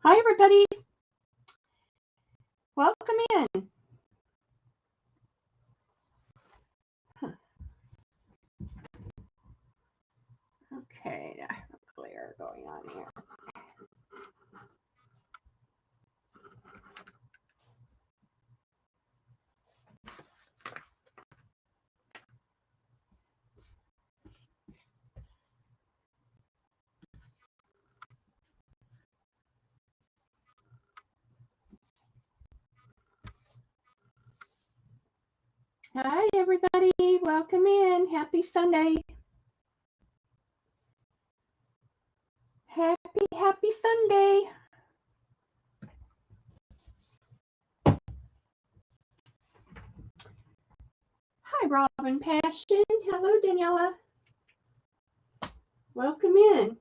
Hi, everybody. Welcome in. Okay, I have a glare going on here. Hi, everybody. Welcome in. Happy Sunday. Happy Sunday. Hi, Robin Passion. Hello, Daniela. Welcome in.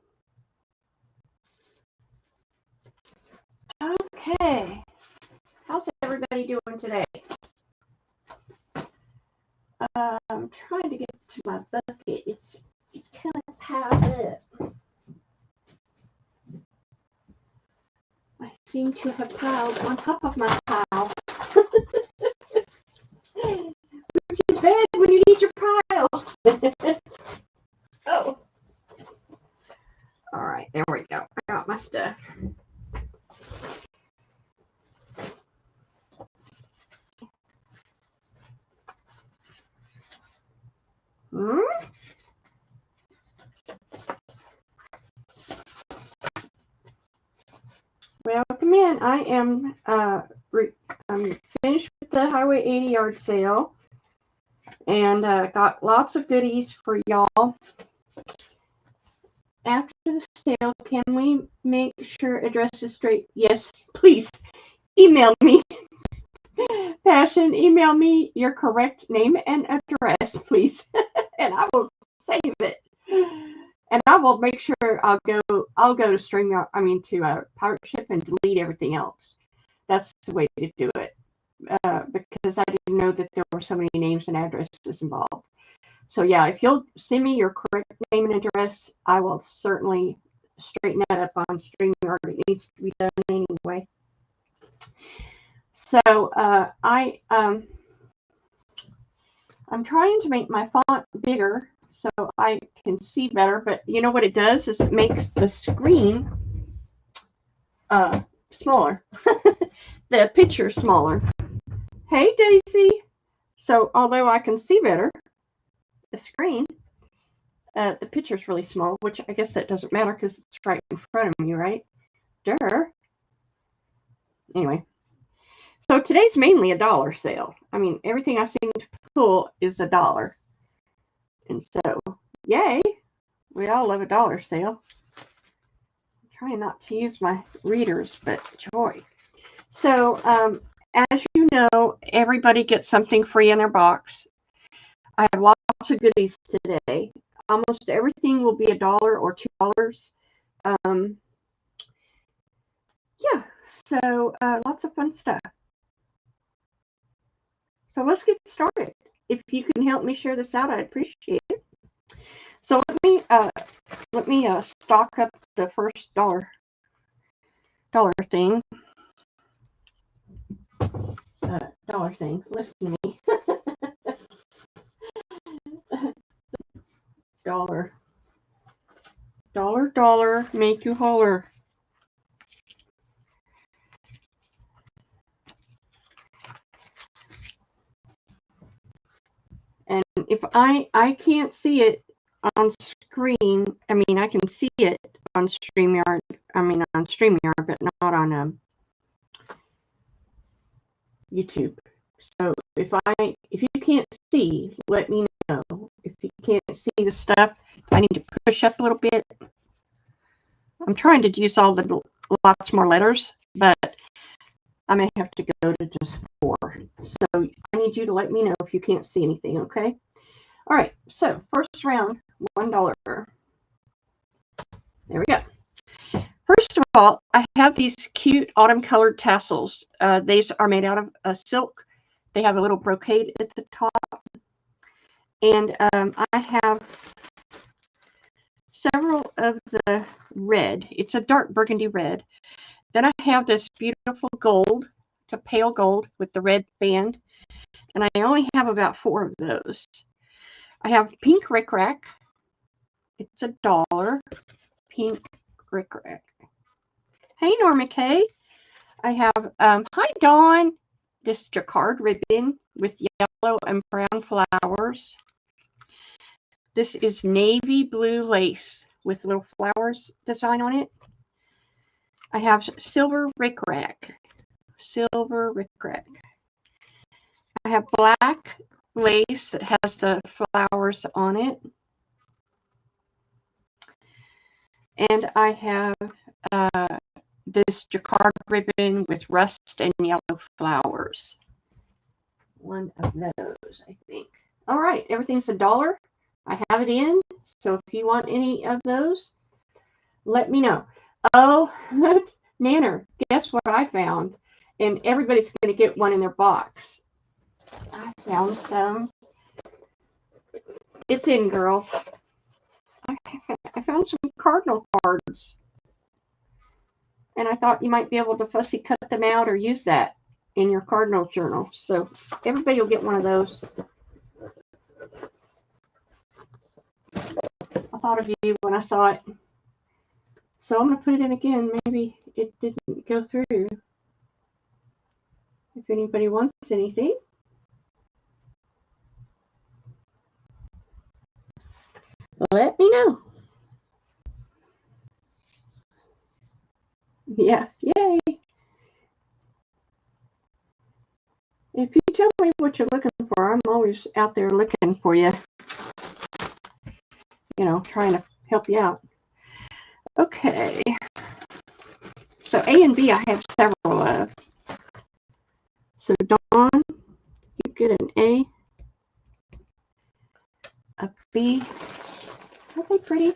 Okay. How's everybody doing today? I'm trying to get to my bucket. It's kind of piled up. I seem to have piled on top of my pile. Which is bad when you need your pile. Oh. All right, there we go. I got my stuff. Welcome in. I am I'm finished with the Highway 80 yard sale and got lots of goodies for y'all. After the sale, can we make sure address is straight? Yes, please. Email me. Passion, email me your correct name and address, please. And I will save it. And I will make sure I'll go to StreamYard, to PowerShip and delete everything else. That's the way to do it. Because I didn't know that there were so many names and addresses involved. So yeah, if you'll send me your correct name and address, I will certainly straighten that up on StreamYard. It needs to be done anyway. So I'm trying to make my font bigger so I can see better, but you know what it does is it makes the screen smaller. The picture smaller. Hey, Daisy. So although I can see better, the screen, the picture's really small, which I guess that doesn't matter because it's right in front of me, right? Duh. Anyway. So today's mainly a dollar sale. I mean, everything I seem to pull is $1. And so, yay. We all love a dollar sale. I'm trying not to use my readers, but joy. So, as you know, everybody gets something free in their box. I have lots of goodies today. Almost everything will be $1 or $2. Yeah, so lots of fun stuff. So let's get started. If you can help me share this out, I'd appreciate it. So let me stock up the first dollar thing. Dollar thing. Listen to me. Dollar, make you holler. And if I can't see it on screen, I mean, I can see it on StreamYard, but not on YouTube. So if you can't see, let me know. If you can't see the stuff, I need to push up a little bit. I'm trying to use lots more letters, but I may have to go to just 4. So I need you to let me know if you can't see anything, okay? All right, so first round, $1. There we go. First of all, I have these cute autumn colored tassels. These are made out of silk. They have a little brocade at the top. And I have several of the red. It's a dark burgundy red. Then I have this beautiful gold. It's a pale gold with the red band. And I only have about 4 of those. I have pink rickrack. It's $1. Pink rickrack. Hey, Norma Kay. I have, hi, Dawn. This jacquard ribbon with yellow and brown flowers. This is navy blue lace with little flowers design on it. I have silver rickrack. Silver rickrack. I have black lace that has the flowers on it. And I have this jacquard ribbon with rust and yellow flowers. One of those, I think. All right, everything's $1. I have it in, so if you want any of those, let me know. Oh, Nanner, guess what I found? And everybody's going to get one in their box. I found some. It's in, girls. I found some cardinal cards. And I thought you might be able to fussy cut them out or use that in your cardinal journal. So everybody will get one of those. I thought of you when I saw it. So I'm going to put it in again. Maybe it didn't go through. If anybody wants anything. Let me know. Yeah, yay. If you tell me what you're looking for, I'm always out there looking for you. You know, trying to help you out. Okay. So A and B I have several of. So Dawn, you get an a B. Aren't they pretty?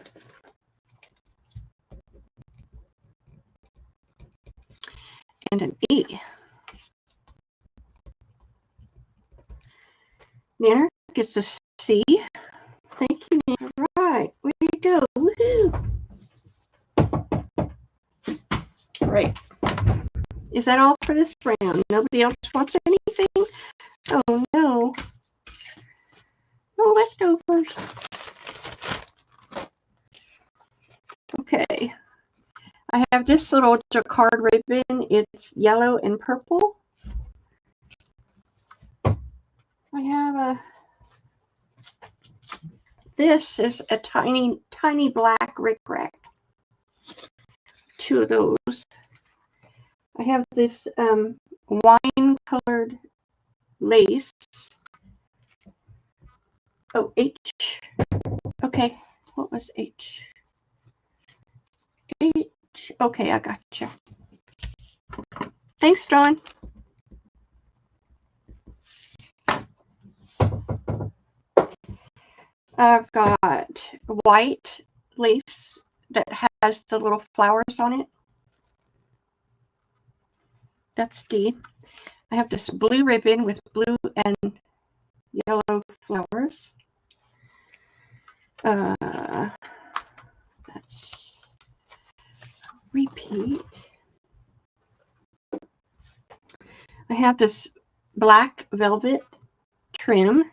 And an E. Nanner gets a C. Thank you, Nanner. Right, way to go. Woohoo! Great. Is that all for this round? Nobody else wants anything? Oh no. No leftovers. Okay. I have this little jacquard ribbon. It's yellow and purple. I have this is a tiny, tiny black rickrack. 2 of those. I have this wine colored lace. Oh, H. Okay, what was H? H. Okay, I got you. Thanks, John. I've got white lace that has the little flowers on it. That's D. I have this blue ribbon with blue and yellow flowers. That's repeat. I have this black velvet trim,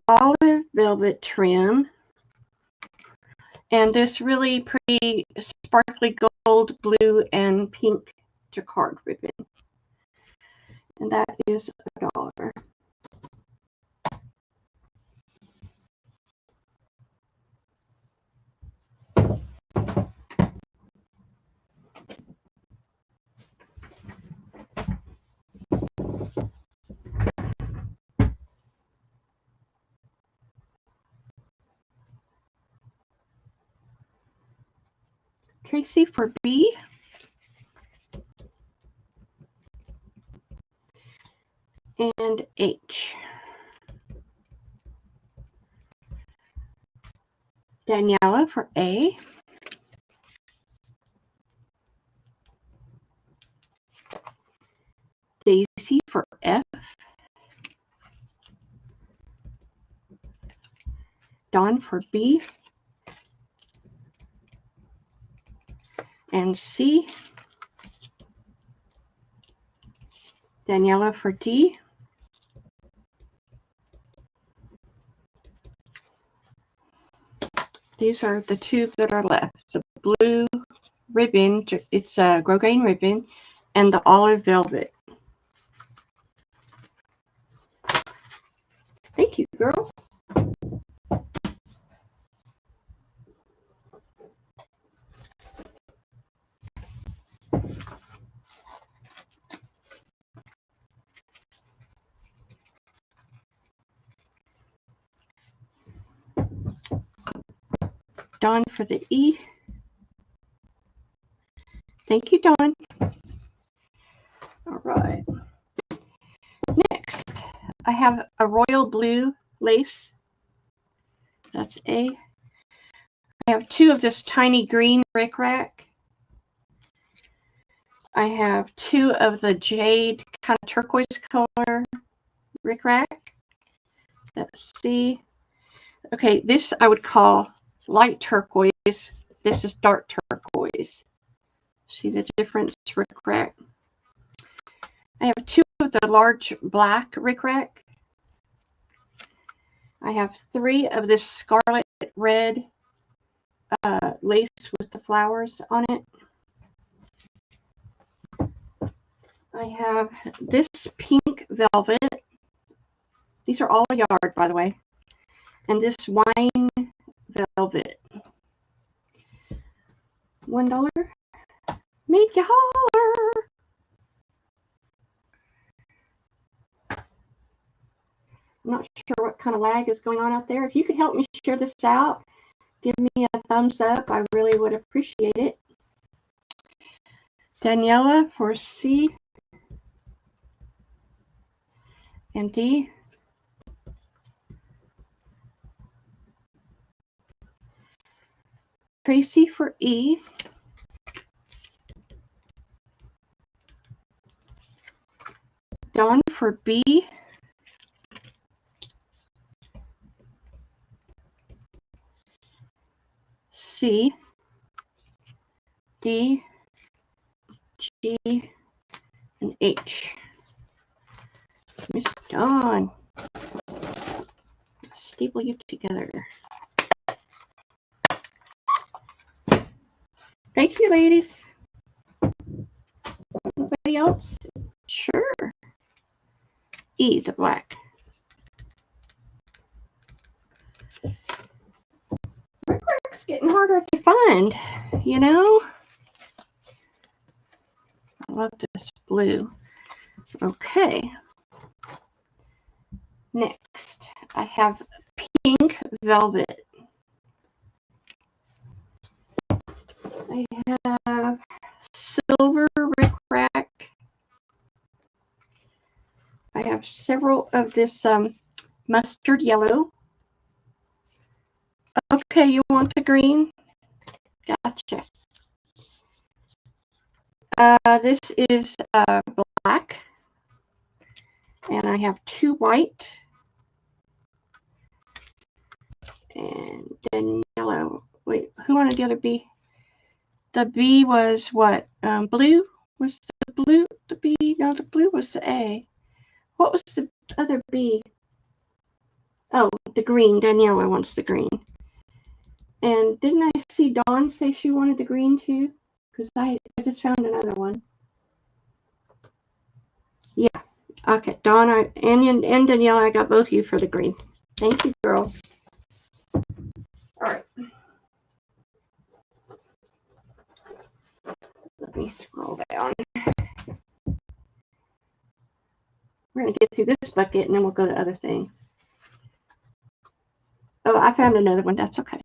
olive velvet trim, and this really pretty sparkly gold, blue, and pink jacquard ribbon. And that is $1. Tracy for B. And H. Daniela for A. Daisy for F. Dawn for B. And C. Daniela for D. These are the two that are left. The blue ribbon, it's a grosgrain ribbon, and the olive velvet. Thank you, girls. Dawn for the E. Thank you, Dawn. All right. Next, I have a royal blue lace. That's A. I have two of this tiny green rickrack. I have two of the jade kind of turquoise color rickrack. That's C. Okay, this I would call light turquoise. This is dark turquoise. See the difference, rickrack? I have two of the large black rickrack. I have three of this scarlet red lace with the flowers on it. I have this pink velvet. These are all a yard, by the way. And this wine velvet. $1. Make you holler. I'm not sure what kind of lag is going on out there. If you could help me share this out, give me a thumbs up. I really would appreciate it. Daniela for C and D. Tracy for E. Dawn for B. C. D. G. And H. Miss Dawn. Staple you together. Thank you, ladies. Anybody else? Sure. E, the black. Rickrack's getting harder to find, you know? I love this blue. Okay. Next, I have pink velvet. I have silver rickrack. I have several of this mustard yellow. Okay, you want the green? Gotcha. This is black. And I have two white. And then yellow. Wait, who wanted the other B? The B was what? Blue? Was the blue the B? No, the blue was the A. What was the other B? Oh, the green. Daniela wants the green. And didn't I see Dawn say she wanted the green too? Because I just found another one. Yeah. Okay, Dawn and Daniela, I got both of you for the green. Thank you, girls. All right. Let me scroll down. We're going to get through this bucket and then we'll go to other things. Oh, I found another one. That's okay.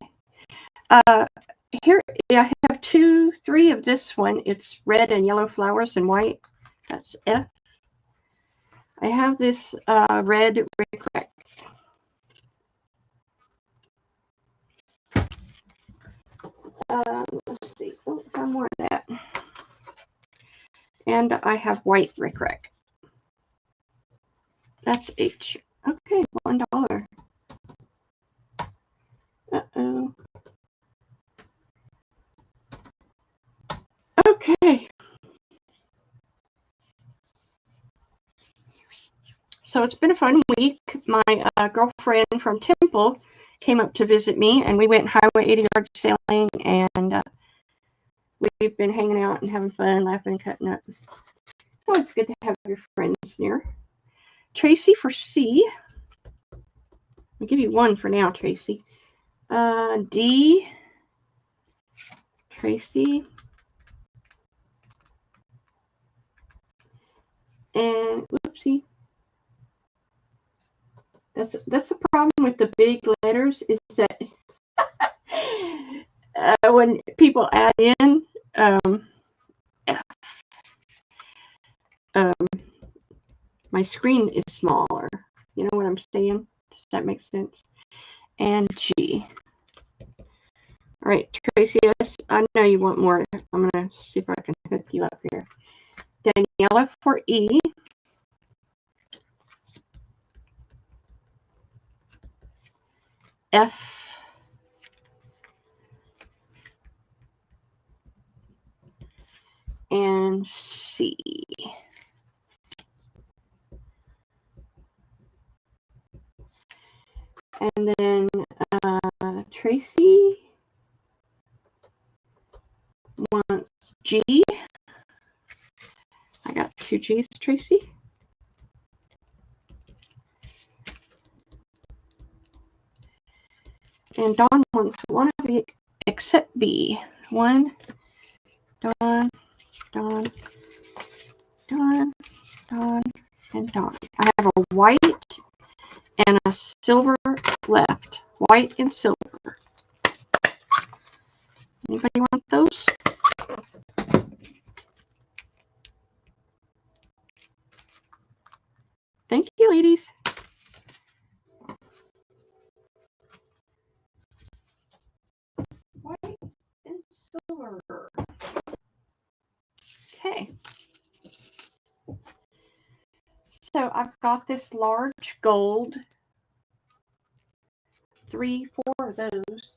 Here I have three of this one. It's red and yellow flowers and white. That's F. I have this red rickrack. Let's see. Oh, found more of that. And I have white rickrack. That's H. Okay, $1. Uh-oh. Okay. So it's been a fun week. My girlfriend from Temple came up to visit me, and we went Highway 80 yard sailing, and we've been hanging out and having fun, laughing, and cutting up. It's always good to have your friends near. Tracy for C. I'll give you one for now, Tracy. D. Tracy. And whoopsie. That's the problem with the big letters, is that when people add in my screen is smaller. You know what I'm saying? Does that make sense? And G. All right, Tracy, I know you want more. I'm going to see if I can hook you up here. Daniela for E. F. And C. And then Tracy wants G. I got 2 G's, Tracy. And Dawn wants one of the except B. One, Dawn, Dawn, Dawn, Dawn, and Dawn. I have a white and a silver left. White and silver. Anybody want those? Thank you, ladies. White and silver. Okay. So I've got this large gold. 3, 4 of those.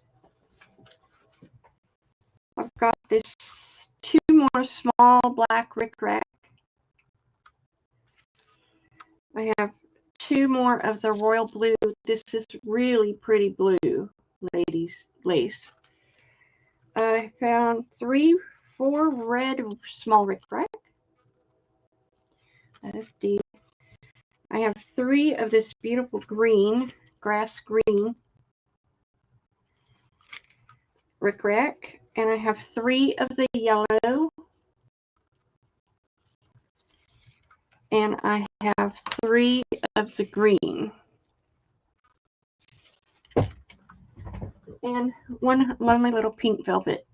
I've got this 2 more small black rickrack. I have 2 more of the royal blue. This is really pretty blue, ladies, lace. I found 3, 4 red small rickrack. That is D. I have 3 of this beautiful green, grass green rickrack, and I have 3 of the yellow, and I have 3 of the green, and 1 lonely little pink velvet.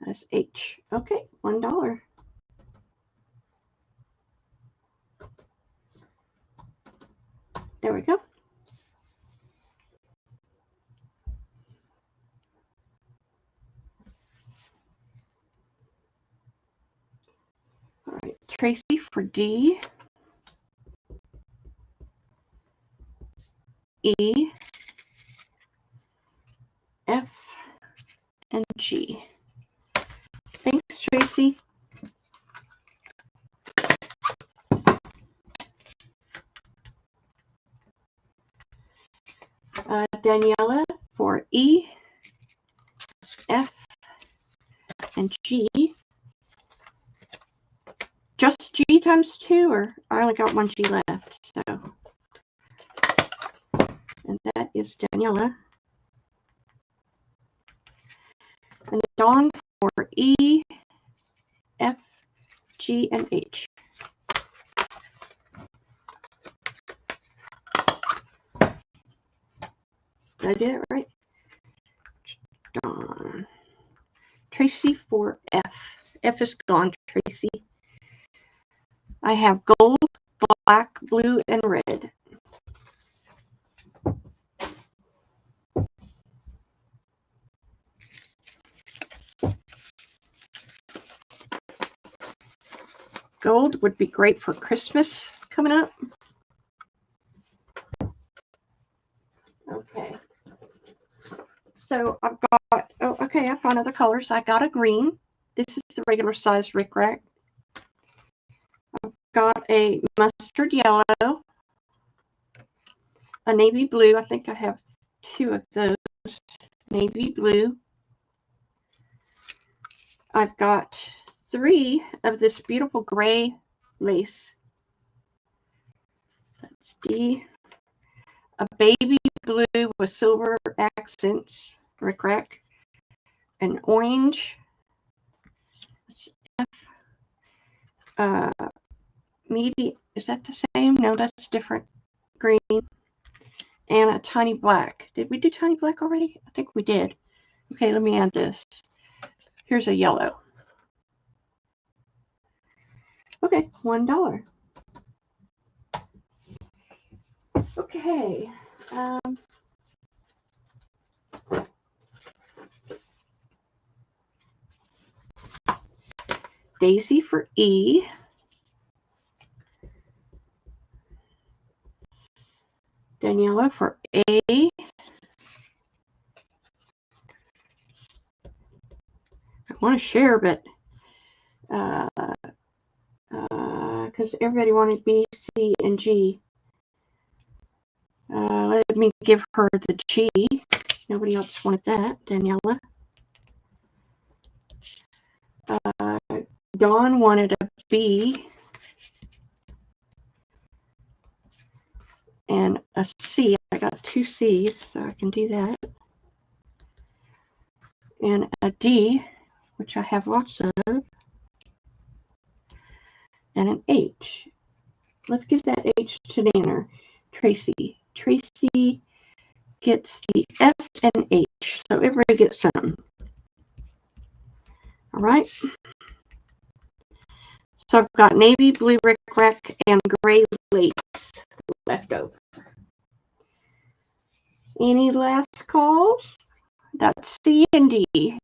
That's H. Okay, $1. There we go. All right, Tracy for D. E. F. And G. Thanks, Tracy. Daniela for E, F, and G. Just G times 2, or I only got 1 G left. So, and that is Daniela. And Dawn for E, F, G, and H. Did I do it right? Dawn. Tracy for F. F is gone, Tracy. I have gold, black, blue, and red. Gold would be great for Christmas coming up. Okay. So I've got, oh, okay, I found other colors. I got a green. This is the regular size rickrack. I've got a mustard yellow, a navy blue. I think I have 2 of those. Navy blue. I've got 3 of this beautiful gray lace. That's D. A baby blue with silver accents, rick-rack. An orange. That's F. Medium. Is that the same? No, that's different. Green. And a tiny black. Did we do tiny black already? I think we did. Okay, let me add this. Here's a yellow. Okay, $1. Okay. Daisy for E. Daniela for A. I want to share, but because everybody wanted B, C, and G. Let me give her the G. Nobody else wanted that, Daniela. Dawn wanted a B and a C. I got 2 C's, so I can do that. And a D, which I have lots of. And an H. Let's give that H to Nanner. Tracy. Tracy gets the F and H, so everybody gets some. All right. So I've got navy blue rick-rack and gray lace left over. Any last calls? That's C and D.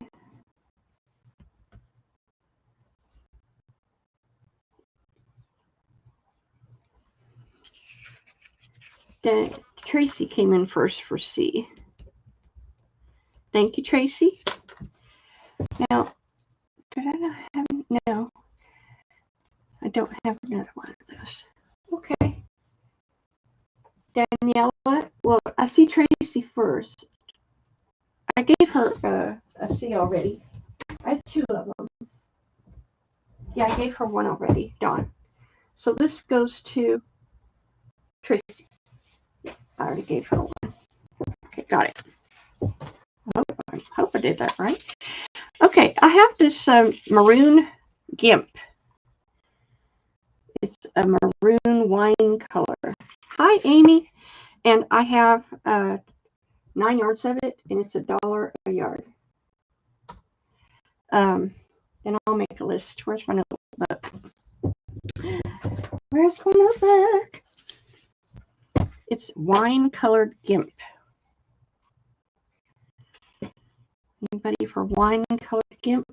Then Tracy came in first for C. Thank you, Tracy. Now, did I not have? No, I don't have another one of those. Okay. Daniela, well, I see Tracy first. I gave her a C already. I had 2 of them. Yeah, I gave her 1 already, Dawn. So this goes to Tracy. I already gave her 1. Okay, got it. I hope I did that right. Okay, I have this maroon gimp. It's a maroon wine color. Hi, Amy. And I have 9 yards of it, and it's $1 a yard. And I'll make a list. Where's my notebook? Where's my notebook? It's wine-colored gimp. Anybody for wine-colored gimp?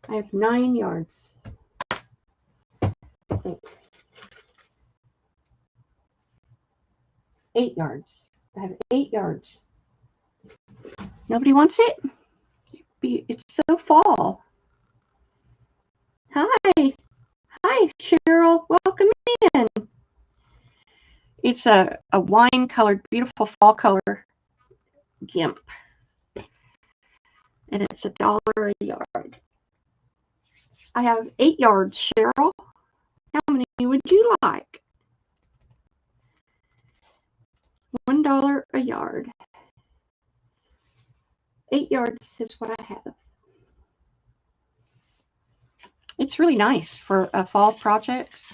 I have 9 yards. I think. 8 yards. I have 8 yards. Nobody wants it? It's so fall. Hi. Hi, Cheryl. Welcome in. It's a wine-colored, beautiful fall color gimp. And it's $1 a yard. I have 8 yards, Cheryl. How many would you like? $1 a yard. 8 yards is what I have. It's really nice for fall projects.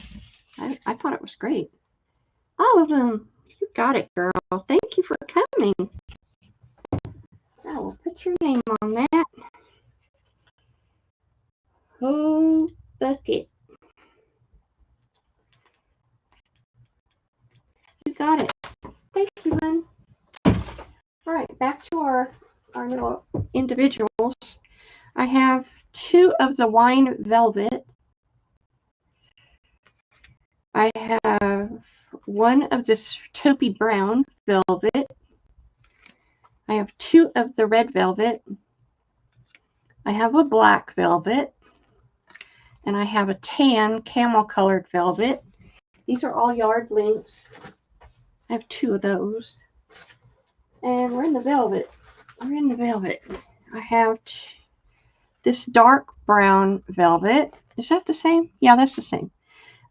I thought it was great. All of them. You got it, girl. Thank you for coming. I will put your name on that. Whole bucket. You got it. Thank you, Lynn. All right, back to our little individuals. I have 2 of the wine velvet. I have 1 of this taupey brown velvet. I have 2 of the red velvet. I have a black velvet. And I have a tan camel colored velvet. These are all yard links. I have 2 of those. And we're in the velvet. We're in the velvet. I have this dark brown velvet. Is that the same? Yeah, that's the same.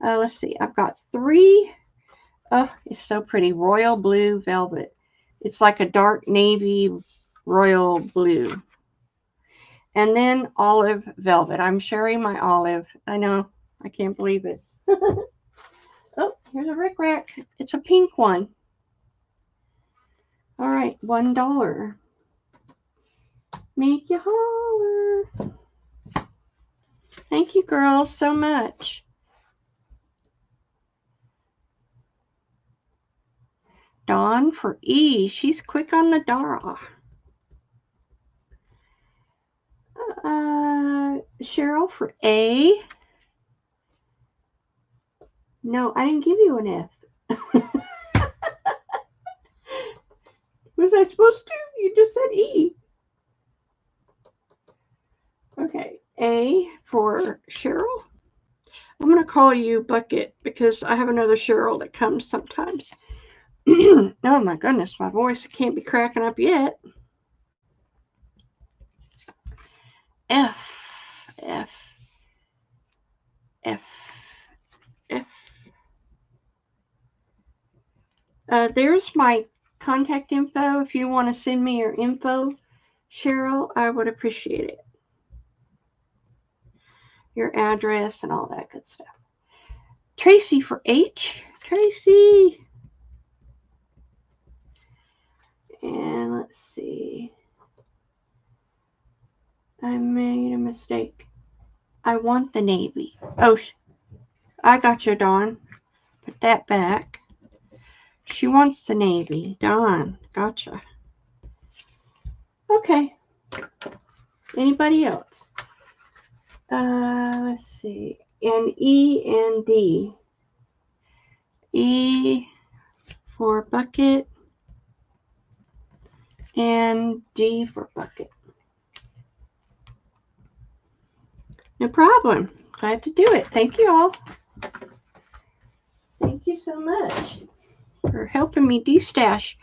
Let's see. I've got 3. Oh, it's so pretty. Royal blue velvet. It's like a dark navy royal blue. And then olive velvet. I'm sharing my olive. I know. I can't believe it. Oh, here's a rickrack. It's a pink one. All right, $1. Make you holler. Thank you, girls, so much. Dawn for E. She's quick on the draw. Cheryl for A. No, I didn't give you an F. Was I supposed to? You just said E. Okay, A for Cheryl. I'm going to call you Bucket because I have another Cheryl that comes sometimes. Oh my goodness, my voice can't be cracking up yet. F, F, F, F. There's my contact info. If you want to send me your info, Cheryl, I would appreciate it. Your address and all that good stuff. Tracy for H. Tracy. And let's see. I made a mistake. I want the navy. Oh, I got you, Dawn. Put that back. She wants the navy. Dawn, gotcha. Okay. Anybody else? Let's see. And E and D. E for bucket and D for bucket. No problem. Glad to do it. Thank you all. Thank you so much for helping me destash.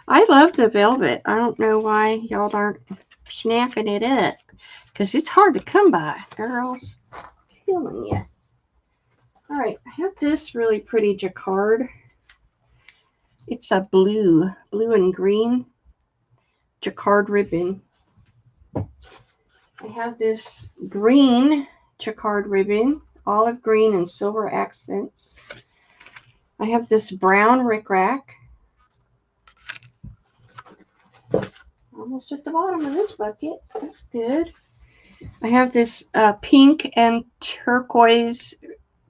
I love the velvet. I don't know why y'all aren't snacking it up because it's hard to come by, girls. Killing you. All right, I have this really pretty jacquard. It's a blue and green jacquard ribbon. I have this green jacquard ribbon, olive green and silver accents. I have this brown rickrack. Almost at the bottom of this bucket. That's good. I have this pink and turquoise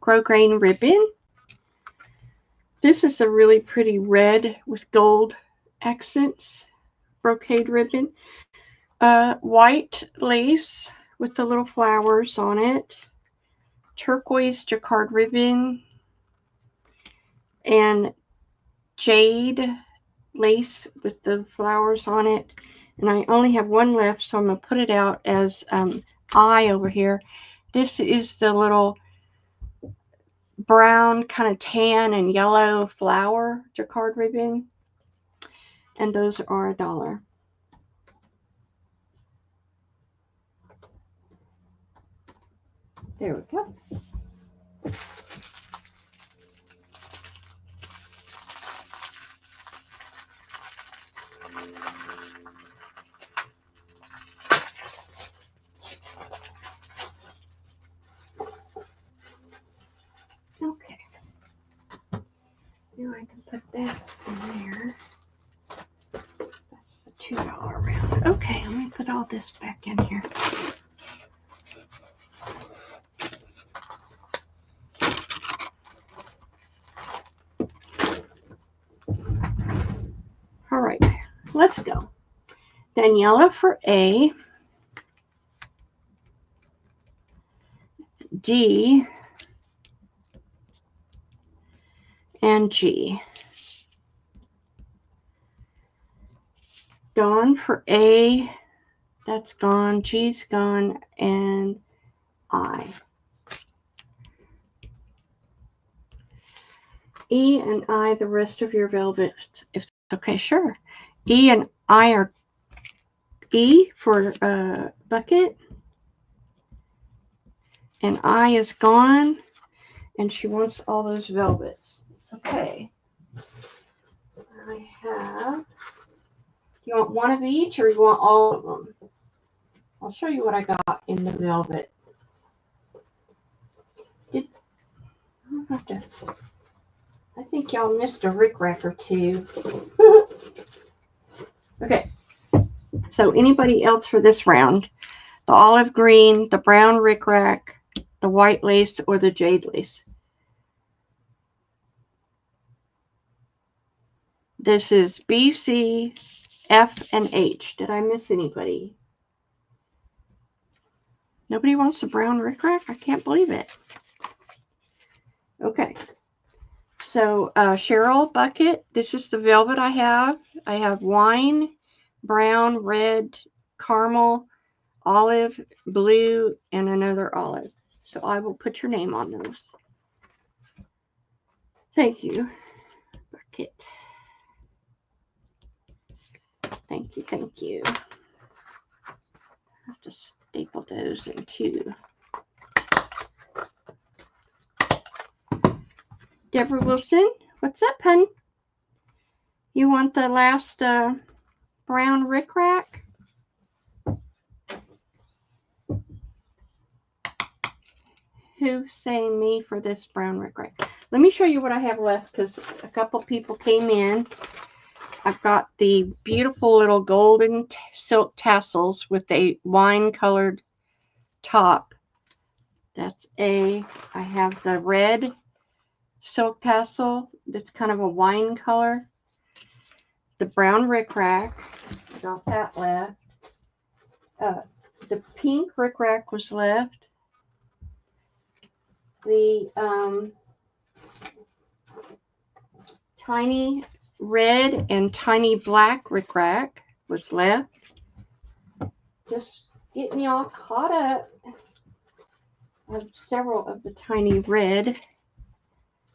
grosgrain ribbon. This is a really pretty red with gold accents brocade ribbon. White lace with the little flowers on it. Turquoise jacquard ribbon. And jade lace with the flowers on it. And I only have one left, so I'm going to put it out as I over here. This is the little brown, kind of tan and yellow flower jacquard ribbon. And those are $1. There we go. Okay. Now I can put that in there. That's the $2 round. Okay, let me put all this back in here. All right, let's go. Daniela for A, D, and G. Dawn for A. That's gone. G's gone. And I. E and I, the rest of your velvet. If okay, sure. E and I are E for bucket. And I is gone. And she wants all those velvets. Okay. I have. You want one of each or you want all of them? I'll show you what I got in the velvet. I think y'all missed a rickrack or two. Okay. So anybody else for this round? The olive green, the brown rickrack, the white lace, or the jade lace? This is B, C, F, and H. Did I miss anybody? Nobody wants the brown rickrack? I can't believe it. Okay. So Cheryl bucket, this is the velvet I have. I have wine, brown, red, caramel, olive, blue, and another olive. So I will put your name on those. Thank you, bucket. Thank you, thank you. I have to staple those in two. Deborah Wilson, what's up, hun? You want the last brown rickrack? Who's saying me for this brown rickrack? Let me show you what I have left because a couple people came in. I've got the beautiful little golden silk tassels with a wine-colored top. That's A. I have the red silk tassel that's kind of a wine color. The brown rickrack. Got that left. The pink rickrack was left. The tiny red and tiny black rickrack was left. Just get me all caught up. I have several of the tiny red.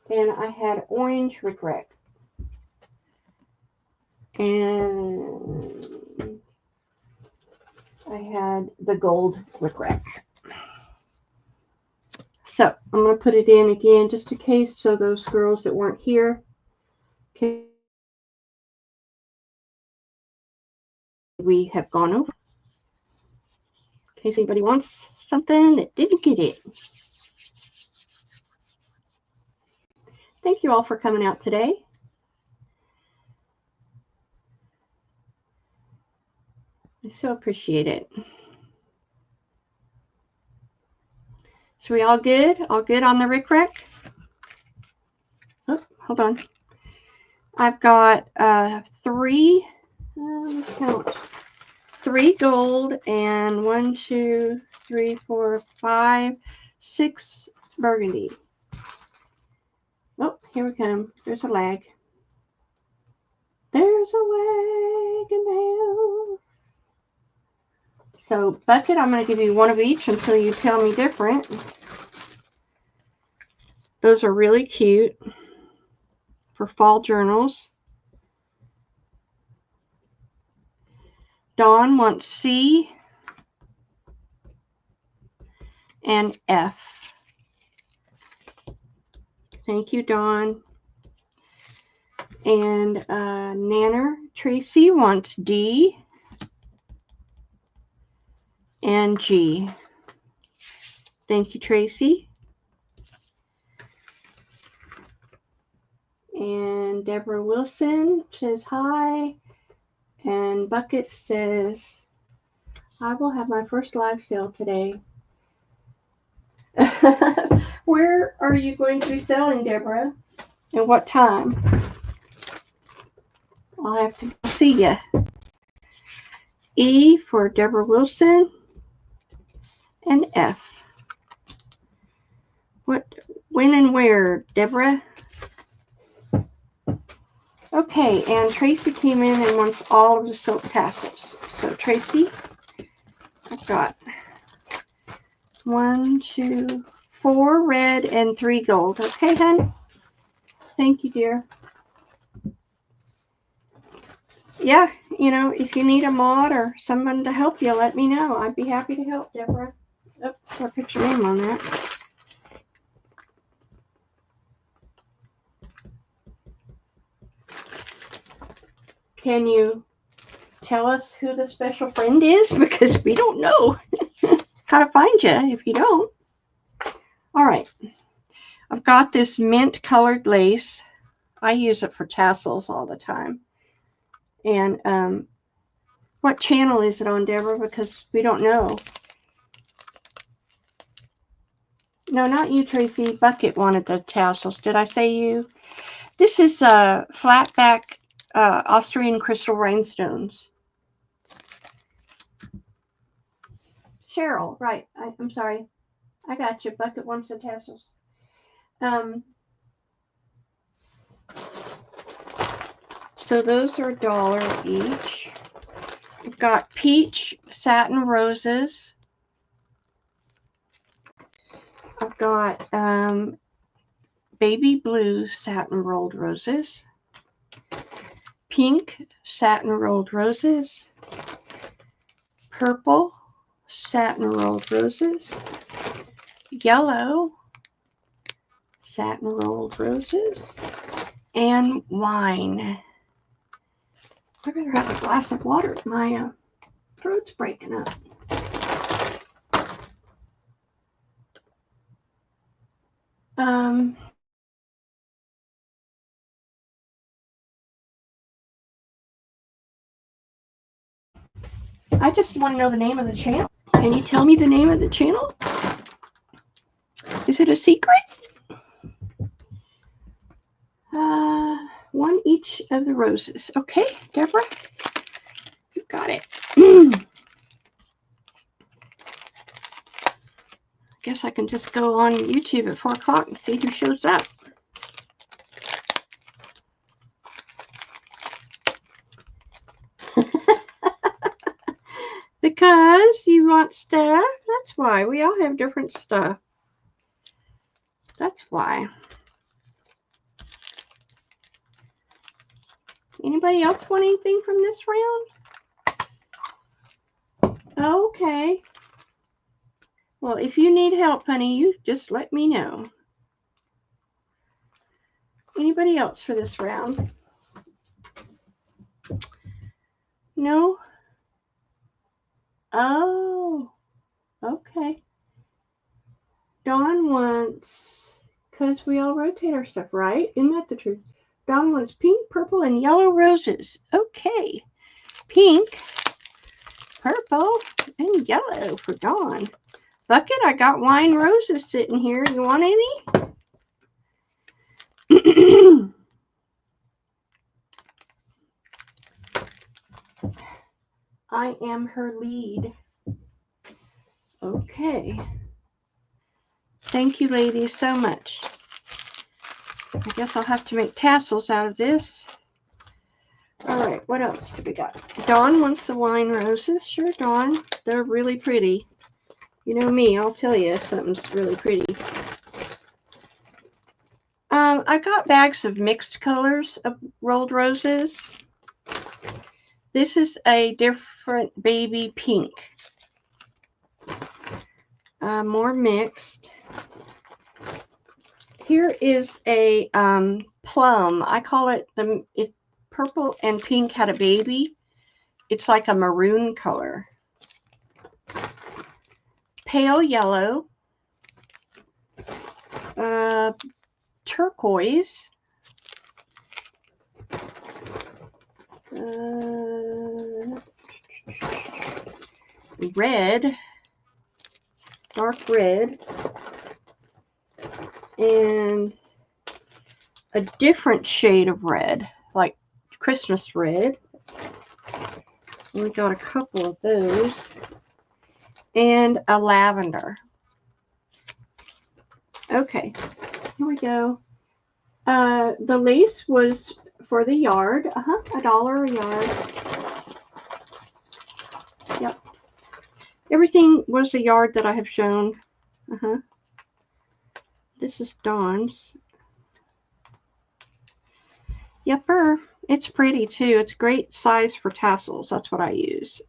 And I had orange rickrack. And I had the gold rickrack. So I'm going to put it in again just in case, so those girls that weren't here can. We have gone over. In case anybody wants something that didn't get it. Thank you all for coming out today. I so appreciate it. So we all good? All good on the rickrack? Oh, hold on. I've got three, let's count, 3 gold and 1, 2, 3, 4, 5, 6 burgundy. Oh, here we come. There's a lag. There's a lag in the house. So bucket, I'm going to give you one of each until you tell me different. Those are really cute for fall journals. Dawn wants C and F. Thank you, Dawn. And Nanner Tracy wants D and G. Thank you, Tracy. And Deborah Wilson says hi. And Bucket says, I will have my first live sale today. Where are you going to be selling, Deborah? And what time? I'll have to see ya. E for Deborah Wilson. And F. What, when and where, Deborah? Okay, and Tracy came in and wants all of the silk tassels. So Tracy, I've got 1, 2, 4 red and 3 gold. Okay, hon? Thank you, dear. Yeah, you know, if you need a mod or someone to help you, let me know. I'd be happy to help, Deborah. Oh, I'll put your name on that. Can you tell us who the special friend is? Because we don't know how to find you if you don't. All right. I've got this mint colored lace. I use it for tassels all the time. And what channel is it on, Deborah? Because we don't know. No, not you, Tracy. Bucket wanted the tassels. Did I say you? This is flat back Austrian crystal rhinestones. Cheryl, right. I'm sorry. I got you. Bucket wants the tassels. So those are $1 each. We've got peach satin roses. I've got baby blue satin rolled roses. Pink satin rolled roses. Purple satin rolled roses. Yellow satin rolled roses. And wine. I better have a glass of water. My throat's breaking up. I just want to know the name of the channel. Can you tell me the name of the channel? Is it a secret? One each of the roses. Okay, Deborah, you got it. Guess I can just go on YouTube at 4 o'clock and see who shows up. Because you want stuff. That's why. We all have different stuff. That's why. Anybody else want anything from this round? Okay. Well, if you need help, honey, you just let me know. Anybody else for this round? No? Oh, okay. Dawn wants, because we all rotate our stuff, right? Isn't that the truth? Dawn wants pink, purple, and yellow roses. Okay. Pink, purple, and yellow for Dawn. Bucket, I got wine roses sitting here. You want any? I am her lead. Okay. Thank you, ladies, so much. I guess I'll have to make tassels out of this. All right, what else do we got? Dawn wants the wine roses. Sure, Dawn. They're really pretty. You know me, I'll tell you if something's really pretty. I got bags of mixed colors of rolled roses. This is a different baby pink. More mixed. Here is a plum. I call it purple and pink had a baby. It's like a maroon color. Pale yellow. Turquoise. Red. Dark red. And a different shade of red, like Christmas red. We got a couple of those. And a lavender. Okay, here we go. The lace was for the yard. $1 a yard. Yep. Everything was a yard that I have shown. This is Dawn's. Yepper. It's pretty too. It's great size for tassels. That's what I use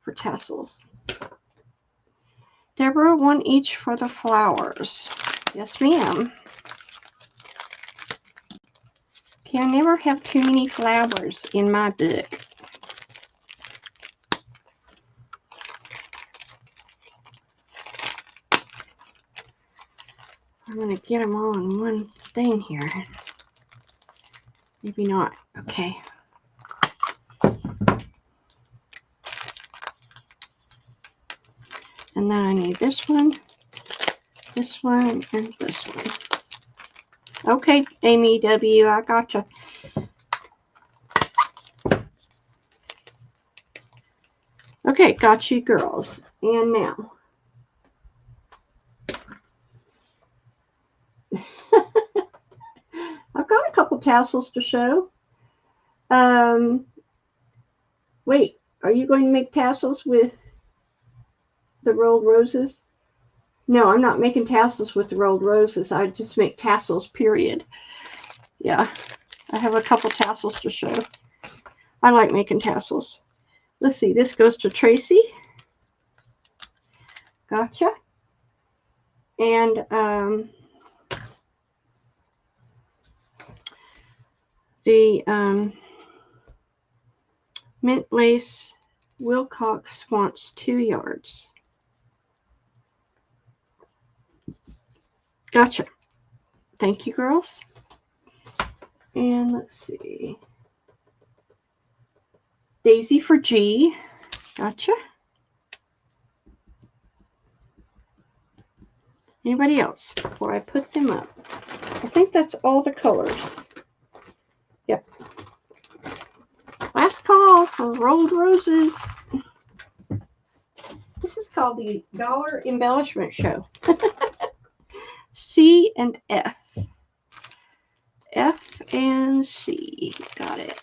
for tassels. Deborah, one each for the flowers. Yes, ma'am. Okay, I never have too many flowers in my book. I'm going to get them all in one thing here. Maybe not. Okay. And then I need this one, and this one. Okay, Amy W., I gotcha. Okay, got you girls. And now. I've got a couple tassels to show. Wait, are you going to make tassels with the rolled roses? No, I'm not making tassels with the rolled roses. I just make tassels, period. Yeah, I have a couple tassels to show. I like making tassels. Let's see, this goes to Tracy. Gotcha. And the mint lace Wilcox wants 2 yards. Gotcha. Thank you, girls. And let's see. Daisy for G. Gotcha. Anybody else before I put them up? I think that's all the colors. Yep. Last call for rolled roses. This is called the Dollar Embellishment Show. C and F. F and C. Got it.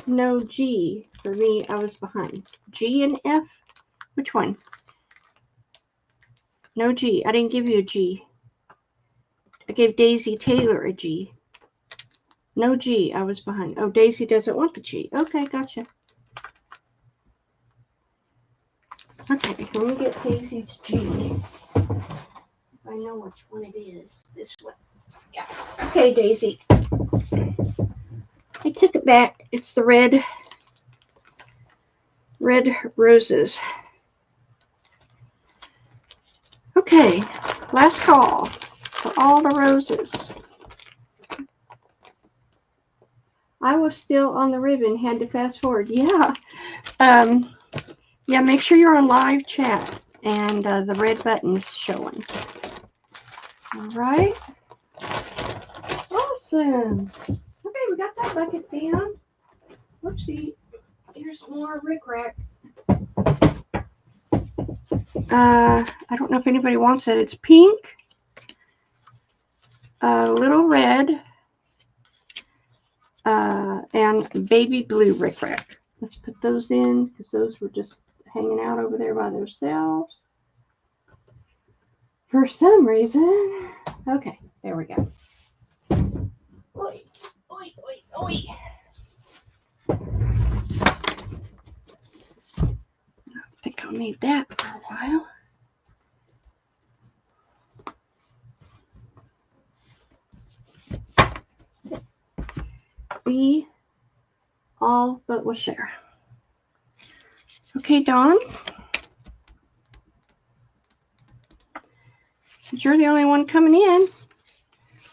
No G. For me, I was behind. G and F? Which one? No G. I didn't give you a G. I gave Daisy Taylor a G. No G. I was behind. Oh, Daisy doesn't want the G. Okay, gotcha. Okay, let me get Daisy's G. I know which one it is. This one. Yeah. Okay, Daisy. I took it back. It's the red roses. Okay, last call for all the roses. I was still on the ribbon, had to fast forward. Yeah. Yeah, make sure you're on live chat and the red button's showing. All right. Awesome. Okay, we got that bucket down. Whoopsie. Here's more rickrack. I don't know if anybody wants it. It's pink, little red, and baby blue rickrack. Let's put those in because those were just hanging out over there by themselves for some reason. Okay, there we go. Oi, oi, oi, oi. I think I'll need that for a while. We all but will share. Okay, Dawn. Since you're the only one coming in,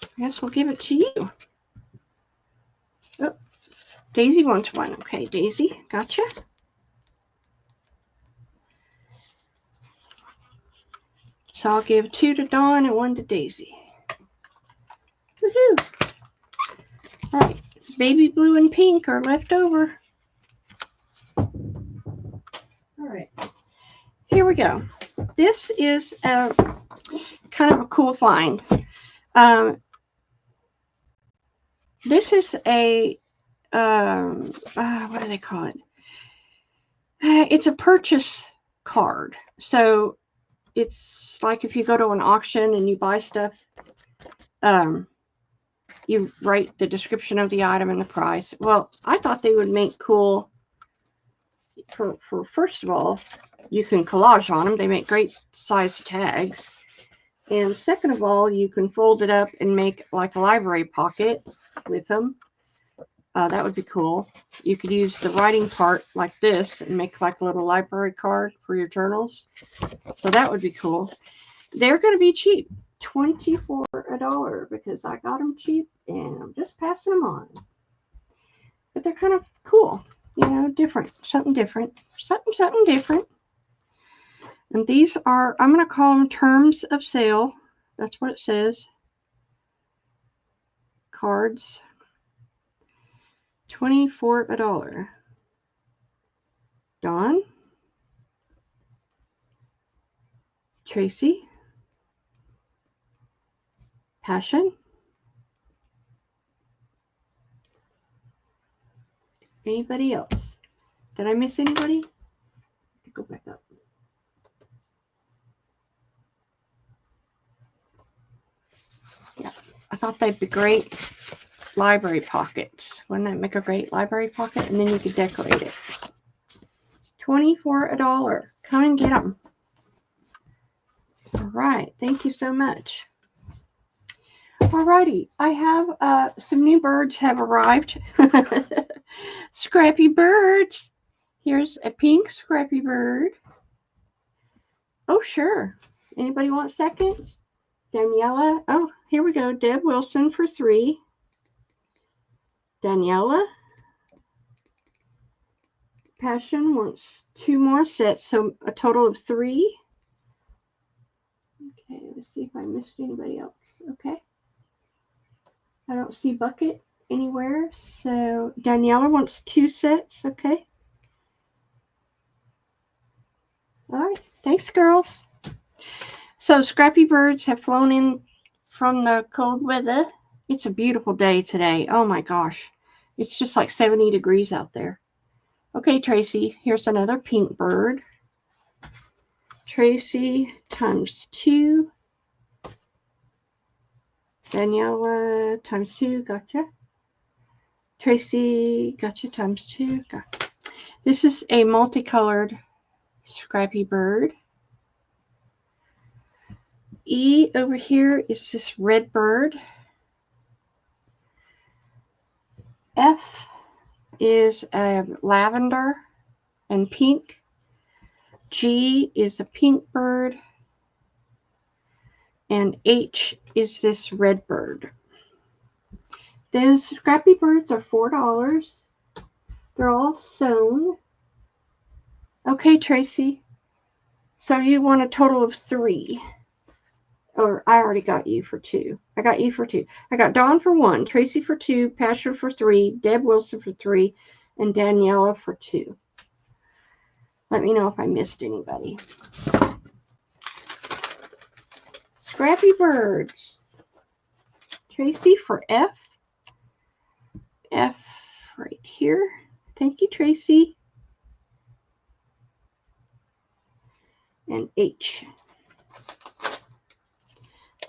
I guess we'll give it to you. Oh, Daisy wants one. Okay, Daisy, gotcha. So I'll give 2 to Dawn and 1 to Daisy. Woohoo! All right, baby blue and pink are left over. All right, here we go. this is a kind of a cool find. This is a, what do they call it? It's a purchase card. So it's like if you go to an auction and you buy stuff, you write the description of the item and the price. Well, I thought they would make cool, for first of all, you can collage on them. They make great size tags. And second of all, you can fold it up and make like a library pocket with them. That would be cool. You could use the writing part like this and make like a little library card for your journals. So that would be cool. They're going to be cheap. $24 because I got them cheap and I'm just passing them on. But they're kind of cool. You know, different. Something different. Something different. And these are, I'm going to call them terms of sale. That's what it says. Cards. $24. Dawn. Tracy. Passion. Anybody else? Did I miss anybody? Go back up. Yeah, I thought they'd be great library pockets. Wouldn't that make a great library pocket? And then you could decorate it. $24. Come and get them. All right. Thank you so much. All righty. I have some new birds have arrived. Scrappy birds. Here's a pink scrappy bird. Oh, sure. Anybody want seconds? Daniela. Oh, here we go. Deb Wilson for 3. Daniela. Passion wants 2 more sets, so a total of 3. Okay, let's see if I missed anybody else. Okay. I don't see Bucket anywhere, so Daniela wants 2 sets. Okay. All right. Thanks, girls. So Scrappy birds have flown in from the cold weather. It's a beautiful day today. Oh my gosh. It's just like 70 degrees out there. Okay, Tracy, here's another pink bird. Tracy times 2. Daniela times 2. Gotcha. Tracy, gotcha, times 2. Gotcha. This is a multicolored Scrappy bird. E over here is this red bird. F is a lavender and pink. G is a pink bird. And H is this red bird. Those Scrappy birds are $4. They're all sewn. Okay, Tracy. So you want a total of 3. Or I already got you for 2. I got you for 2. I got Dawn for 1, Tracy for 2, Passion for 3, Deb Wilson for 3, and Daniela for 2. Let me know if I missed anybody. Scrappy birds. Tracy for F. F right here. Thank you, Tracy. And H.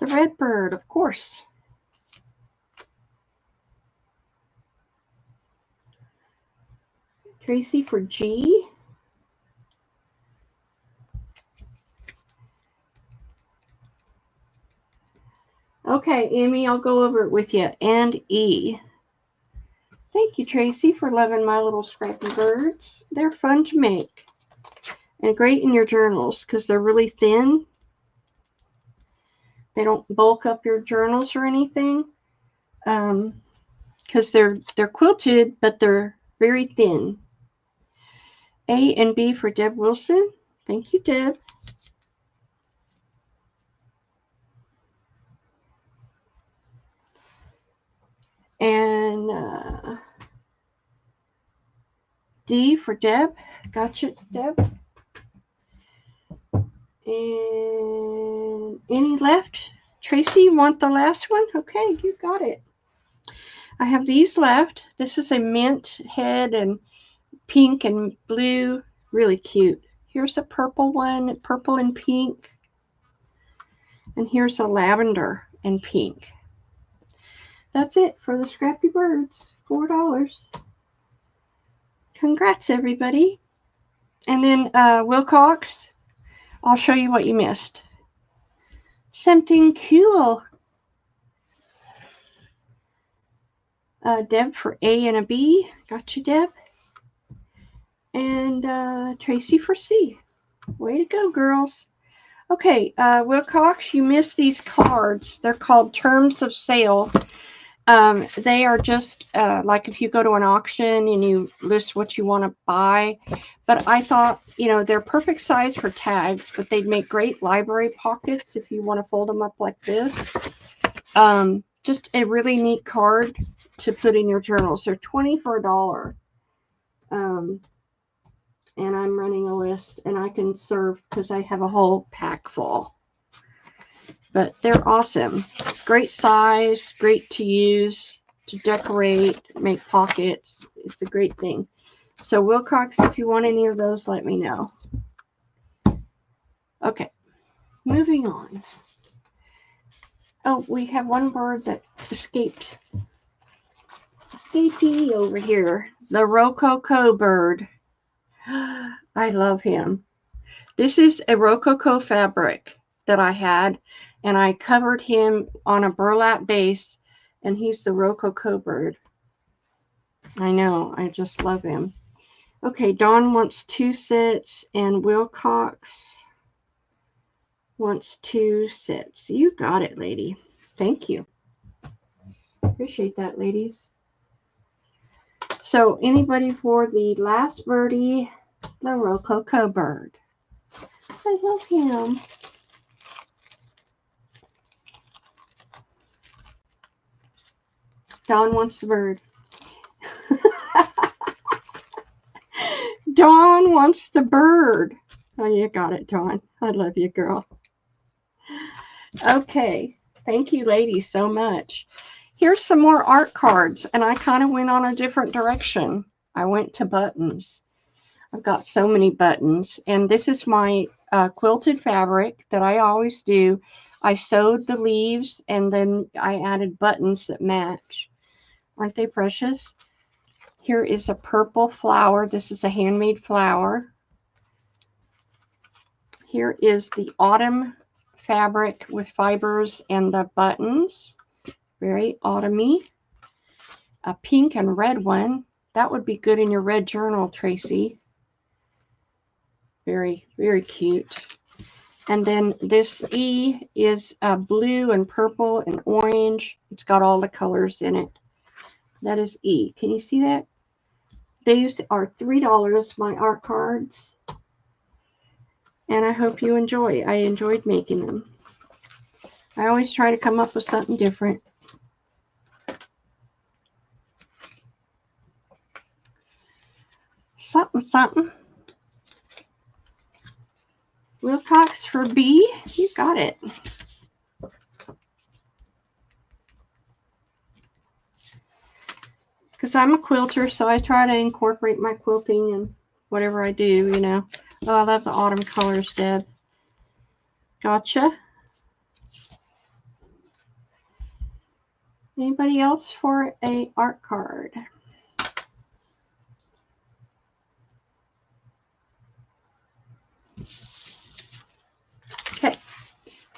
The red bird, of course. Tracy for G. Okay, Amy, I'll go over it with you. And E. Thank you, Tracy, for loving my little Scrappy birds. They're fun to make. And great in your journals because they're really thin. They don't bulk up your journals or anything. Because they're quilted, but they're very thin. A and B for Deb Wilson. Thank you, Deb. And D for Deb. Gotcha, Deb. And any left? Tracy, you want the last one? Okay, you got it. I have these left. This is a mint head and pink and blue. Really cute. Here's a purple one, purple and pink. And here's a lavender and pink. That's it for the Scrappy Birds. $4. Congrats, everybody. And then Wilcox, I'll show you what you missed. Something cool. Deb for A and a B. Got you, Deb. And Tracy for C. Way to go, girls. Okay, Wilcox, you missed these cards. They're called Terms of Sale. They are just like if you go to an auction and you list what you want to buy. But I thought, you know, they're perfect size for tags, but they'd make great library pockets if you want to fold them up like this. Just a really neat card to put in your journals. They're 20 for $1. And I'm running a list, and I can serve because I have a whole pack full. But they're awesome. Great size, great to use, to decorate, make pockets. It's a great thing. So Wilcox, if you want any of those, let me know. Okay, moving on. Oh, we have one bird that escaped. Escapee over here. The Rococo bird. I love him. This is a Rococo fabric that I had, and I covered him on a burlap base, and he's the Rococo bird. I know, I just love him. Okay, Dawn wants 2 sets, and Wilcox wants 2 sets. You got it, lady. Thank you. Appreciate that, ladies. So anybody for the last birdie, the Rococo bird. I love him. Dawn wants the bird. Dawn wants the bird. Oh, you got it, Dawn. I love you, girl. Okay. Thank you, ladies, so much. Here's some more art cards, and I kind of went on a different direction. I went to buttons. I've got so many buttons, and this is my quilted fabric that I always do. I sewed the leaves, and then I added buttons that match. Aren't they precious? Here is a purple flower. This is a handmade flower. Here is the autumn fabric with fibers and the buttons. Very autumny. A pink and red one. That would be good in your red journal, Tracy. Very, very cute. And then this E is blue and purple and orange. It's got all the colors in it. That is E. Can you see that? These are $3, my art cards. And I hope you enjoy. I enjoyed making them. I always try to come up with something different. Something, something. Wilcox for B. You got it. Because I'm a quilter, so I try to incorporate my quilting in whatever I do, you know. Oh, I love the autumn colors, Deb. Gotcha. Anybody else for a art card? Okay,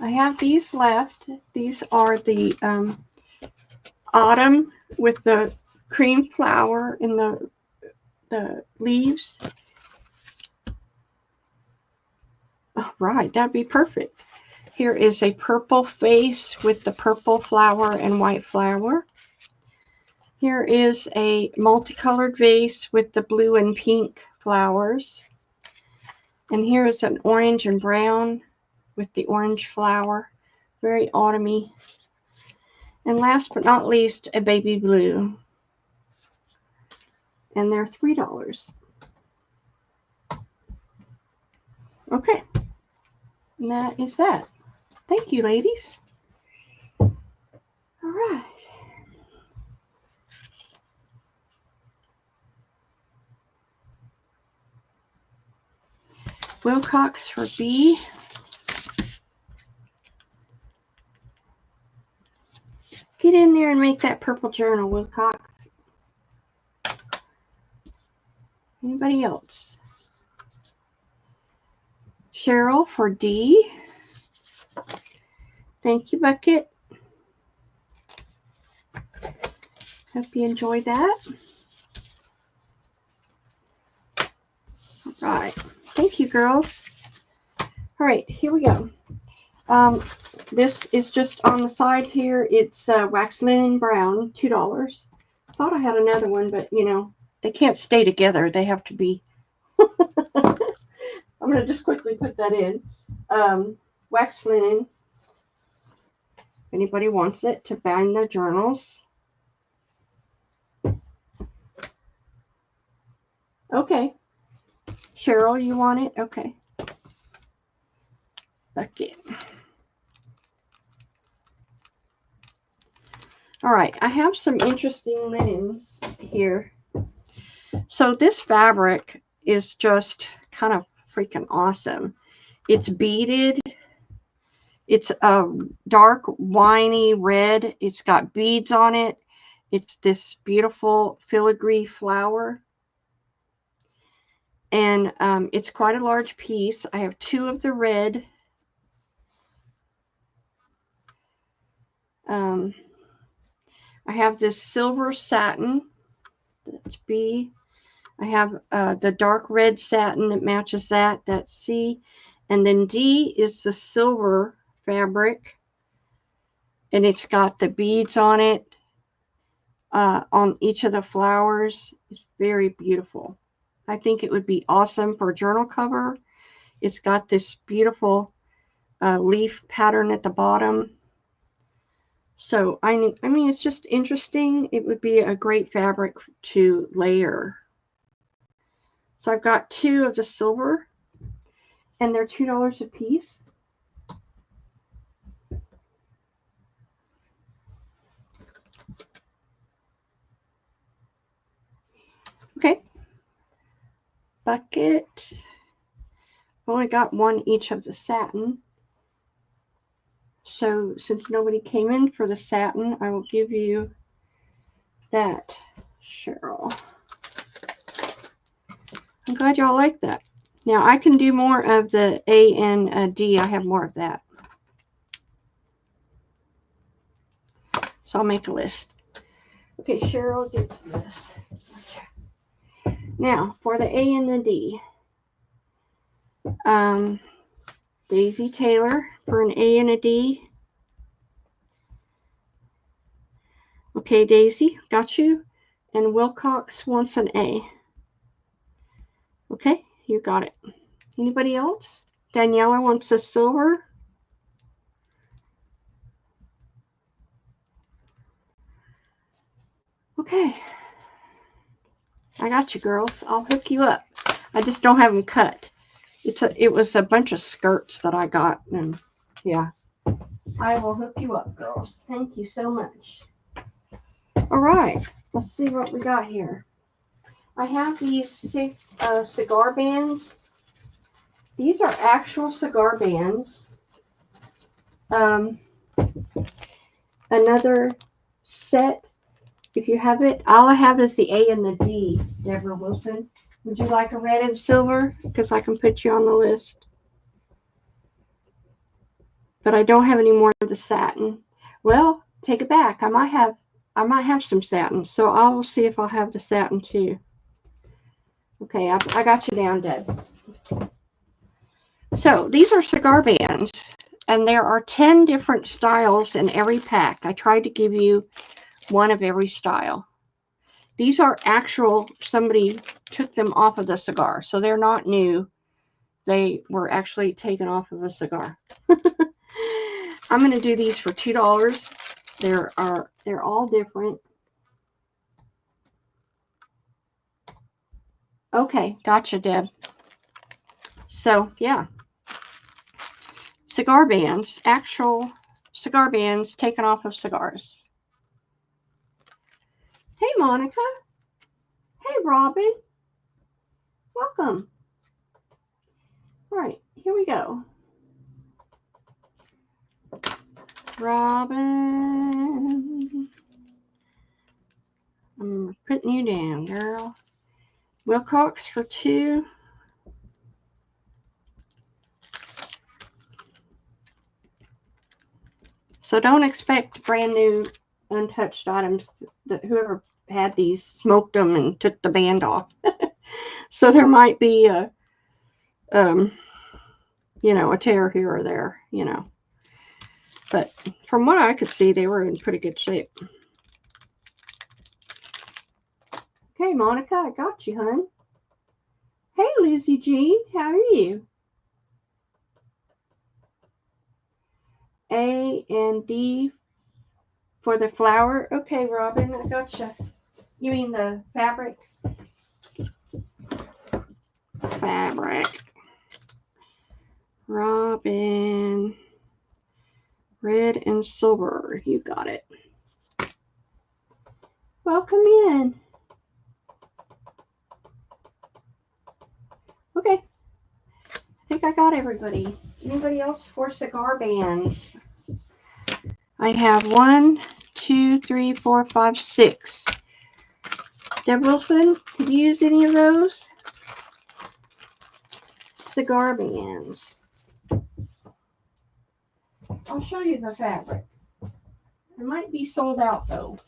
I have these left. These are the autumn with the cream flower in the leaves. Oh, right, that'd be perfect. Here is a purple face with the purple flower and white flower. Here is a multicolored vase with the blue and pink flowers. And here is an orange and brown with the orange flower. Very autumny. And last but not least, a baby blue. And they're $3. Okay. And that is that. Thank you, ladies. All right. Wilcox for B. Get in there and make that purple journal, Wilcox. Anybody else? Cheryl for D. Thank you, Bucket. Hope you enjoyed that. All right. Thank you, girls. All right, here we go. This is just on the side here. It's wax linen brown, $2. Thought I had another one, but you know, they can't stay together. They have to be. I'm going to just quickly put that in. Wax linen. If anybody wants it to bind their journals. Okay. Cheryl, you want it? Okay. Bucket. All right, I have some interesting linens here. So this fabric is just kind of freaking awesome. It's beaded. It's a dark, winey red. It's got beads on it. It's this beautiful filigree flower. And it's quite a large piece. I have 2 of the red. I have this silver satin. That's B. I have the dark red satin that matches that. That's C. And then D is the silver fabric. And it's got the beads on it on each of the flowers. It's very beautiful. I think it would be awesome for a journal cover. It's got this beautiful leaf pattern at the bottom. So, I mean, it's just interesting. It would be a great fabric to layer. So, I've got 2 of the silver, and they're $2 a piece. Okay. Bucket. I've only got 1 each of the satin. So, since nobody came in for the satin, I will give you that, Cheryl. I'm glad y'all like that. Now, I can do more of the A and D. I have more of that. So, I'll make a list. Okay, Cheryl gets this. Now, for the A and the D. Daisy Taylor for an A and a D. Okay, Daisy, got you. And Wilcox wants an A. Okay, you got it. Anybody else? Daniela wants a silver. Okay. I got you, girls. I'll hook you up. I just don't have them cut. It was a bunch of skirts that I got, and yeah. I will hook you up, girls. Thank you so much. All right, let's see what we got here. I have these cigar bands. These are actual cigar bands. Another set. If you have it, all I have is the A and the D, Deborah Wilson. Would you like a red and silver? Because I can put you on the list. But I don't have any more of the satin. Well, take it back. I might have some satin. So I will see if I'll have the satin too. Okay, I got you down, Deb. So these are cigar bands. And there are 10 different styles in every pack. I tried to give you one of every style. These are actual, somebody took them off of the cigar. So they're not new. They were actually taken off of a cigar. I'm going to do these for $2. They're all different. Okay, gotcha, Deb. So, yeah. cigar bands, actual cigar bands taken off of cigars. Hey, Monica. Hey, Robin. Welcome. All right, here we go. Robin. I'm putting you down, girl. Wilcox for 2. So don't expect brand new untouched items. That whoever had these smoked them and took the band off. So there might be a, you know, a tear here or there, you know. But from what I could see, they were in pretty good shape. Okay, Monica, I got you, hun. Hey, Lizzie Jean, how are you? A and D for the flower. Okay, Robin, I gotcha. You mean the fabric? Fabric. Robin. Red and silver. You got it. Welcome in. Okay. I think I got everybody. Anybody else for cigar bands? I have 1, 2, 3, 4, 5, 6. Deb Wilson, could you use any of those? Cigar bands. I'll show you the fabric. It might be sold out though.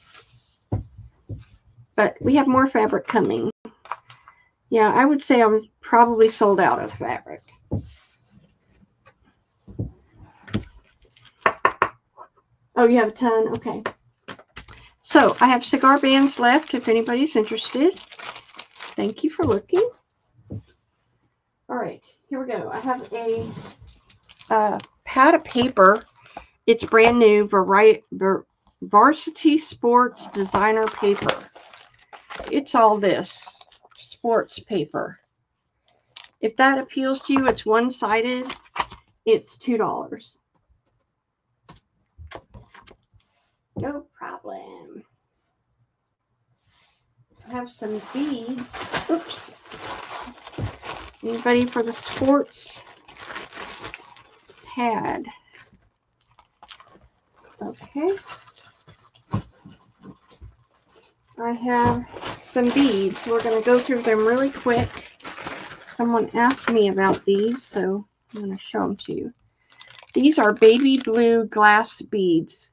But we have more fabric coming. Yeah, I would say I'm probably sold out of fabric. Oh, you have a ton? Okay. So I have cigar bands left if anybody's interested. Thank you for looking. All right, here we go. I have a pad of paper. It's brand new Varsity Sports Designer paper. It's all this sports paper. If that appeals to you, it's one-sided. It's $2. No problem. I have some beads. Oops. Anybody for the sports pad? Okay. I have some beads. We're going to go through them really quick. Someone asked me about these, so I'm going to show them to you. These are baby blue glass beads.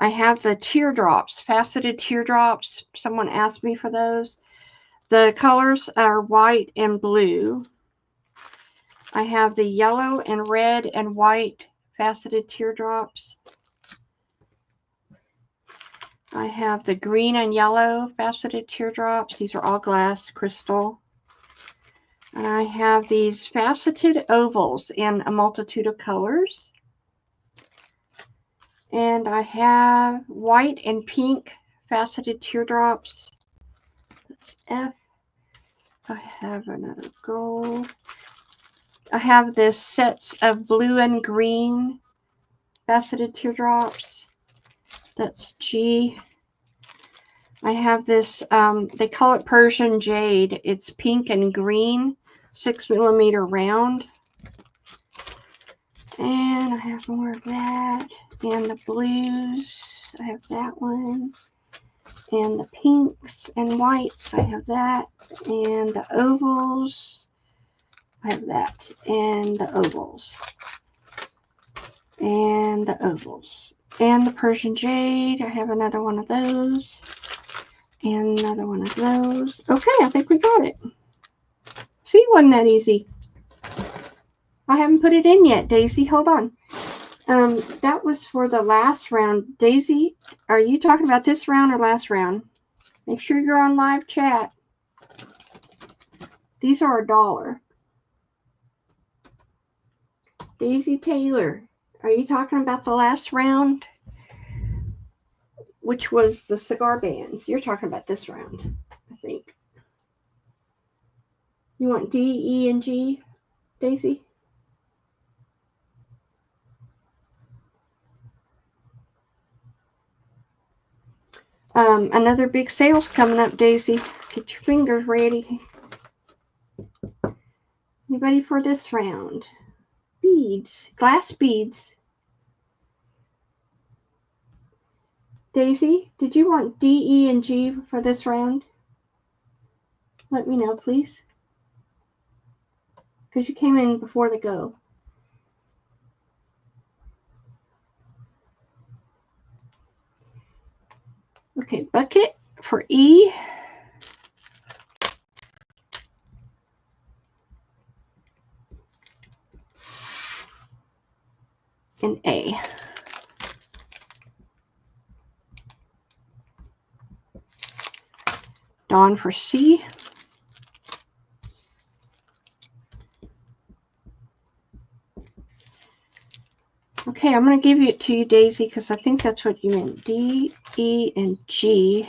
I have the teardrops, faceted teardrops. Someone asked me for those. The colors are white and blue. I have the yellow and red and white faceted teardrops. I have the green and yellow faceted teardrops. These are all glass crystal. And I have these faceted ovals in a multitude of colors. And I have white and pink faceted teardrops. That's F. I have another gold. I have this sets of blue and green faceted teardrops. That's G. I have this, they call it Persian jade. It's pink and green, 6mm round. And I have more of that. And the blues, I have that one. And the pinks and whites, I have that. And the ovals, I have that. And the ovals. And the ovals. And the Persian jade, I have another one of those. And another one of those. Okay, I think we got it. See, wasn't that easy? I haven't put it in yet, Daisy. Hold on. That was for the last round. Daisy, are you talking about this round or last round? Make sure you're on live chat. These are $1. Daisy Taylor, are you talking about the last round? Which was the cigar bands. You're talking about this round, I think. You want D, E, and G, Daisy? Another big sale's coming up, Daisy. Get your fingers ready. You ready for this round? Beads, glass beads. Daisy, did you want D, E, and G for this round? Let me know, please. Because you came in before the go. Okay, bucket for E. And A. Dawn for C. Okay, I'm going to give it to you, Daisy, because I think that's what you meant. D, E, and G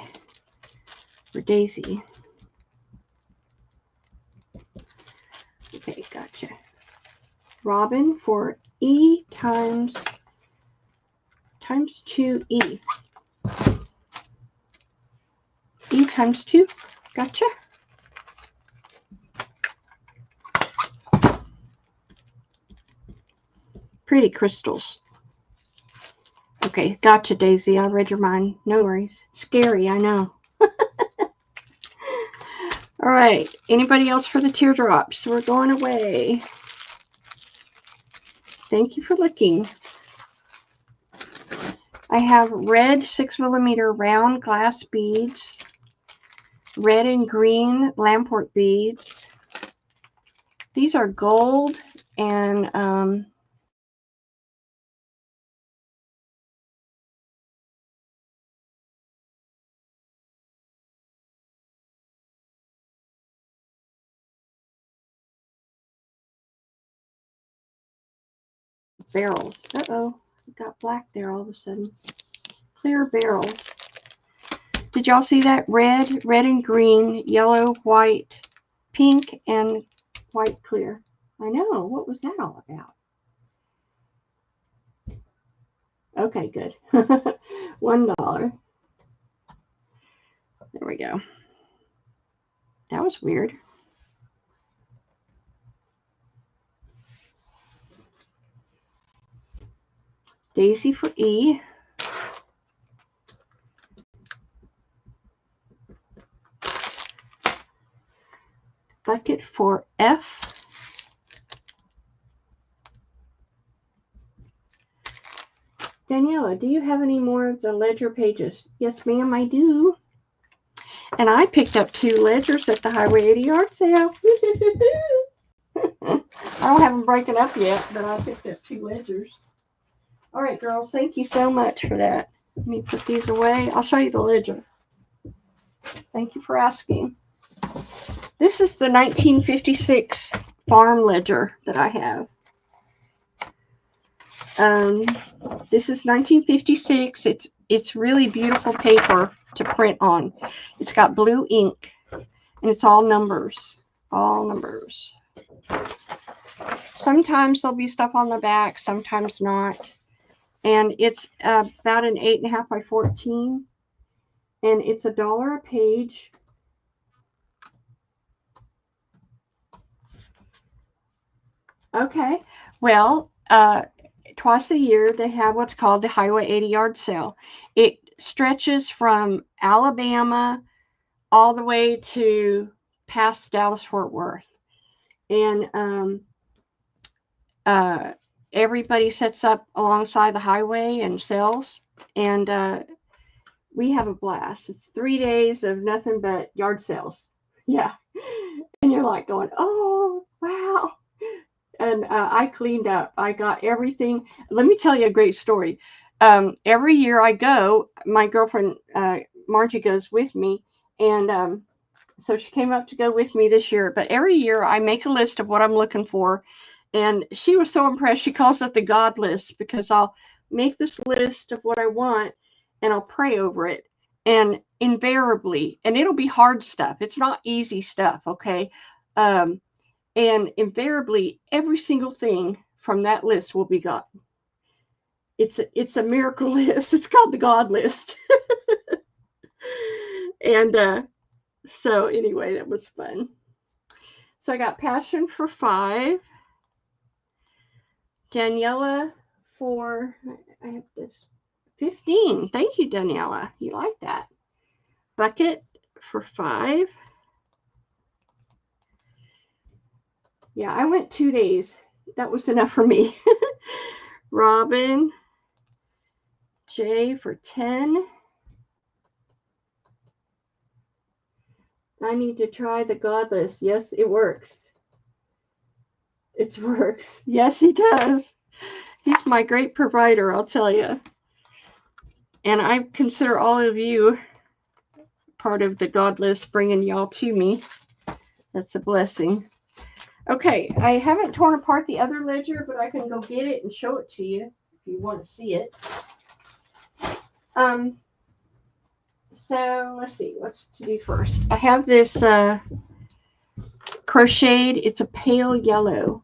for Daisy. Okay, gotcha. Robin for E times 2E. E times 2. Gotcha. Pretty crystals. Okay, gotcha, Daisy. I read your mind. No worries. Scary, I know. All right. Anybody else for the teardrops? We're going away. Thank you for looking. I have red 6mm round glass beads, red and green Lamport beads. These are gold and barrels. Uh-oh, it got black there all of a sudden. Clear barrels. Did y'all see that? Red and green, yellow, white, pink, and white clear. I know. What was that all about? Okay, good. $1. There we go. That was weird. Daisy for E. Bucket for F. Daniela, do you have any more of the ledger pages? Yes, ma'am, I do. And I picked up 2 ledgers at the Highway 80 yard sale. I don't have them breaking up yet, but I picked up 2 ledgers. All right, girls, thank you so much for that. Let me put these away. I'll show you the ledger. Thank you for asking. This is the 1956 farm ledger that I have. This is 1956. It's really beautiful paper to print on. It's got blue ink, and it's all numbers. All numbers. Sometimes there'll be stuff on the back, sometimes not. And it's about an 8.5 by 14, and it's $1 a page. Okay, well, twice a year they have what's called the Highway 80 yard sale. It stretches from Alabama all the way to past Dallas-Fort Worth. And everybody sets up alongside the highway and sells. And we have a blast. It's 3 days of nothing but yard sales. Yeah. And you're like going, oh, wow. And I cleaned up. I got everything. Let me tell you a great story. Every year I go, my girlfriend Margie goes with me, and so she came up to go with me this year. But every year I make a list of what I'm looking for, and she was so impressed. She calls it the God list, because I'll make this list of what I want, and I'll pray over it. And invariably, and it'll be hard stuff. It's not easy stuff, okay? And invariably, every single thing from that list will be God. It's a miracle list. It's called the God list. And so anyway, that was fun. So I got Passion for 5, Daniela for, I have this 15. Thank you, Daniela. You like that. Bucket for 5. Yeah, I went 2 days. That was enough for me. Robin, J for 10. I need to try the Godless. Yes, it works. It works. Yes, he does. He's my great provider, I'll tell you. And I consider all of you part of the Godless, bringing y'all to me. That's a blessing. Okay, I haven't torn apart the other ledger, but I can go get it and show it to you if you want to see it. So let's see, what's to do first. I have this crocheted. It's a pale yellow,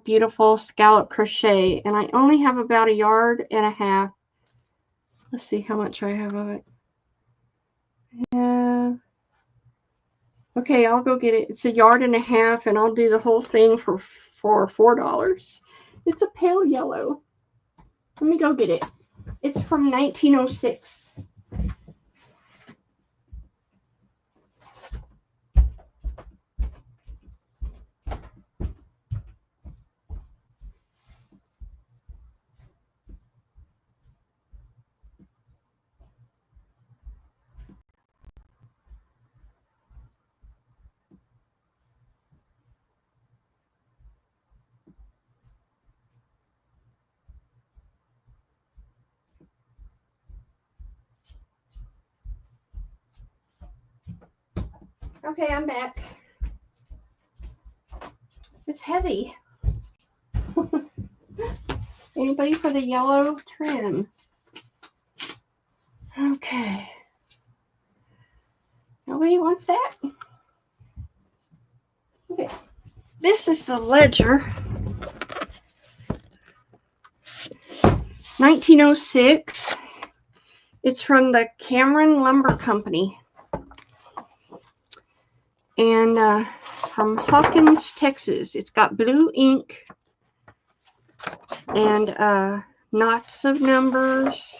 beautiful scallop crochet, and I only have about 1.5 yards. Let's see how much I have of it. Yeah. Okay, I'll go get it. It's 1.5 yards, and I'll do the whole thing for $4. It's a pale yellow. Let me go get it. It's from 1906. Okay, I'm back. It's heavy. Anybody for the yellow trim? Okay. Nobody wants that? Okay. This is the ledger. 1906. It's from the Cameron Lumber Company. And from Hawkins, Texas. It's got blue ink and knots of numbers.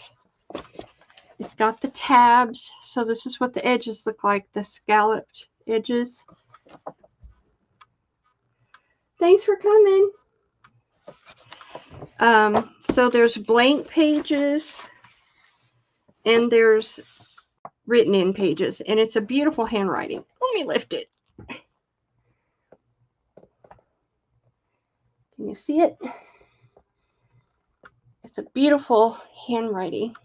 It's got the tabs. So this is what the edges look like, the scalloped edges. Thanks for coming. So there's blank pages and there's written in pages, and it's a beautiful handwriting. Let me lift it. Can you see it? It's a beautiful handwriting.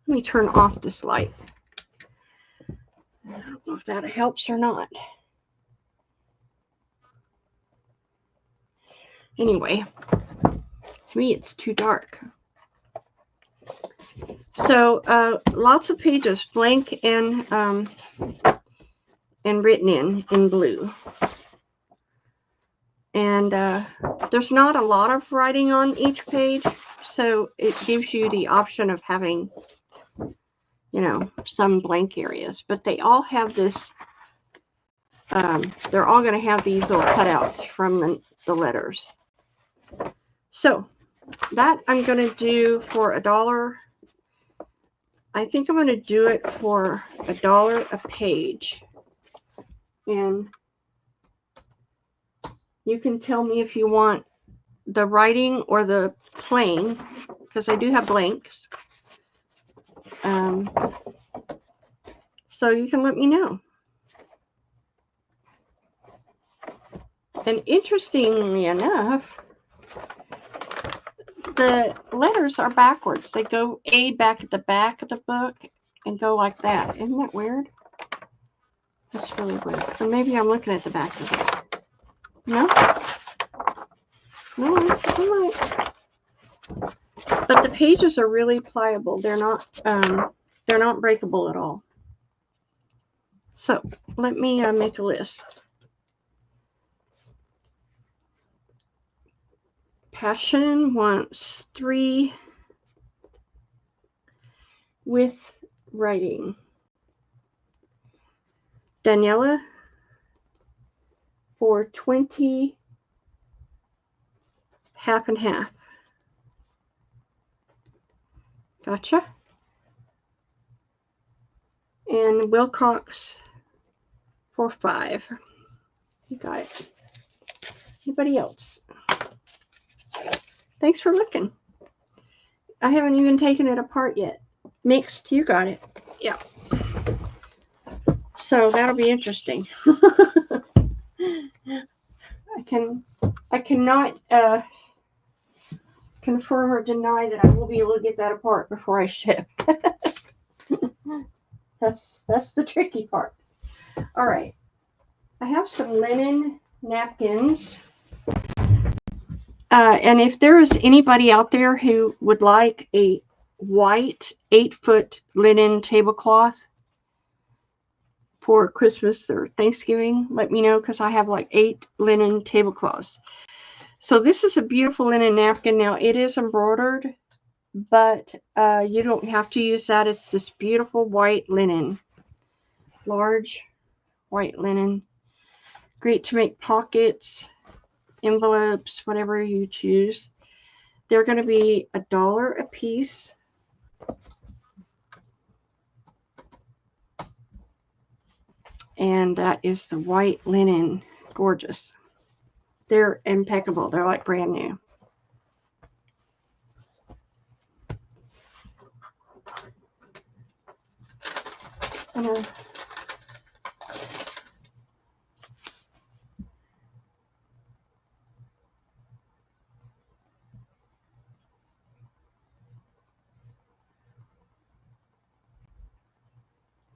Let me turn off this light. I don't know if that helps or not. Anyway, to me it's too dark. So lots of pages, blank and written in blue. And there's not a lot of writing on each page, so it gives you the option of having, you know, some blank areas. But they all have this, they're all going to have these little cutouts from the letters. So that I'm going to do for $1. I think I'm going to do it for $1 a page. And you can tell me if you want the writing or the plain, because I do have blanks. So you can let me know. And interestingly enough, the letters are backwards. They go A back at the back of the book and go like that. Isn't that weird? That's really weird. Or maybe I'm looking at the back of it. No? No, I'm right. But the pages are really pliable. They're not breakable at all. So let me make a list. Passion wants 3 with writing. Daniela for 20 half and half. Gotcha. And Wilcox for 5. You got it. Anybody else? Thanks for looking. I haven't even taken it apart yet. Mixed, you got it. Yeah. So that'll be interesting. I cannot confirm or deny that I will be able to get that apart before I ship. That's the tricky part. All right. I have some linen napkins. And if there is anybody out there who would like a white 8-foot linen tablecloth for Christmas or Thanksgiving, let me know, because I have like 8 linen tablecloths. So this is a beautiful linen napkin. Now it is embroidered, but you don't have to use that. It's this beautiful white linen, large white linen. Great to make pockets, envelopes, whatever you choose. They're going to be $1 a piece. And that is the white linen. Gorgeous. They're impeccable. They're like brand new.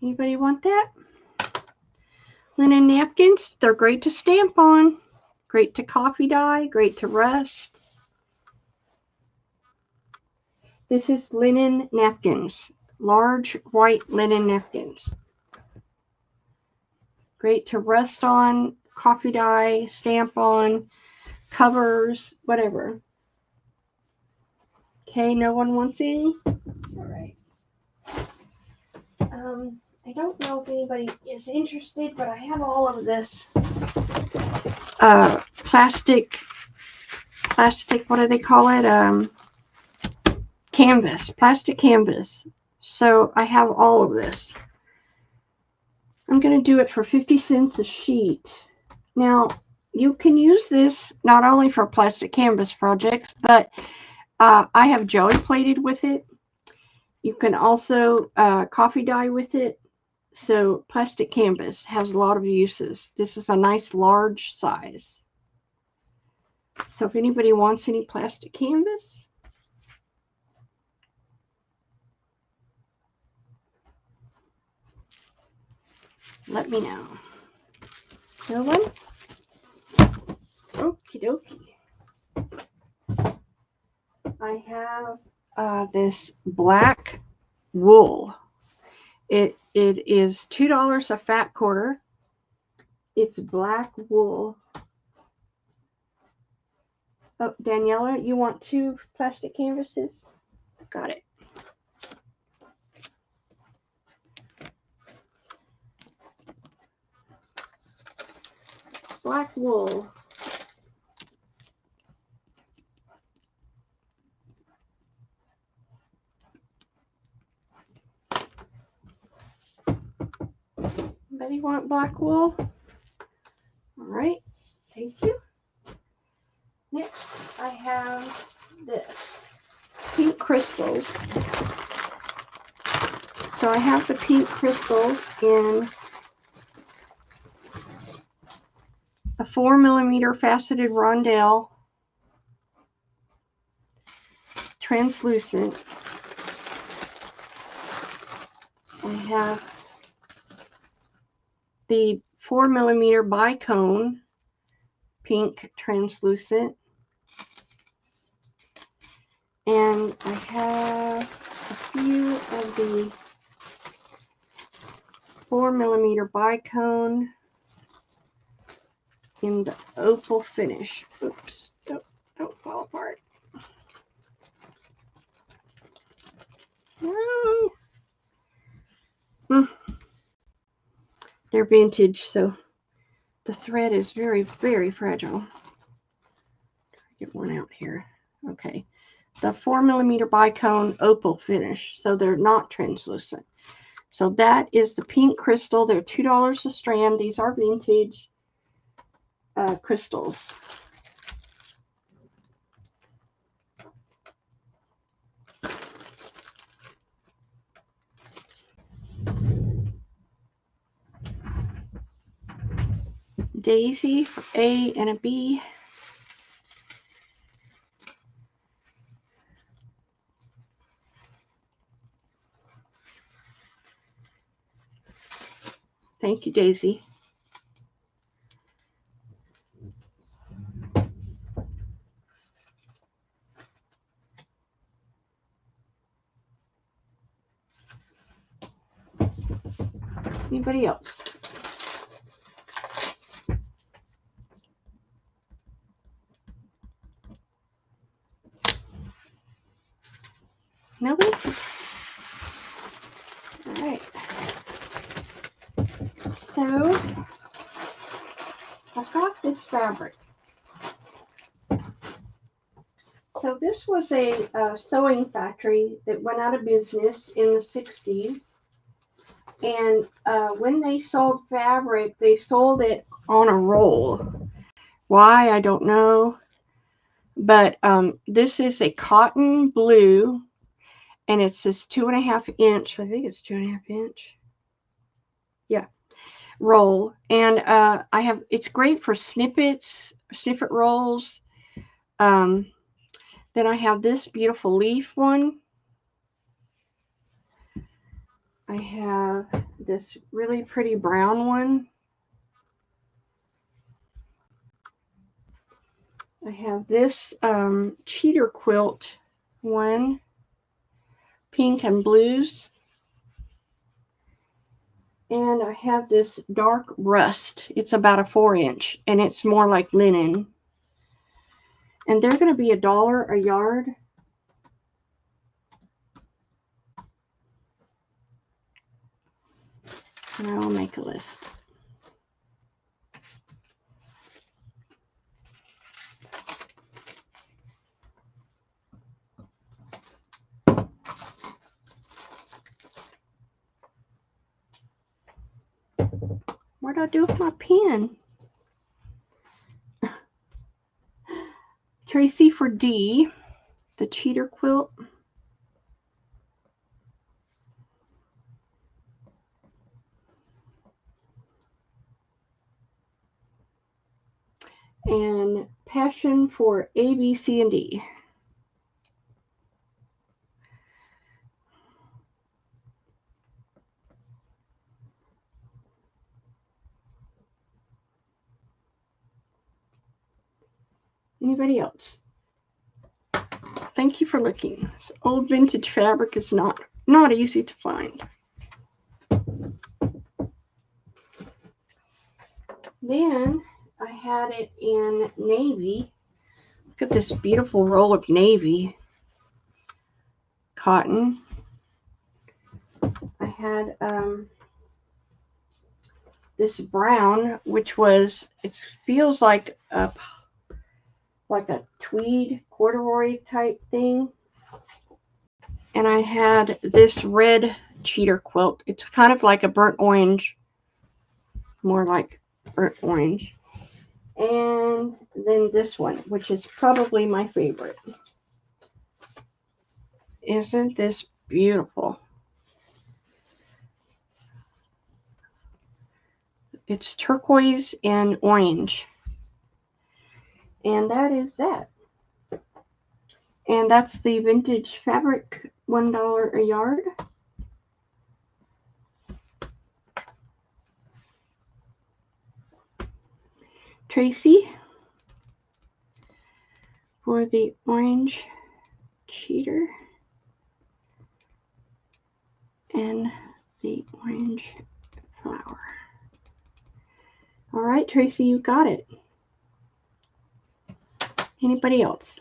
Anybody want that? Linen napkins. They're great to stamp on. Great to coffee dye. Great to rust. This is linen napkins. Large white linen napkins. Great to rest on, coffee dye, stamp on, covers, whatever. Okay, no one wants any? All right. I don't know if anybody is interested, but I have all of this plastic, what do they call it? Canvas, plastic canvas. So I have all of this. I'm going to do it for 50 cents a sheet. Now, you can use this not only for plastic canvas projects, but I have jelly plated with it. You can also coffee dye with it. So plastic canvas has a lot of uses. This is a nice large size. So if anybody wants any plastic canvas, let me know. No one? Okie dokie. I have this black wool. It is $2 a fat quarter. It's black wool. Oh, Daniela, you want 2 plastic canvases? Got it. Black wool. Anybody want black wool? All right, thank you. Next, I have this pink crystals. So I have the pink crystals in a 4mm faceted rondelle, translucent. I have the 4mm bicone, pink translucent. And I have a few of the 4mm bicone in the opal finish. Oops, don't fall apart. No. They're vintage, so the thread is very, very fragile. Get one out here. Okay. The 4mm bicone opal finish, so they're not translucent. So that is the pink crystal. They're $2 a strand. These are vintage crystals. Daisy for A and a B. Thank you, Daisy. Anybody else? Nobody? All right. So I've got this fabric. So this was a sewing factory that went out of business in the 60s. And when they sold fabric, they sold it on a roll. Why, I don't know. But this is a cotton blue, and it's this 2.5 inch, I think it's 2.5 inch. Yeah, roll. And it's great for snippet rolls. Then I have this beautiful leaf one. I have this really pretty brown one. I have this cheater quilt one, pink and blues. And I have this dark rust. It's about a 4 inch, and it's more like linen. And they're going to be $1 a yard. And I will make a list. What did I do with my pen? Tracy for D, the cheater quilt. And Passion for A, B, C, and D. Anybody else? Thank you for looking. So old vintage fabric is not easy to find. Then I had it in navy. Look at this beautiful roll of navy cotton. I had this brown, which was, it feels like a tweed corduroy type thing. And I had this red cheater quilt. It's kind of like a burnt orange, more like burnt orange. And then this one, which is probably my favorite. Isn't this beautiful? It's turquoise and orange. And that is that. And that's the vintage fabric, $1 a yard. Tracy for the orange cheater and the orange flower. All right, Tracy, you got it. Anybody else?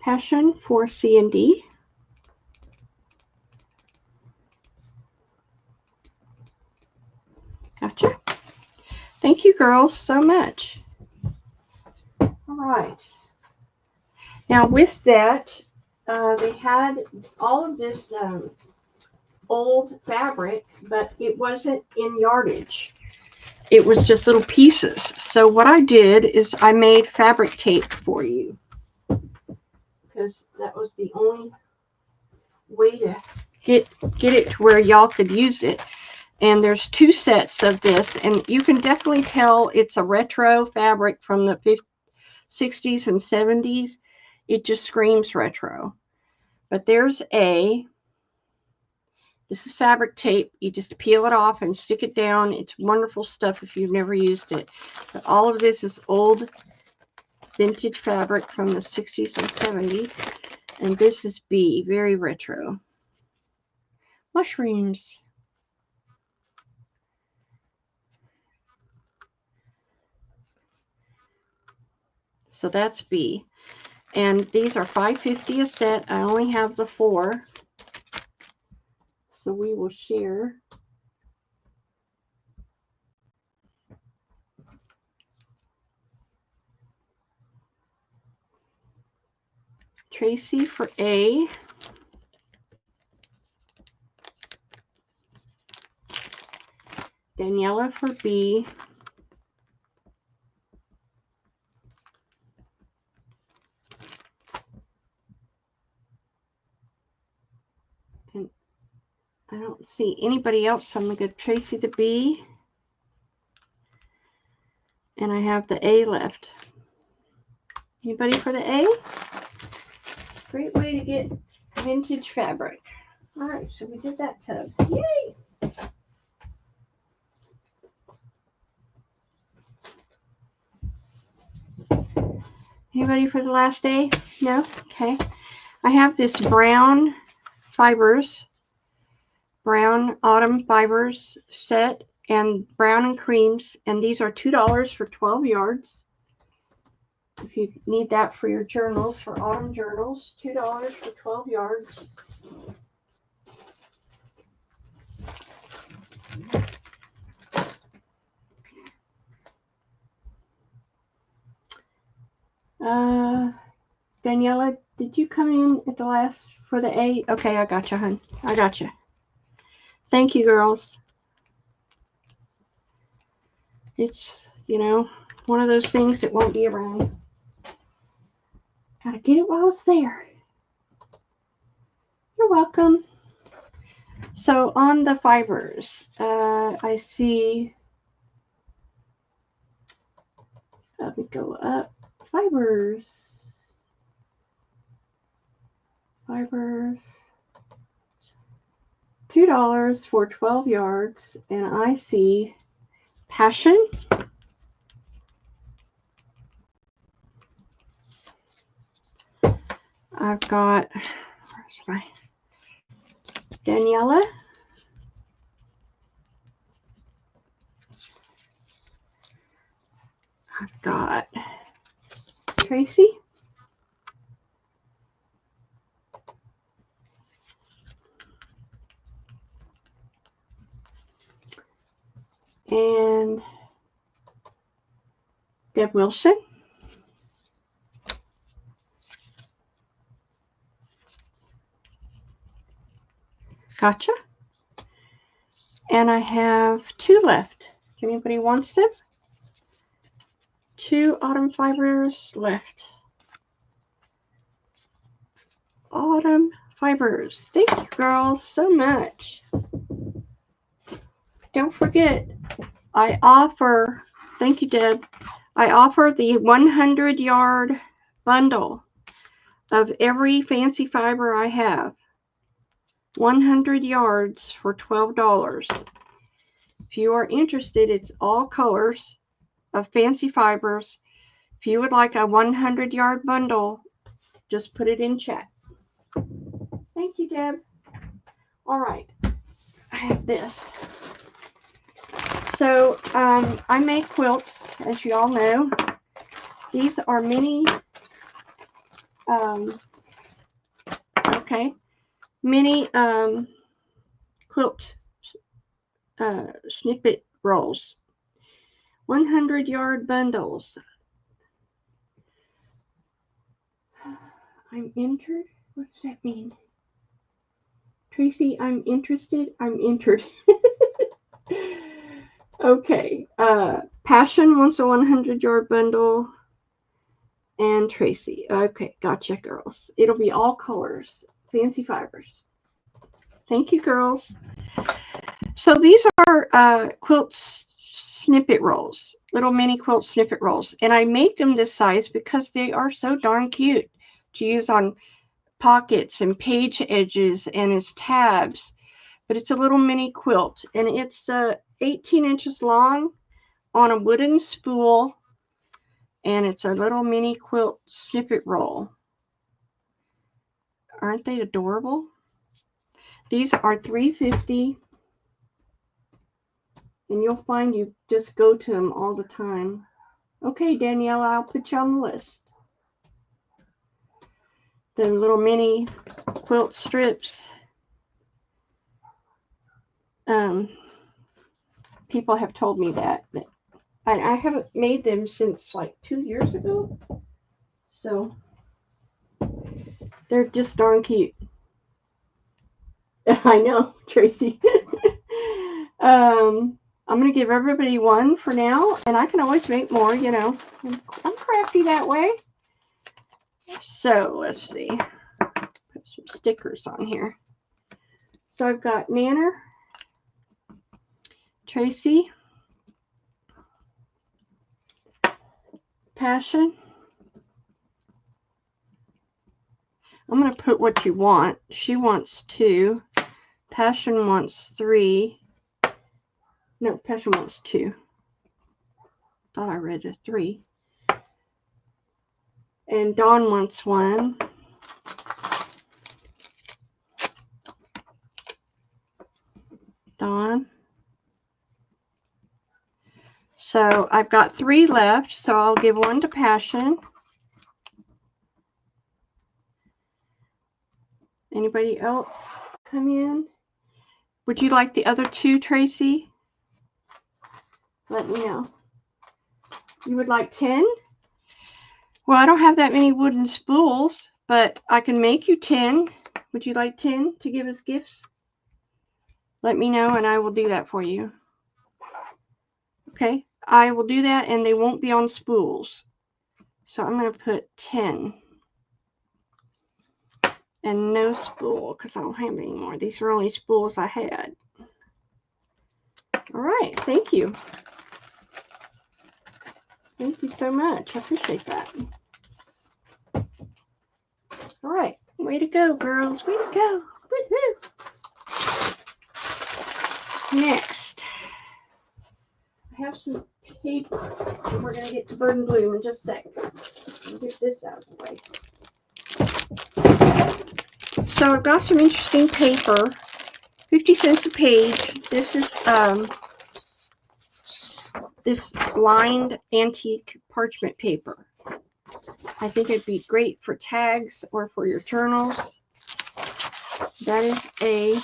Passion for C and D. you girls so much. All right. Now with that, they had all of this old fabric, but it wasn't in yardage. It was just little pieces. So what I did is I made fabric tape for you, because that was the only way to get it to where y'all could use it. And there's 2 sets of this, and you can definitely tell it's a retro fabric from the 60s and 70s. It just screams retro. But there's this is fabric tape. You just peel it off and stick it down. It's wonderful stuff if you've never used it. But all of this is old vintage fabric from the 60s and 70s. And this is B, very retro. Mushrooms. So that's B. And these are $5.50 a set. I only have the 4. So we will share. Tracy for A. Daniela for B. And I don't see anybody else, so I'm going to give Tracy the B. And I have the A left. Anybody for the A? Great way to get vintage fabric. All right, so we did that tub. Yay! Anybody for the last day? No? Okay. I have this brown fibers, brown autumn fibers set, and brown and creams, and these are $2 for 12 yards. If you need that for your journals, for autumn journals, $2 for 12 yards. Daniela, did you come in at the last for the A? Okay, I got you, hon. I got you. Thank you, girls. It's, you know, one of those things that won't be around. Gotta get it while it's there. You're welcome. So on the fibers, I see, let me go up, fibers, $2 for 12 yards, and I see Passion, I've got, where's my Daniela, I've got Tracy, and Deb Wilson. Gotcha. And I have 2 left. If anybody wants them? 2 autumn fibers left. Autumn fibers. Thank you, girls, so much. Don't forget, I offer, thank you, Deb, I offer the 100-yard bundle of every fancy fiber I have. 100 yards for $12. If you are interested, it's all colors of fancy fibers. If you would like a 100-yard bundle, just put it in chat. Thank you, Deb. All right, I have this. So I make quilts, as you all know. These are mini, mini quilt snippet rolls. 100-yard bundles. I'm entered? What's that mean? Tracy, I'm interested. I'm entered. Okay. Passion wants a 100-yard bundle. And Tracy. Okay, gotcha, girls. It'll be all colors. Fancy fibers. Thank you, girls. So these are quilt snippet rolls. Little mini quilt snippet rolls. And I make them this size because they are so darn cute to use on pockets and page edges and as tabs. But it's a little mini quilt. And it's 18 inches long on a wooden spool. And it's a little mini quilt snippet roll. Aren't they adorable? These are $3.50. And you'll find you just go to them all the time. Okay, Danielle, I'll put you on the list. The little mini quilt strips. People have told me that I haven't made them since like 2 years ago. So they're just darn cute. I know, Tracy. I'm going to give everybody one for now, and I can always make more, you know. I'm crafty that way. So let's see. Put some stickers on here. So I've got Nanner, Tracy, Passion. I'm going to put what you want. She wants 2. Passion wants 3. No, Passion wants 2. Thought I read a 3. And Dawn wants 1. Dawn. So I've got 3 left, so I'll give 1 to Passion. Anybody else come in? Would you like the other 2, Tracy? Let me know. You would like 10? Well, I don't have that many wooden spools, but I can make you 10. Would you like 10 to give as gifts? Let me know and I will do that for you. Okay, I will do that and they won't be on spools. So I'm going to put 10. And no spool because I don't have any more. These are only spools I had. All right, thank you. Thank you so much. I appreciate that. All right, way to go, girls. Way to go. Woo-hoo. Next, I have some paper. And we're going to get to Bird and Bloom in just a second. I'll get this out of the way. So I've got some interesting paper. 50 cents a page. This is this lined antique parchment paper. I think it'd be great for tags or for your journals. That is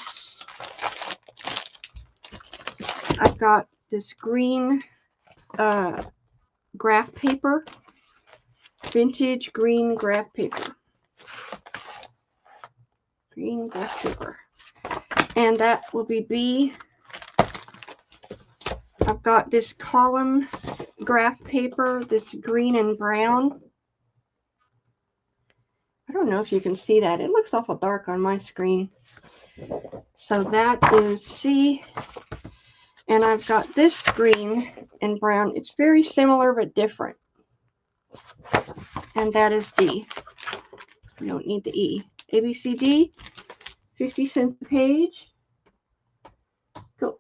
I've got this green graph paper, vintage green graph paper. Green graph paper. And that will be B. I've got this column graph paper, this green and brown. I don't know if you can see that. It looks awful dark on my screen. So that is C. And I've got this green and brown. It's very similar but different. And that is D. We don't need the E. A, B, C, D. 50 cents a page. Go.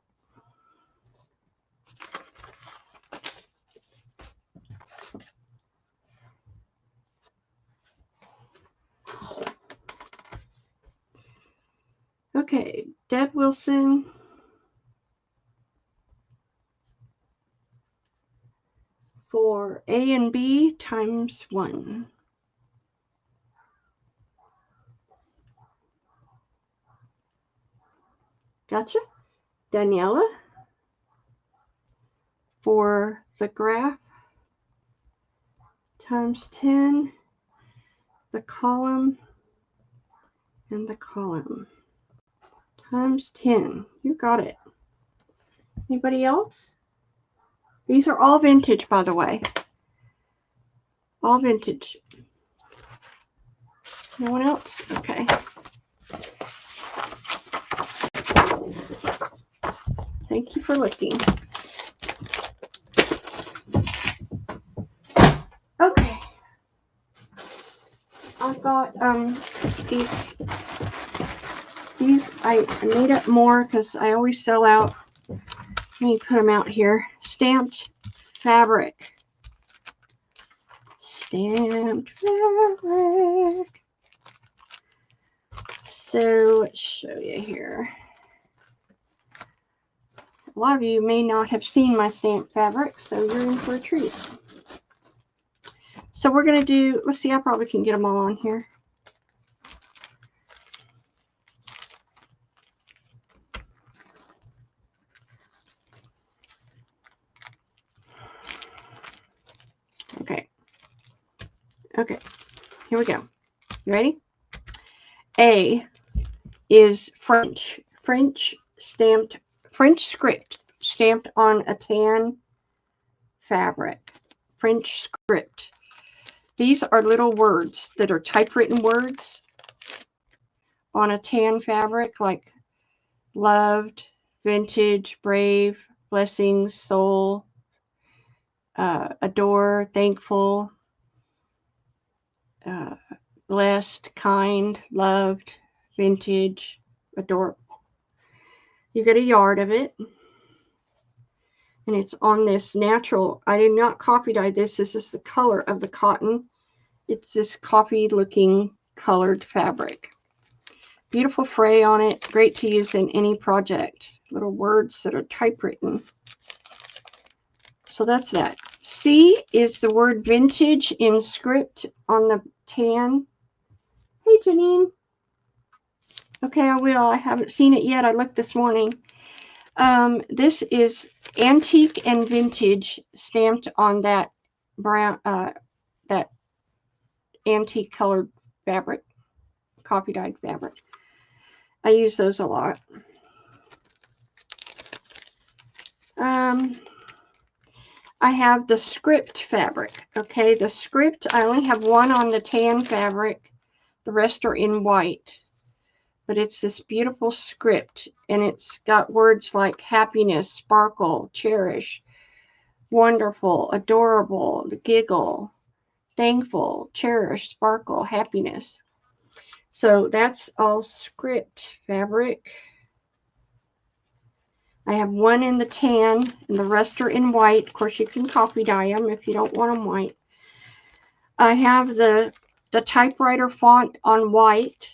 Okay, Deb Wilson. For A and B times 1. Gotcha. Daniela for the graph times 10, the column, and the column times 10. You got it. Anybody else? These are all vintage, by the way. All vintage. No one else? Okay. Thank you for looking. Okay. I've got these I made up more because I always sell out. Let me put them out here. Stamped fabric. Stamped fabric. So let's show you here. A lot of you may not have seen my stamped fabric, so you're in for a treat. So we're going to do, let's see, I probably can get them all on here. Okay, here we go. You ready? A is French script stamped on a tan fabric. French script. These are little words that are typewritten words on a tan fabric, like loved, vintage, brave, blessings, soul, adore, thankful, blessed, kind, loved, vintage, adorable. You get a yard of it, and it's on this natural. I did not copy dye this. This is the color of the cotton. It's this coffee looking colored fabric. Beautiful fray on it. Great to use in any project. Little words that are typewritten. So that's that. C is the word vintage in script on the tan. Hey, Janine. Okay, I will. I haven't seen it yet. I looked this morning. This is antique and vintage stamped on that brown, that antique colored fabric, coffee dyed fabric. I use those a lot. I have the script fabric. Okay, the script, I only have one on the tan fabric. The rest are in white. But it's this beautiful script, and it's got words like happiness, sparkle, cherish, wonderful, adorable, giggle, thankful, cherish, sparkle, happiness. So that's all script fabric. I have one in the tan, and the rest are in white. Of course, you can copy dye them if you don't want them white. I have the typewriter font on white.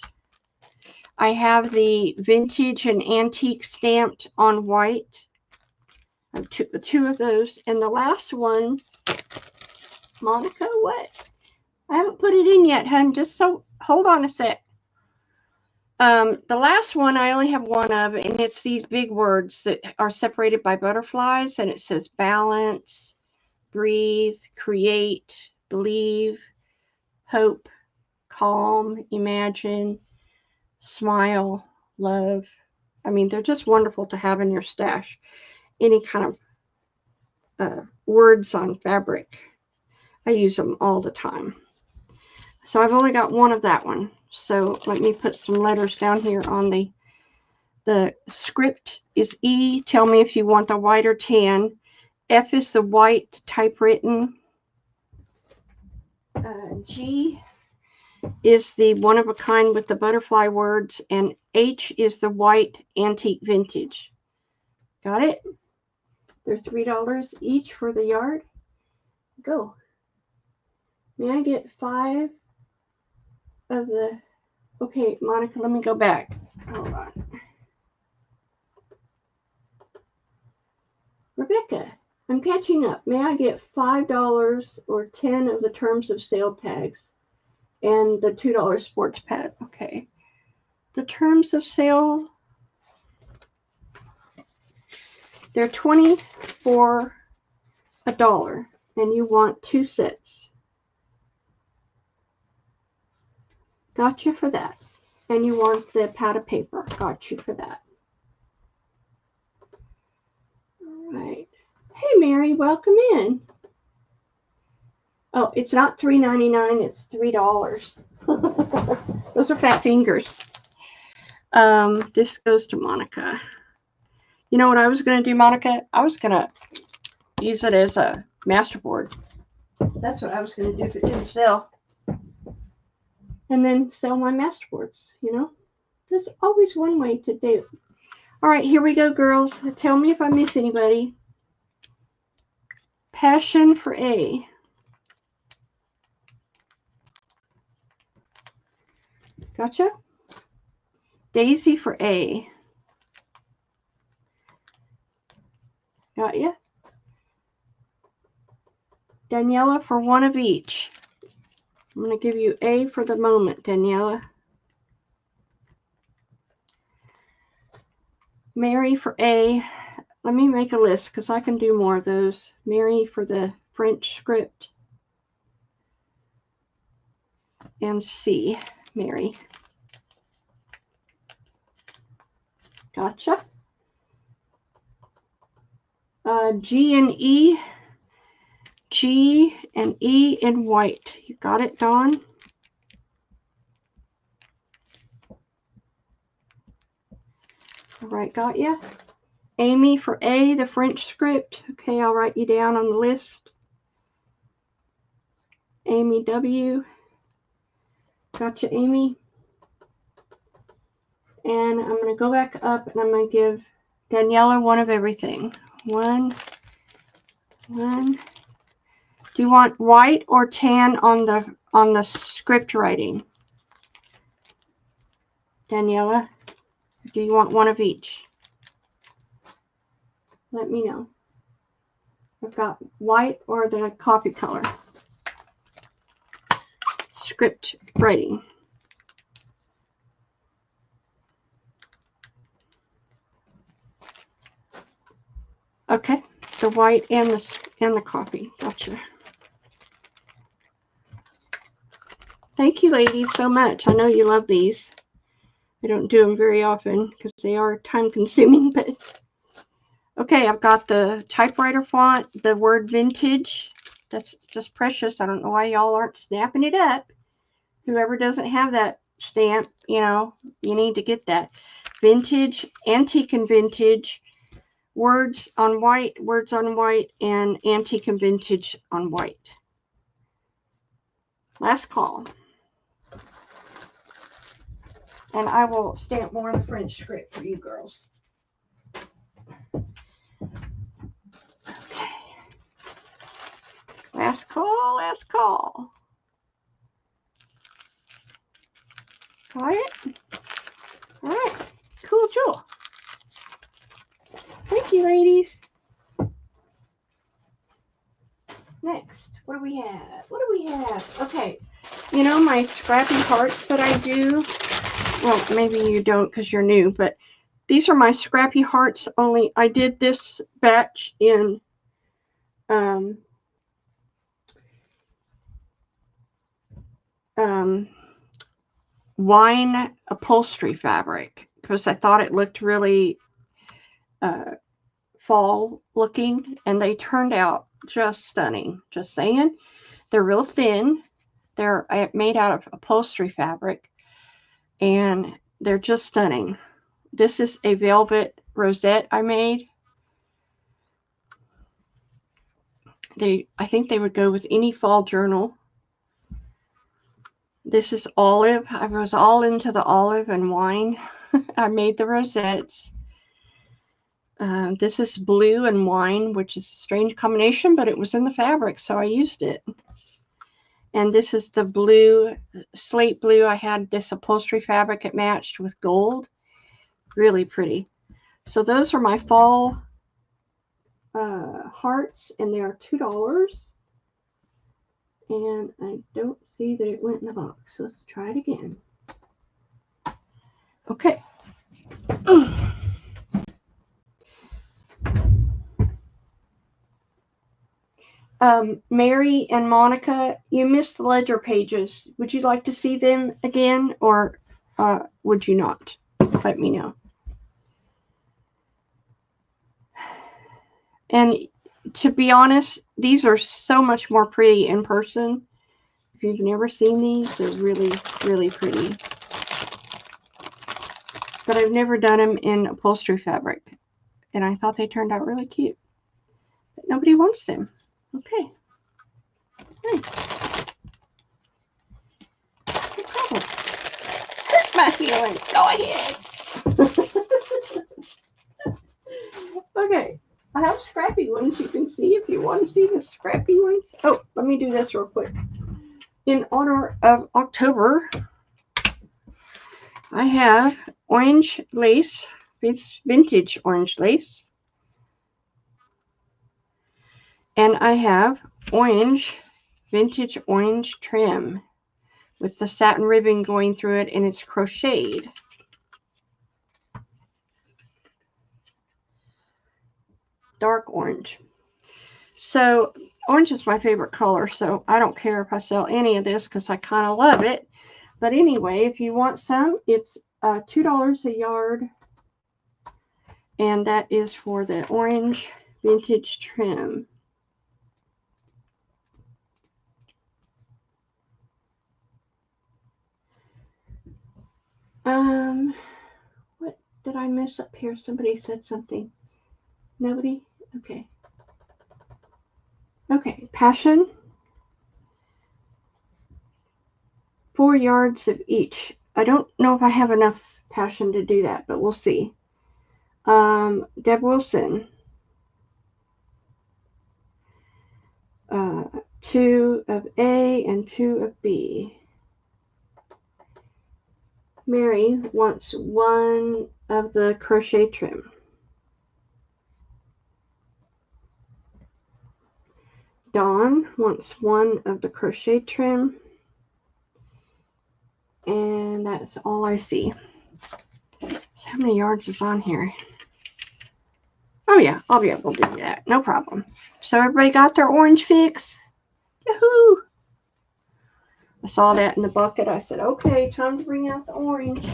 I have the vintage and antique stamped on white. I have two of those. And the last one, Monica, what? I haven't put it in yet, hun. Just so, hold on a sec. The last one I only have one of, and it's these big words that are separated by butterflies, and it says balance, breathe, create, believe, hope, calm, imagine, smile, love. I mean, they're just wonderful to have in your stash. Any kind of words on fabric. I use them all the time. So I've only got one of that one. So let me put some letters down here on the script is E. Tell me if you want the white or tan. F is the white typewritten. G is the one of a kind with the butterfly words, and H is the white antique vintage. Got it? They're $3 each for the yard. Go. May I get 5 of the... Okay, Monica, let me go back. Hold on. Rebecca, I'm catching up. May I get $5 or 10 of the terms of sale tags and the $2 sports pad? Okay. The terms of sale, they're 24 $1 and you want 2 sets. Got you for that. And you want the pad of paper. Got you for that. All right. Hey, Mary, welcome in. Oh, it's not $3.99. It's $3. Those are fat fingers. This goes to Monica. You know what I was going to do, Monica? I was going to use it as a masterboard. That's what I was going to do if it didn't sell. And then sell my masterboards, you know? There's always one way to do it. All right, here we go, girls. Tell me if I miss anybody. Passion for A. Gotcha. Daisy for A. Got ya. Daniela for one of each. I'm going to give you A for the moment, Daniela. Mary for A. Let me make a list because I can do more of those. Mary for the French script. And C, Mary. Gotcha. G and E. G and E in white. You got it, Dawn? All right, got ya. Amy for A, the French script. Okay, I'll write you down on the list. Amy W. Gotcha, Amy. And I'm going to go back up and I'm going to give Daniela one of everything. One. Do you want white or tan on the script writing? Daniela, do you want one of each? Let me know. I've got white or the coffee color. Script writing. Okay, the white and the coffee. Gotcha. Thank you, ladies, so much. I know you love these. I don't do them very often because they are time consuming, but okay, I've got the typewriter font, the word vintage. That's just precious. I don't know why y'all aren't snapping it up. Whoever doesn't have that stamp, you know, you need to get that. Vintage, antique and vintage, words on white, and antique and vintage on white. Last call. And I will stamp more in the French script for you girls. Okay. Last call. Quiet. All right. Cool, Jewel. Thank you, ladies. Next, what do we have? Okay. You know my scrappy hearts that I do? Well, maybe you don't because you're new, but these are my scrappy hearts, only I did this batch in wine upholstery fabric because I thought it looked really fall looking, and they turned out just stunning. Just saying. They're real thin. They're made out of upholstery fabric, and they're just stunning. This is a velvet rosette I made. I think they would go with any fall journal. This is olive. I was all into the olive and wine. I made the rosettes. This is blue and wine, which is a strange combination, but it was in the fabric, so I used it. And this is the blue, slate blue. I had this upholstery fabric. It matched with gold. Really pretty. So those are my fall hearts, and they are $2. And I don't see that it went in the box. So let's try it again. Okay. Mary and Monica, you missed the ledger pages. Would you like to see them again, or would you not? Let me know. And to be honest, these are so much more pretty in person. If you've never seen these, they're really, really pretty. But I've never done them in upholstery fabric. And I thought they turned out really cute. But nobody wants them. Okay. Hey. No problem. Hurt my feelings. Go ahead. Okay. I have scrappy ones you can see if you want to see the scrappy ones. Oh, let me do this real quick. In honor of October, I have orange lace. It's vintage orange lace. And I have vintage orange trim with the satin ribbon going through it, and it's crocheted. Dark orange. So orange is my favorite color, so I don't care if I sell any of this because I kind of love it. But anyway, if you want some, it's $2 a yard, and that is for the orange vintage trim. What did I miss up here? Somebody said something. Nobody? Okay. Okay, passion. 4 yards of each. I don't know if I have enough passion to do that, but we'll see. Deb Wilson. 2 of A and 2 of B. Mary wants 1 of the crochet trim. Dawn wants 1 of the crochet trim. And that's all I see. So how many yards is on here? Oh yeah, I'll be able to do that. No problem. So everybody got their orange fix? Yahoo! I saw that in the bucket. I said, okay, time to bring out the orange.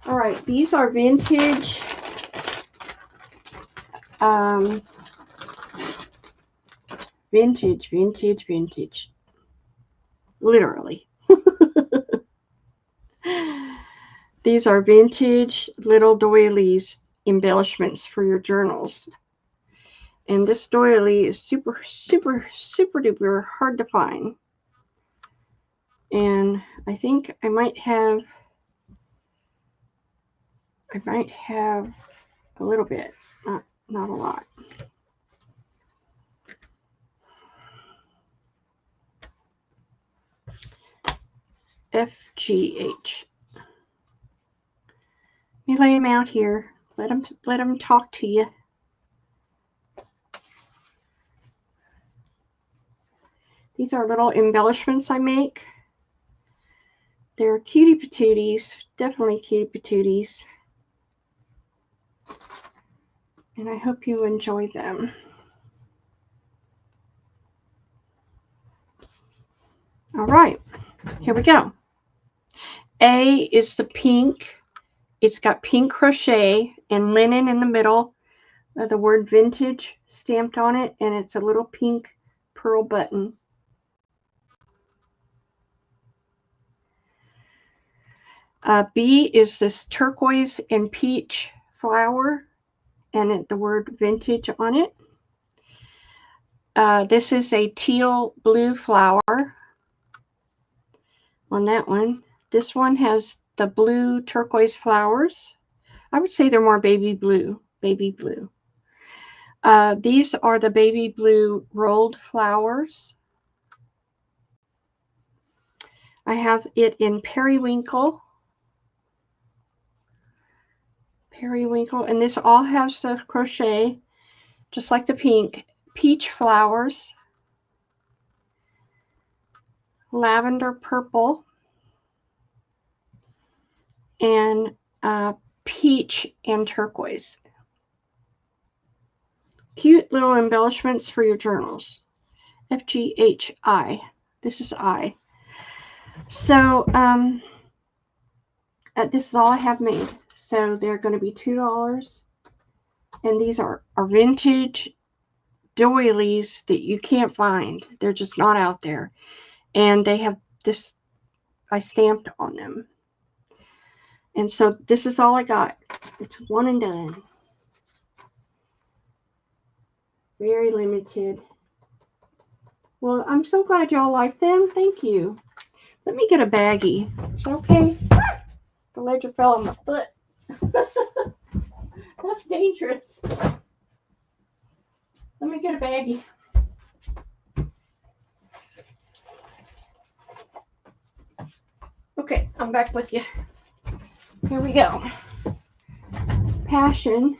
All right, these are vintage. Vintage. Literally. These are vintage little doilies embellishments for your journals. And this doily is super duper hard to find. And I think I might have a little bit, not a lot. FGH. Let me lay them out here. Let them talk to you. These are little embellishments I make. They're cutie patooties, definitely cutie patooties. And I hope you enjoy them. All right, here we go. A is the pink. It's got pink crochet and linen in the middle. The word vintage stamped on it, and it's a little pink pearl button. B is this turquoise and peach flower, and the word vintage on it. This is a teal blue flower on that one. This one has the blue turquoise flowers. I would say they're more baby blue. These are the baby blue rolled flowers. I have it in periwinkle, and this all has the crochet, just like the pink. Peach flowers, lavender purple, and peach and turquoise. Cute little embellishments for your journals. FGHI. This is I. So, this is all I have made. So they're going to be $2. And these are vintage doilies that you can't find. They're just not out there. And they have this, I stamped on them. And so this is all I got. It's one and done. Very limited. Well, I'm so glad y'all like them. Thank you. Let me get a baggie. Is that okay? The ledger fell on my foot. That's dangerous. Let me get a baggie. Okay, I'm back with you. Here we go. Passion.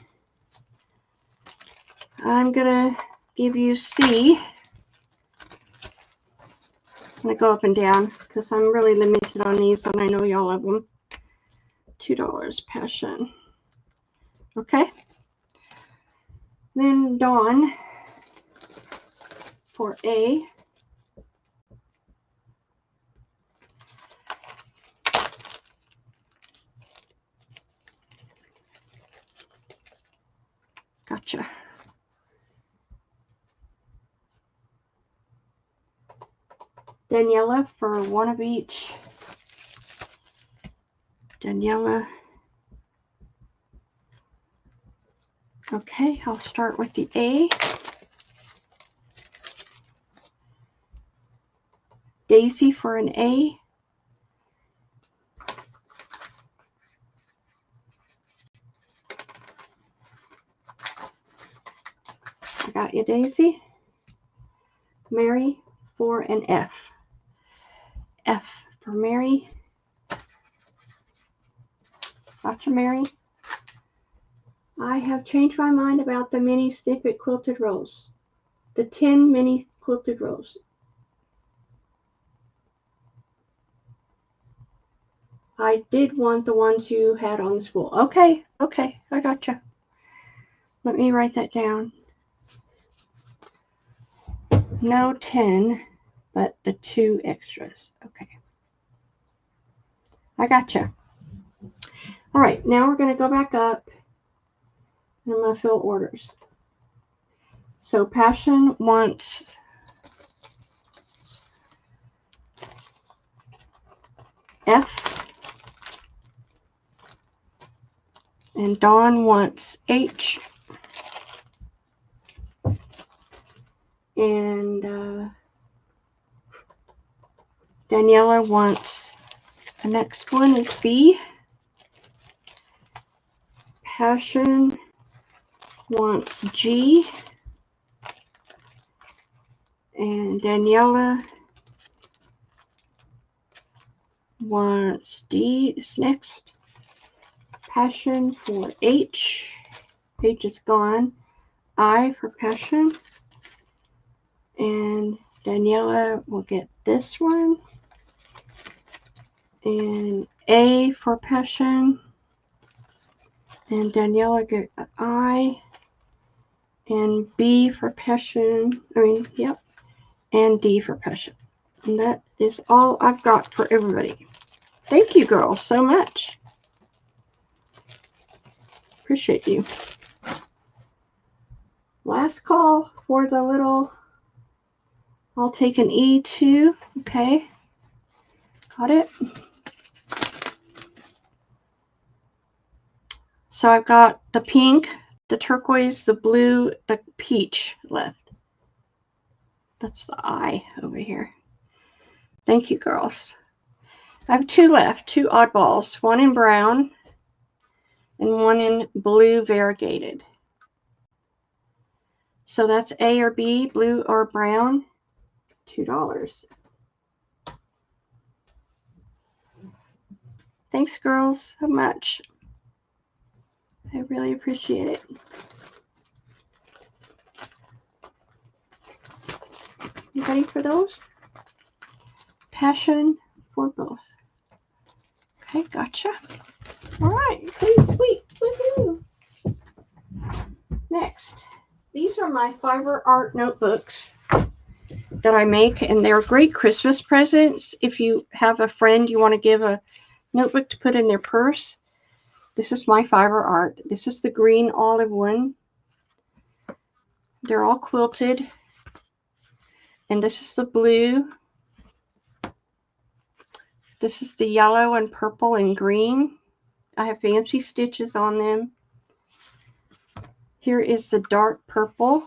I'm gonna give you C. I'm gonna go up and down because I'm really limited on these and I know y'all love them. $2 Passion. Okay. Then Dawn for A. Gotcha. Daniela for one of each. Daniela. Okay, I'll start with the A. Daisy for an A. I got you, Daisy. Mary for an F. F for Mary. Gotcha, Mary. I have changed my mind about the mini snippet quilted rows. The 10 mini quilted rows. I did want the ones you had on the spool. Okay, I gotcha. Let me write that down. No 10, but the 2 extras. Okay. I gotcha. All right, now we're going to go back up and I'm going to fill orders. So Passion wants F and Dawn wants H and Daniela wants, the next one is B. Passion wants G and Daniela wants D is next. Passion for H. H is gone. I for Passion. And Daniela will get this one. And A for Passion. And Daniela get an I. And B for Passion. Yep. And D for Passion. And that is all I've got for everybody. Thank you, girls, so much. Appreciate you. Last call for the little, I'll take an E2. Okay. Got it. So I've got the pink, the turquoise, the blue, the peach left. That's the I over here. Thank you, girls. I have 2 left, 2 oddballs, one in brown and one in blue variegated. So that's A or B, blue or brown, $2. Thanks, girls, so much. I really appreciate it. You ready for those? Passion for both. Okay, gotcha. All right, pretty sweet. Woohoo! Next, these are my fiber art notebooks that I make, and they're great Christmas presents. If you have a friend you want to give a notebook to put in their purse, this is my fiber art. This is the green olive one. They're all quilted. And this is the blue. This is the yellow and purple and green. I have fancy stitches on them. Here is the dark purple.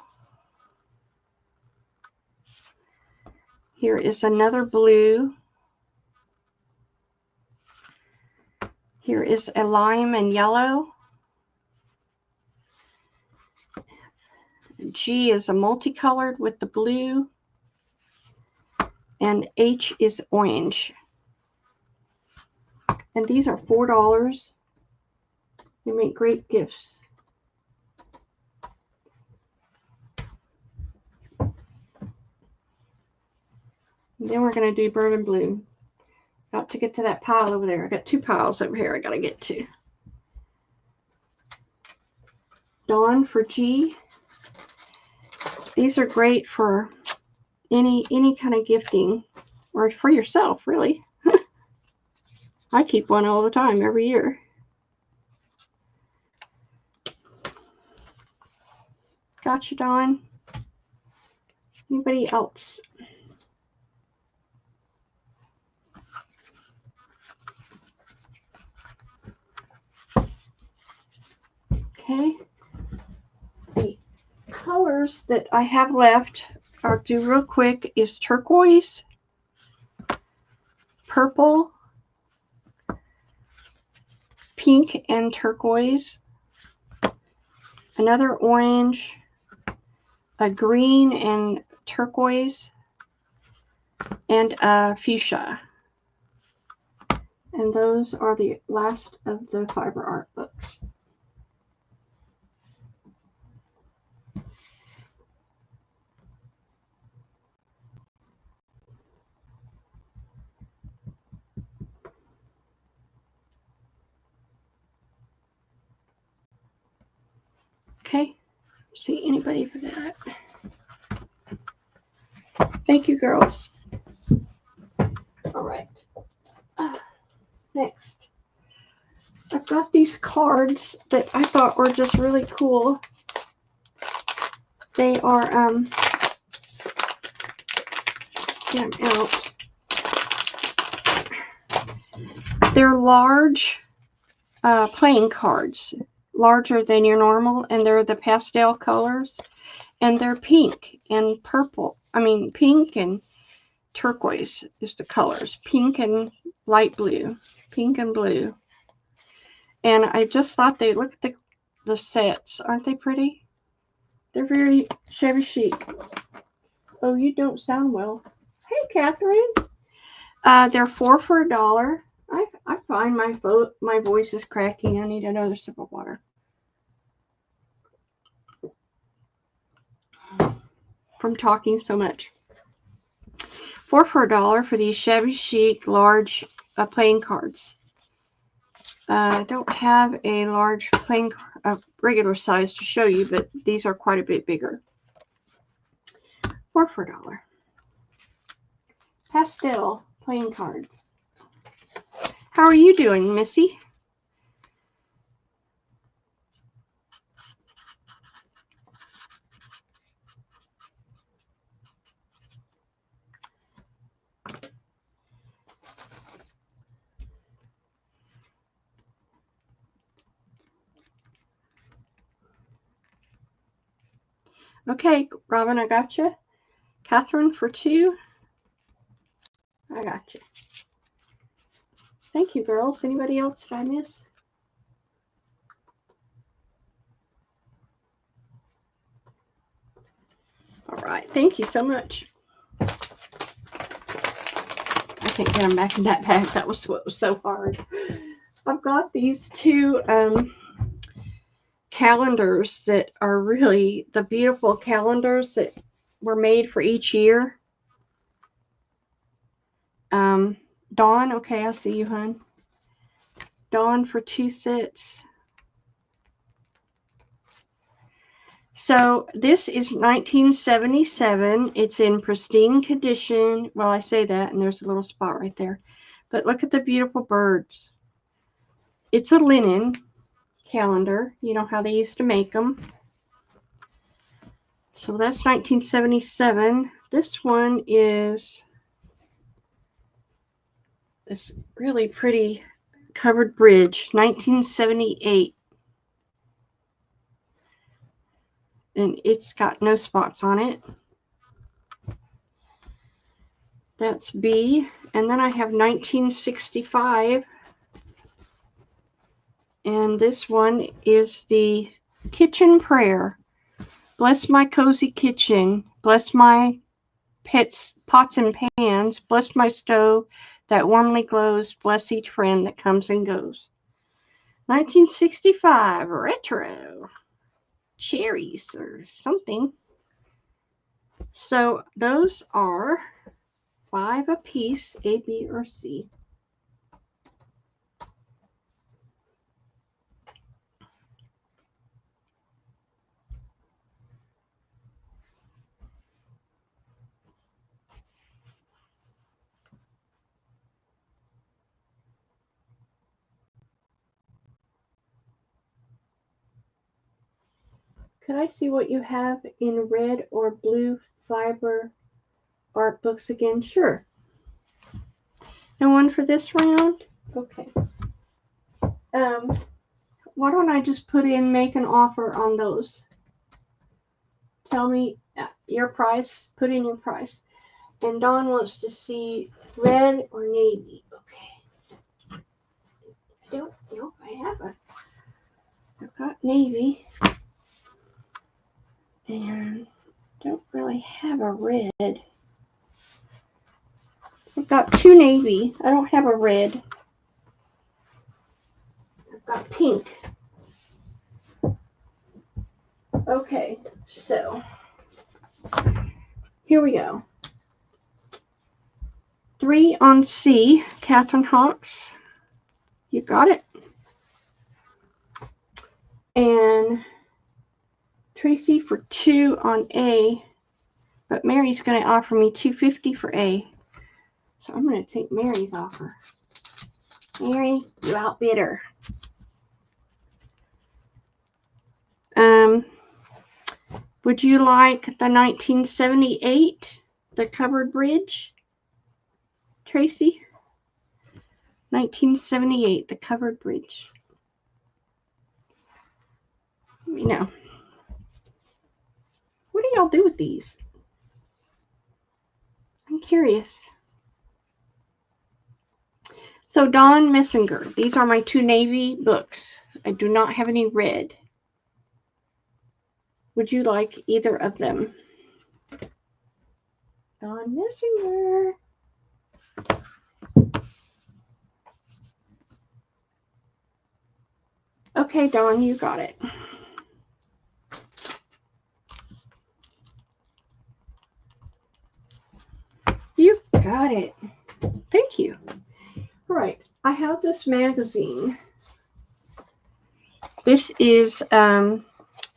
Here is another blue. Here is a lime and yellow. G is a multicolored with the blue. And H is orange. And these are $4. They make great gifts. And then we're going to do burning blue. Got to get to that pile over there. I got 2 piles over here I got to get to. Dawn for G. These are great for any kind of gifting, or for yourself, really. I keep one all the time, every year. Gotcha, Dawn. Anybody else? Okay. The colors that I have left, I'll do real quick, is turquoise, purple, pink and turquoise, another orange, a green and turquoise, and a fuchsia. And those are the last of the fiber art books. Okay, see anybody for that? Thank you, girls. All right. Next, I've got these cards that I thought were just really cool. They are get them out. They're large playing cards, larger than your normal, and they're the pastel colors, and they're pink and purple. I mean, pink and turquoise is the colors. Pink and light blue, pink and blue. And I just thought they look at the sets. Aren't they pretty? They're very shabby chic. Oh, you don't sound well. Hey, Catherine. They're 4 for $1. I find my voice is cracking. I need another sip of water. From talking so much. 4 for $1 for these shabby chic large playing cards. I don't have a large playing regular size to show you, but these are quite a bit bigger. 4 for $1. Pastel playing cards. How are you doing, Missy? Okay, Robin, I got you. Catherine for 2. I got you. Thank you, girls. Anybody else did I miss? All right. Thank you so much. I can't get them back in that bag. That was what was so hard. I've got these 2 calendars that are really the beautiful calendars that were made for each year. Dawn, okay, I see you, hon. Dawn for 2 sets. So this is 1977. It's in pristine condition. Well, I say that, and there's a little spot right there. But look at the beautiful birds. It's a linen calendar. You know how they used to make them. So that's 1977. This one is this really pretty covered bridge, 1978. And it's got no spots on it. That's B. And then I have 1965. And this one is the kitchen prayer. Bless my cozy kitchen. Bless my pets, pots and pans. Bless my stove that warmly glows. Bless each friend that comes and goes. 1965 retro cherries or something. So those are 5 apiece, A, B, or C. Could I see what you have in red or blue fiber art books again? Sure. No one for this round? Okay. Why don't I just put in make an offer on those? Tell me your price. Put in your price. And Dawn wants to see red or navy. Okay. I don't know if I have a. I've got navy. And don't really have a red. I've got 2 navy. I don't have a red. I've got pink. Okay, so here we go. 3 on C, Catherine Hawks. You got it. And Tracy for 2 on A, but Mary's going to offer me $2.50 for A. So I'm going to take Mary's offer. Mary, you outbid her. Would you like the 1978, the covered bridge, Tracy? 1978, the covered bridge. Let me know. What do y'all do with these? I'm curious. So Dawn Messinger, these are my 2 navy books. I do not have any red. Would you like either of them? Dawn Messinger. Okay, Dawn, you got it. You got it. Thank you. All right, I have this magazine. This is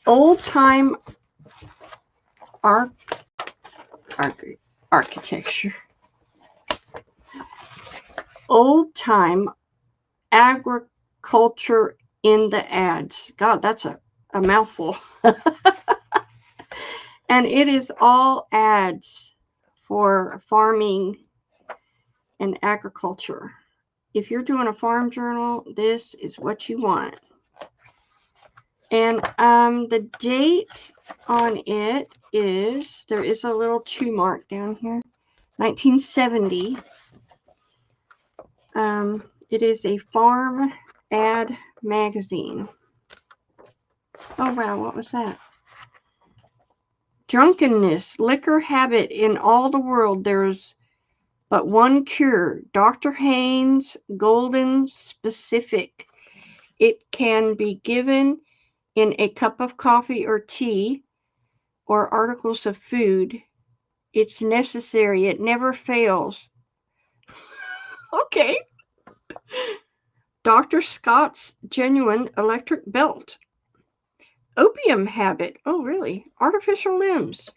old time architecture. Old time agriculture in the ads. God, that's a mouthful. And it is all ads for farming and agriculture. If you're doing a farm journal, this is what you want. And the date on it is, there is a little chew mark down here, 1970. It is a farm ad magazine. Oh wow, what was that? Drunkenness, liquor habit in all the world. There's but one cure. Dr. Haynes Golden Specific. It can be given in a cup of coffee or tea or articles of food. It's necessary. It never fails. Okay. Dr. Scott's Genuine Electric Belt. Opium habit. Oh, really? Artificial limbs.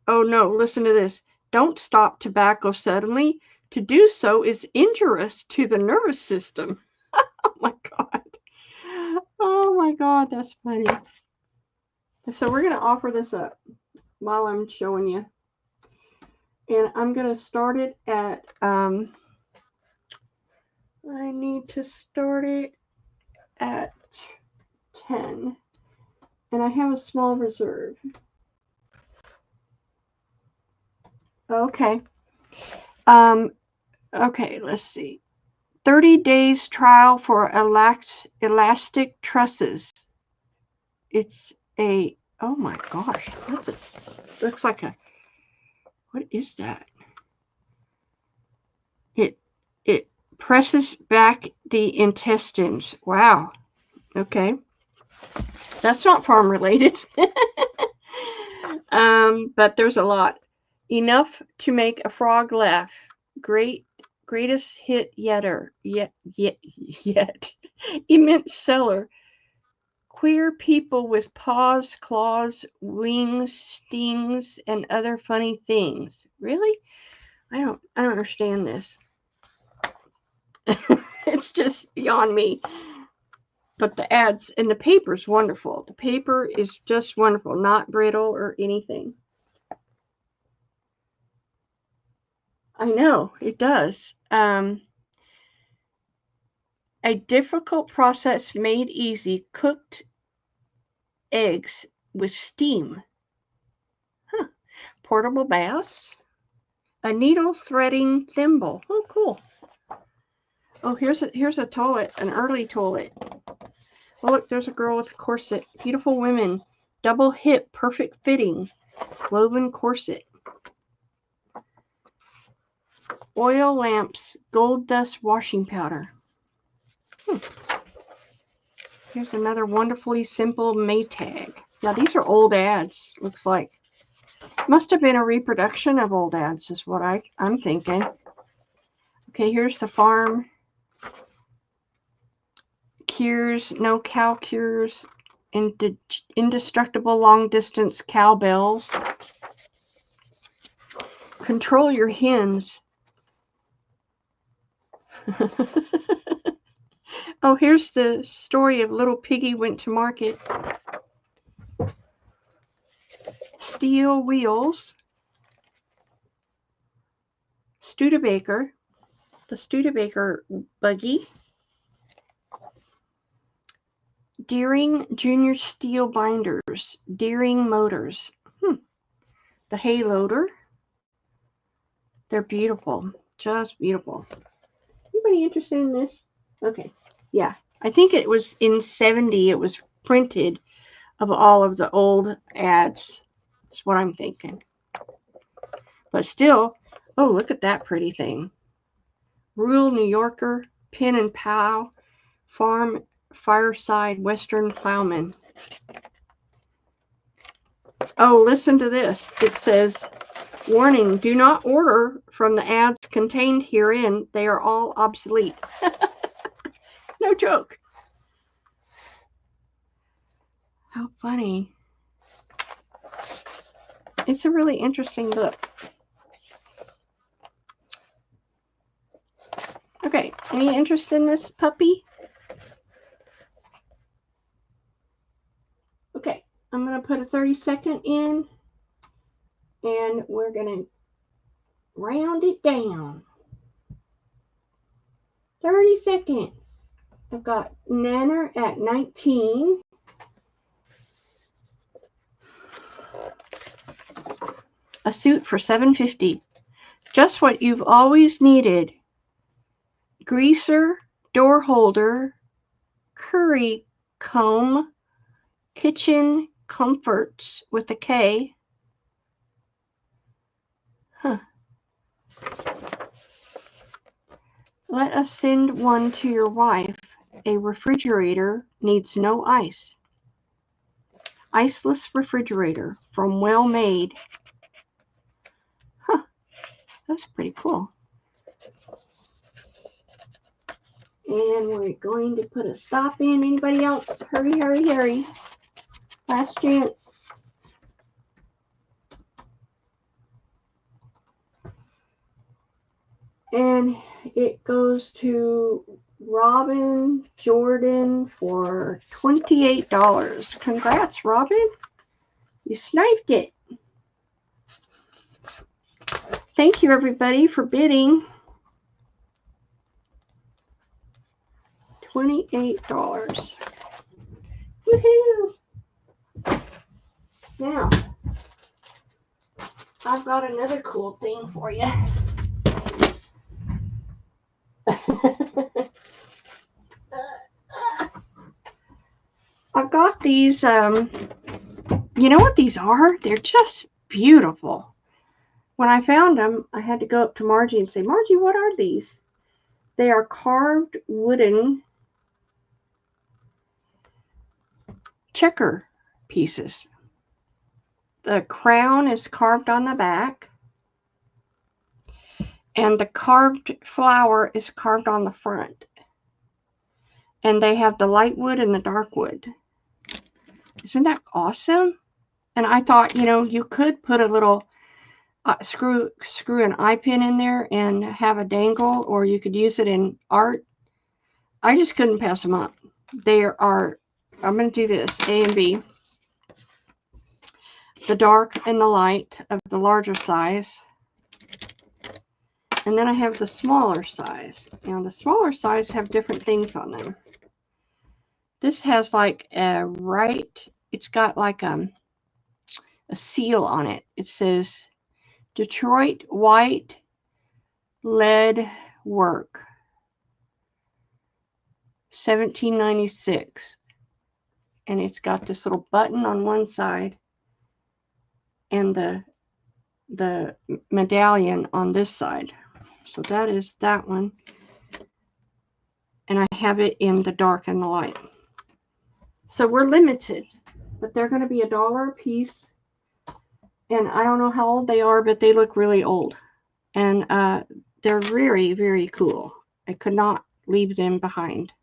Oh, no. Listen to this. Don't stop tobacco suddenly. To do so is injurious to the nervous system. Oh, my God. Oh, my God. That's funny. So we're going to offer this up while I'm showing you. And I'm going to start it at, I need to start it at 10. And I have a small reserve. Okay. Okay, let's see. 30 days trial for elastic trusses. It's a, oh my gosh, that's a, looks like a, what is that? It presses back the intestines. Wow. Okay. That's not farm related. But there's a lot. Enough to make a frog laugh. Greatest hit yet. Immense seller. Queer people with paws, claws, wings, stings, and other funny things. Really? I don't understand this. It's just beyond me. But the ads and the paper is wonderful. The paper is just wonderful, not brittle or anything. I know, it does. A difficult process made easy. Cooked eggs with steam. Huh. Portable baths. A needle threading thimble. Oh, cool. Oh, here's a toilet, an early toilet. Oh, look, there's a girl with a corset. Beautiful women. Double hip, perfect fitting. Woven corset. Oil lamps, gold dust washing powder. Here's another wonderfully simple Maytag. Now, these are old ads, looks like. Must have been a reproduction of old ads, is what I'm thinking. Okay, here's the farm. Cures, no cow cures. Indestructible long distance cowbells. Control your hens. Oh, here's the story of Little Piggy went to market. Steel wheels. Studebaker. The Studebaker buggy. Deering Junior Steel Binders. Deering Motors. The hay loader. They're beautiful. Just beautiful. Anybody interested in this? Okay. Yeah. I think it was in 70 it was printed of all of the old ads. That's what I'm thinking. But still, oh, look at that pretty thing. Rural New Yorker, Pin and Pow, Farm, Fireside, Western Plowman. Oh, listen to this. It says, warning, do not order from the ads contained herein. They are all obsolete. No joke. How funny. It's a really interesting book. Okay, any interest in this puppy? Okay, I'm going to put a 30-second in, and we're going to round it down. 30 seconds. I've got Nanner at 19. A suit for $7.50. Just what you've always needed. Greaser, door holder, curry comb, kitchen comforts with a K. Huh. Let us send one to your wife. A refrigerator needs no ice. Iceless refrigerator from Well Made. Huh. That's pretty cool. And we're going to put a stop in. Anybody else? Hurry, hurry, hurry. Last chance. And it goes to Robin Jordan for $28. Congrats, Robin. You sniped it. Thank you, everybody, for bidding. $28. Woohoo! Now, I've got another cool thing for you. I've got these, you know what these are? They're just beautiful. When I found them, I had to go up to Margie and say, Margie, what are these? They are carved wooden checker pieces. The crown is carved on the back, and the carved flower is carved on the front. And they have the light wood and the dark wood. Isn't that awesome? And I thought, you know, you could put a little screw an eye pin in there and have a dangle, or you could use it in art. I just couldn't pass them up. They are, I'm going to do this, A and B. The dark and the light of the larger size. And then I have the smaller size. Now the smaller size have different things on them. This has like it's got like a seal on it. It says Detroit white lead work, 1796. And it's got this little button on one side and the medallion on this side. So that is that one. And I have it in the dark and the light. So we're limited, but they're going to be $1 a piece. And I don't know how old they are, but they look really old. And they're very, very cool. I could not leave them behind,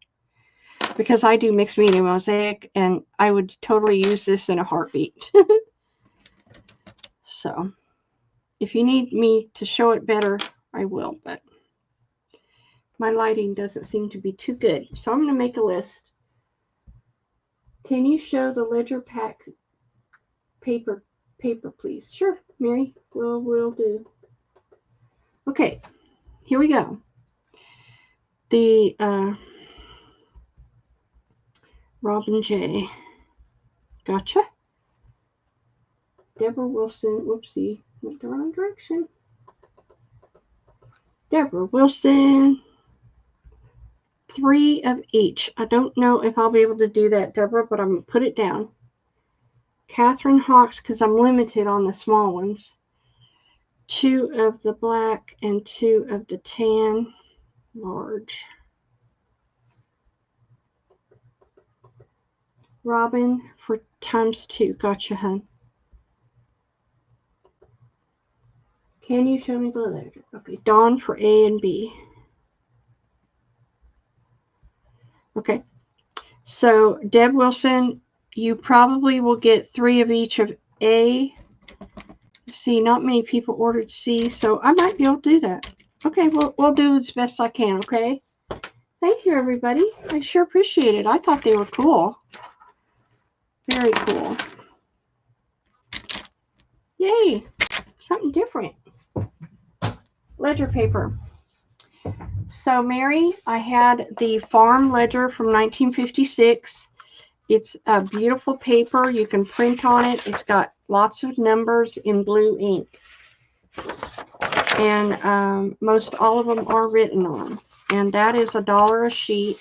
because I do mixed media mosaic, and I would totally use this in a heartbeat. So if you need me to show it better, I will, but my lighting doesn't seem to be too good. So I'm going to make a list. Can you show the ledger pack paper, please? Sure, Mary. We'll do. Okay, here we go. The Robin J. Gotcha. Deborah Wilson. Whoopsie. Went the wrong direction. Deborah Wilson. 3 of each. I don't know if I'll be able to do that, Deborah, but I'm going to put it down. Catherine Hawks, because I'm limited on the small ones. 2 of the black and 2 of the tan. Large. Robin for ×2. Gotcha, hun. Can you show me the letter? Okay, Dawn for A and B. Okay, so Deb Wilson, you probably will get 3 of each of A. See, not many people ordered C, so I might be able to do that. Okay, we'll do as best I can, okay? Thank you, everybody. I sure appreciate it. I thought they were cool. Very cool. Yay, something different. Ledger paper. So, Mary, I had the Farm Ledger from 1956. It's a beautiful paper. You can print on it. It's got lots of numbers in blue ink. And most all of them are written on. And that is $1 a sheet.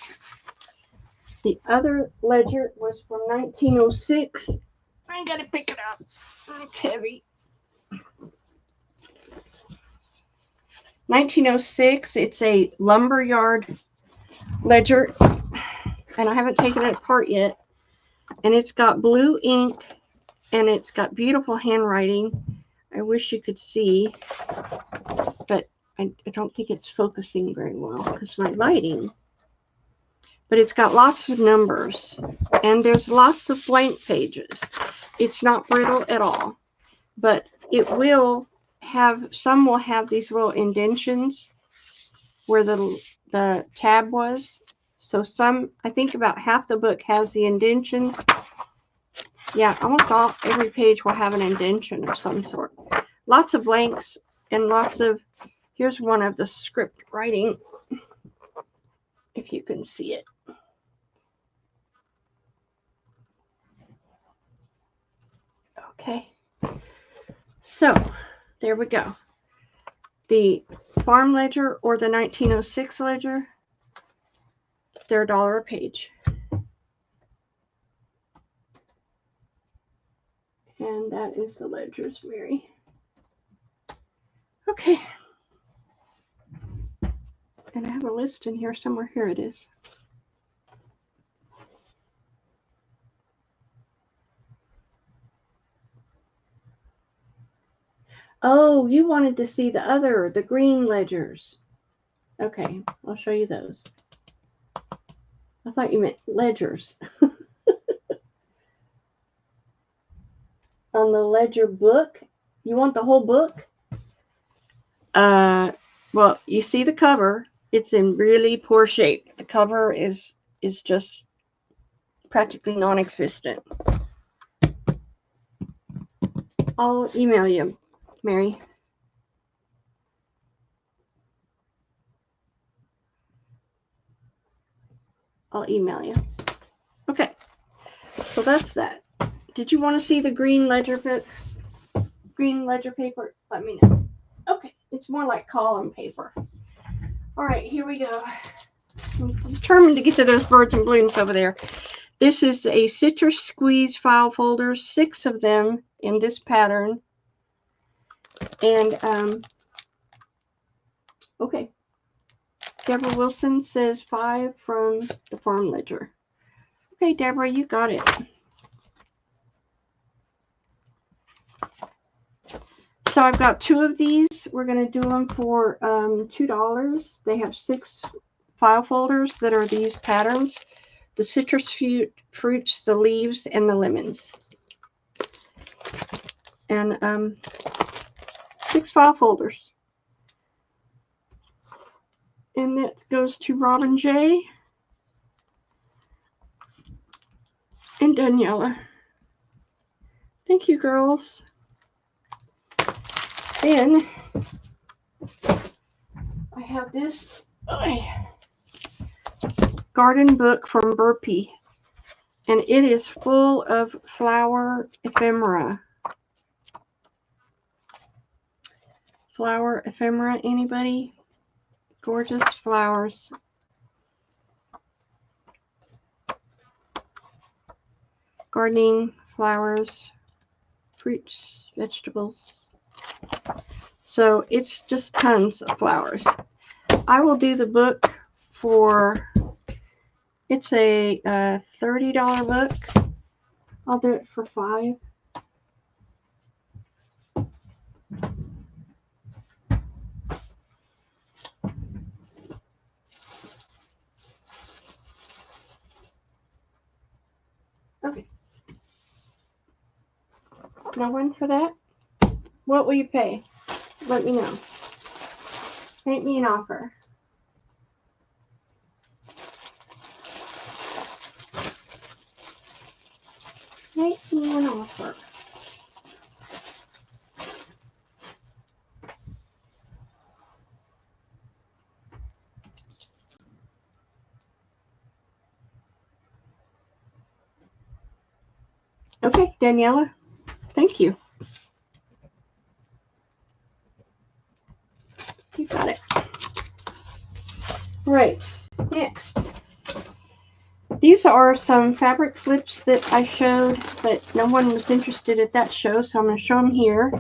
The other ledger was from 1906. I gotta pick it up. It's heavy. 1906. It's a lumberyard ledger, and I haven't taken it apart yet. And it's got blue ink, and it's got beautiful handwriting. I wish you could see, but I don't think it's focusing very well because my lighting but it's got lots of numbers, and there's lots of blank pages. It's not brittle at all, but it will have, some will have these little indentions where the tab was. So some, I think about half the book has the indentions. Yeah, almost every page will have an indention of some sort. Lots of blanks and lots of, here's one of the script writing, if you can see it. Okay, so there we go. The farm ledger or the 1906 ledger, they're $1 a page. And that is the ledgers, Mary. Okay. And I have a list in here somewhere. Here it is. Oh, you wanted to see the green ledgers. Okay, I'll show you those. I thought you meant ledgers. On the ledger book, you want the whole book? Well, you see the cover. It's in really poor shape. The cover is just practically non-existent. I'll email you, Mary. I'll email you. Okay, so that's that. Did you want to see the green ledger books? Green ledger paper? Let me know. Okay, it's more like column paper. All right, here we go. I'm determined to get to those birds and balloons over there. This is a citrus squeeze file folder, 6 of them in this pattern. And, okay. Deborah Wilson says 5 from the farm ledger. Okay, Deborah, you got it. So I've got 2 of these. We're going to do them for $2. They have 6 file folders that are these patterns. The citrus fruits, the leaves, and the lemons. And 6 file folders. And that goes to Robin J. and Daniela. Thank you, girls. Then I have this garden book from Burpee, and it is full of flower ephemera. Flower ephemera, anybody? Gorgeous flowers. Gardening, flowers, fruits, vegetables. So it's just tons of flowers. I will do the book for, it's a $30 book. I'll do it for $5. Okay. No one for that? What will you pay? Let me know. Make me an offer. Make me an offer. Okay, Daniela. Thank you. You got it. Right. Next. These are some fabric flips that I showed, but no one was interested at that show, so I'm going to show them here.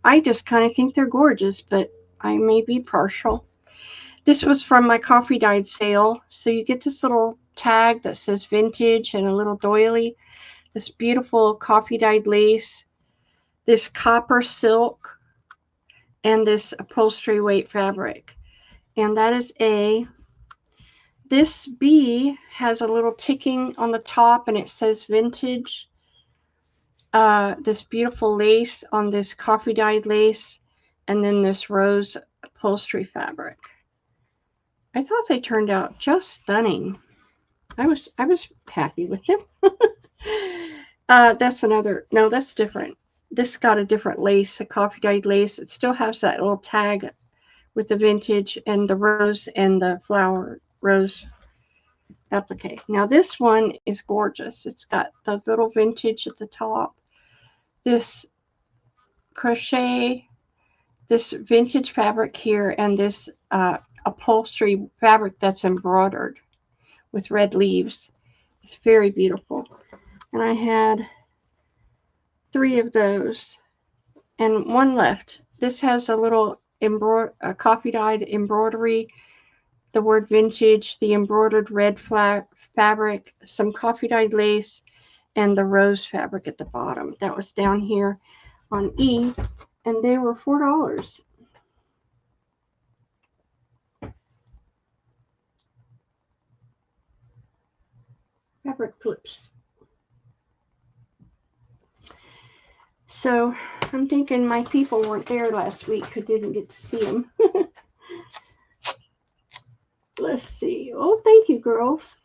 I just kind of think they're gorgeous, but I may be partial. This was from my coffee dyed sale. So you get this little tag that says vintage and a little doily. This beautiful coffee dyed lace. This copper silk. And this upholstery weight fabric. And that is a this bee has a little ticking on the top, and it says vintage. This beautiful lace on this coffee dyed lace, and then this rose upholstery fabric. I thought they turned out just stunning. I was happy with them. That's another, no, that's different. This got a different lace, a coffee dyed lace. It still has that little tag with the vintage and the rose and the flower rose applique. Now this one is gorgeous. It's got the little vintage at the top. This crochet, this vintage fabric here, and this upholstery fabric that's embroidered with red leaves. It's very beautiful. And I had 3 of those and 1 left. This has a little coffee dyed embroidery, the word vintage, the embroidered red fabric, some coffee dyed lace, and the rose fabric at the bottom. That was down here on E, and they were $4. Fabric clips. So I'm thinking my people weren't there last week who didn't get to see them. Let's see. Oh, thank you, girls.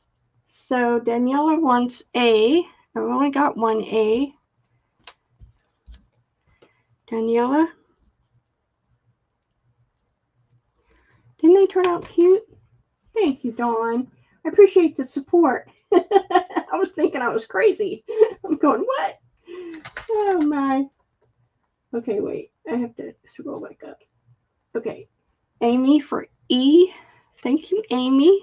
So Daniela wants A. I've only got 1 A. Daniela. Didn't they turn out cute? Thank you, Dawn. I appreciate the support. I was thinking I was crazy. I'm going, what? Oh, my. Okay, wait. I have to scroll back up. Okay. Amy for E. Thank you, Amy.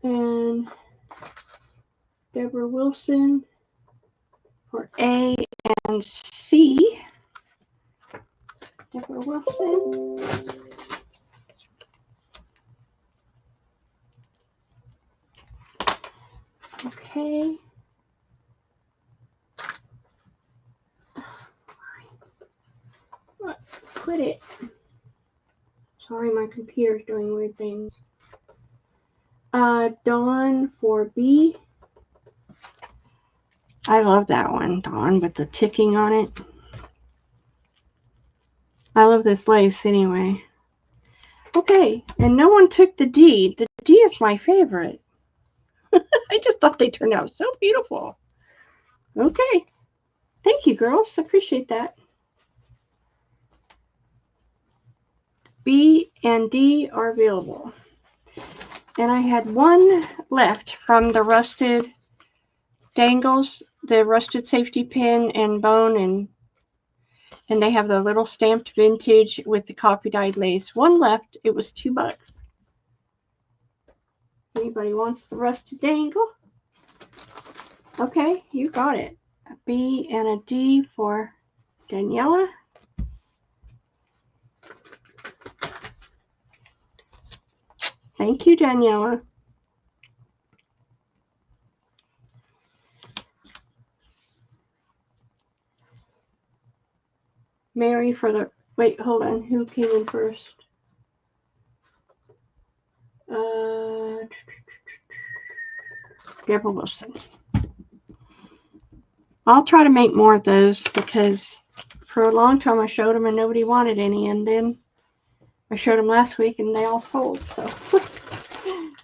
And Deborah Wilson for A and C. Deborah Wilson. Okay. What? Quit it. Sorry, my computer's doing weird things. Dawn for B. I love that one, Dawn, with the ticking on it. I love this lace anyway. Okay, and no one took the D. The D is my favorite. I just thought they turned out so beautiful. Okay. Thank you, girls. Appreciate that. B and D are available. And I had 1 left from the rusted dangles, the rusted safety pin and bone, and they have the little stamped vintage with the coffee dyed lace. 1 left. It was $2. Anybody wants the rusted dangle? Okay, you got it. A B and a D for Daniela. Thank you, Daniela. Mary for the, wait, hold on. Who came in first? Deborah Wilson. I'll try to make more of those because for a long time I showed them and nobody wanted any, and then I showed them last week and they all sold. So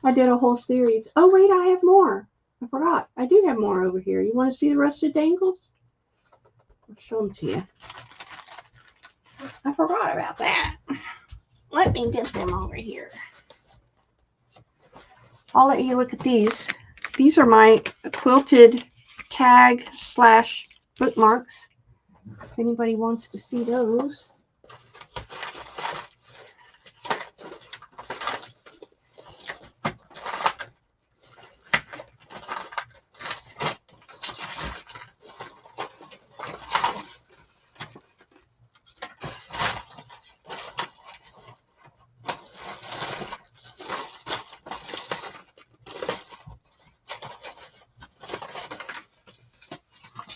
I did a whole series. Oh wait, I have more. I forgot. I do have more over here. You want to see the rusted dangles? I'll show them to you. I forgot about that. Let me get them over here. I'll let you look at these. These are my quilted tag / bookmarks. If anybody wants to see those.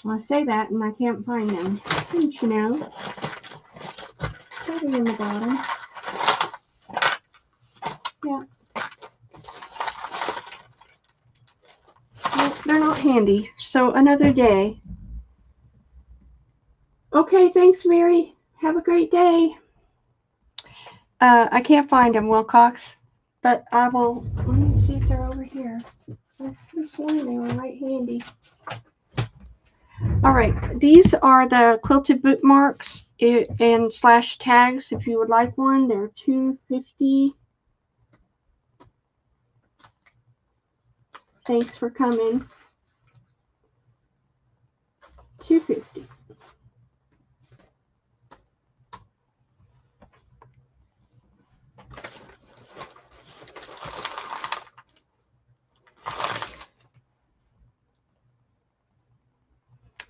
Well, I say that and I can't find them. Don't you know? battery in the bottom. Yeah. Well, they're not handy, so another day. Okay, thanks, Mary. Have a great day. I can't find them, Wilcox, but I will. Let me see if they're over here. I sworn they were right handy. All right, these are the quilted bookmarks and slash tags. If you would like one, they're $2.50. Thanks for coming. $2.50.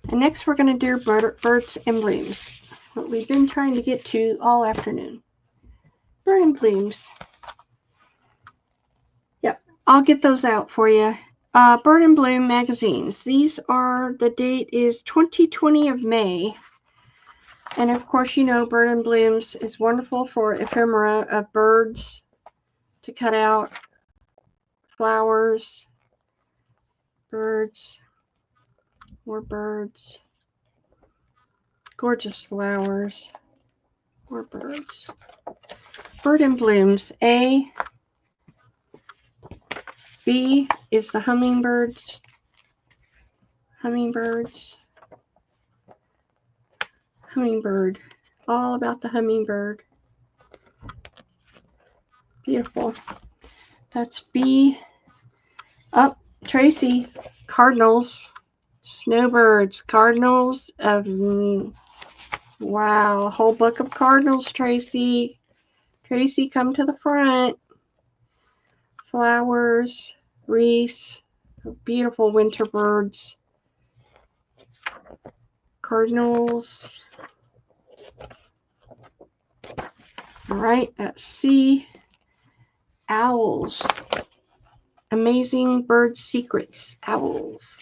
And next we're going to do birds and blooms. What we've been trying to get to all afternoon. Bird and blooms. Yep, I'll get those out for you. Bird and Bloom magazines. These are, the date is 2020 of May. And of course, you know, Bird and Blooms is wonderful for ephemera of birds to cut out, flowers, birds, more birds, gorgeous flowers, more birds. Bird and Blooms. A, B is the hummingbirds, hummingbird, all about the hummingbird. Beautiful. That's B. Up, Tracy, cardinals, snowbirds, cardinals of, wow, a whole book of cardinals, Tracy. Tracy, come to the front. Flowers, wreaths, beautiful winter birds, cardinals. All right, that's C. Owls. Amazing bird secrets. Owls.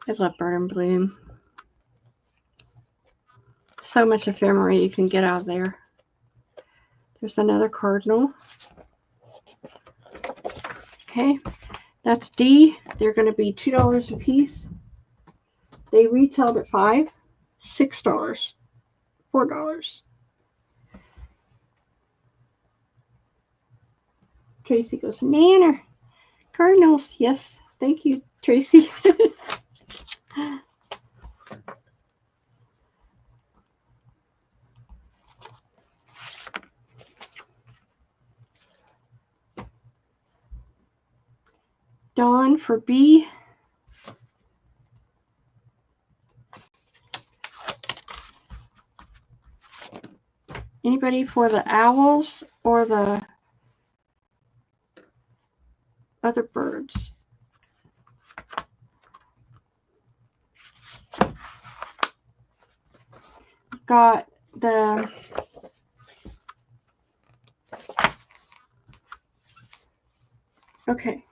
I love Bird and Bloom. So much ephemera you can get out of there. There's another cardinal. Okay, that's D. They're going to be $2 a piece. They retailed at $5, $6, $4. Tracy goes, Nanner. Cardinals. Yes, thank you, Tracy. Dawn for B. Anybody for the owls or the other birds? Got the okay.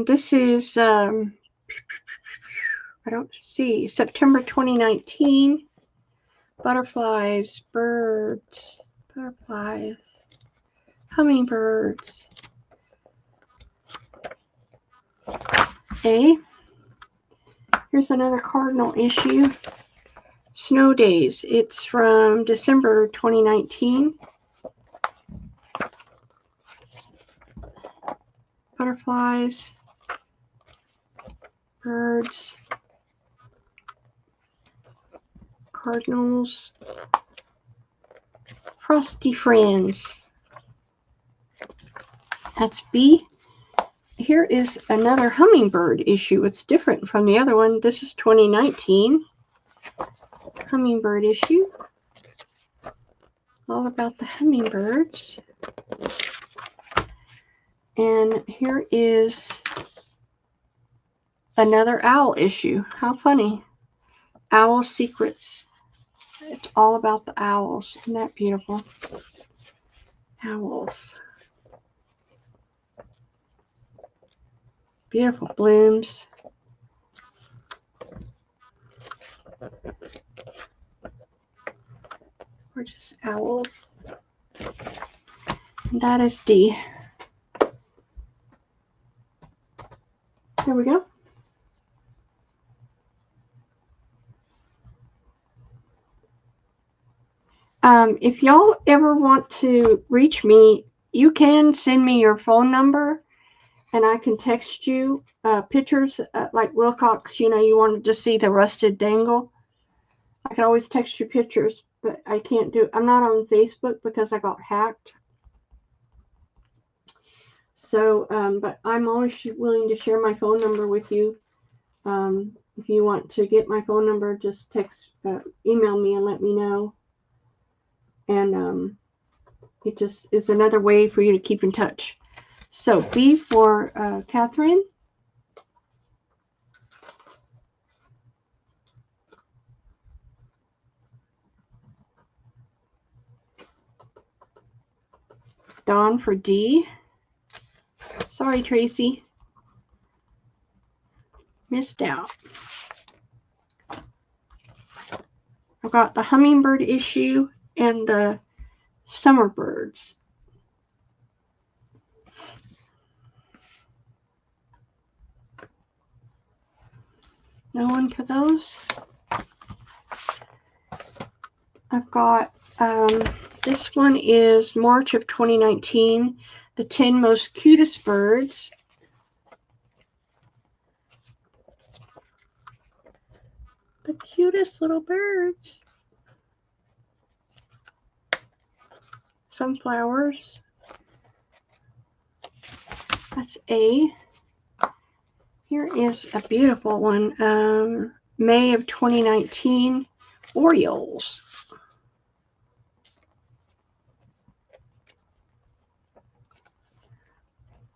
This is I don't see, September 2019. Butterflies, birds, butterflies, hummingbirds. A. Here's another cardinal issue. Snow Days. It's from December 2019. Butterflies, birds, cardinals, frosty friends. That's B. Here is another hummingbird issue. It's different from the other one. This is 2019 hummingbird issue. All about the hummingbirds. And here is another owl issue. How funny. Owl Secrets. It's all about the owls. Isn't that beautiful? Owls. Beautiful blooms. Gorgeous owls. And that is D. There we go. If y'all ever want to reach me, you can send me your phone number and I can text you pictures like Wilcox, you wanted to see the rusted dangle. I can always text you pictures, but I can't do, I'm not on Facebook because I got hacked. So, but I'm always willing to share my phone number with you. If you want to get my phone number, just email me and let me know. And it just is another way for you to keep in touch. So B for Catherine. Dawn for D. Sorry, Tracy. Missed out. I've got the hummingbird issue and the summer birds. No one for those. I've got, this one is March of 2019, the 10 most cutest birds. The cutest little birds. Sunflowers. That's A. Here is a beautiful one. May of 2019, Orioles.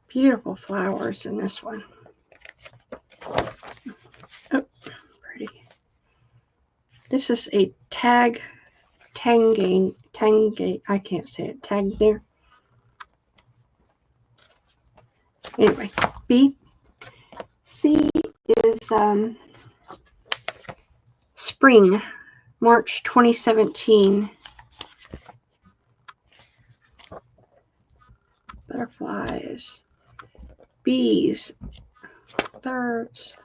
Beautiful flowers in this one. Oh, pretty. This is a Tangay, I can't say it, tag there. Anyway, B. C is spring, March 2017. Butterflies, bees, birds,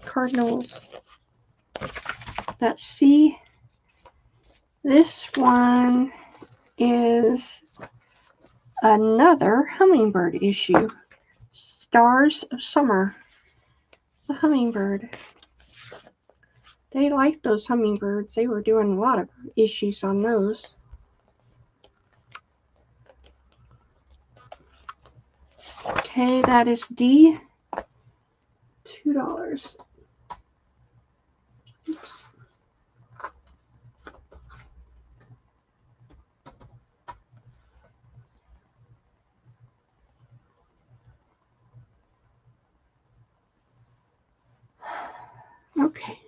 cardinals. That's C. This one is another hummingbird issue. Stars of Summer. The hummingbird. They like those hummingbirds. They were doing a lot of issues on those. Okay, that is D. $2. Oops. Okay.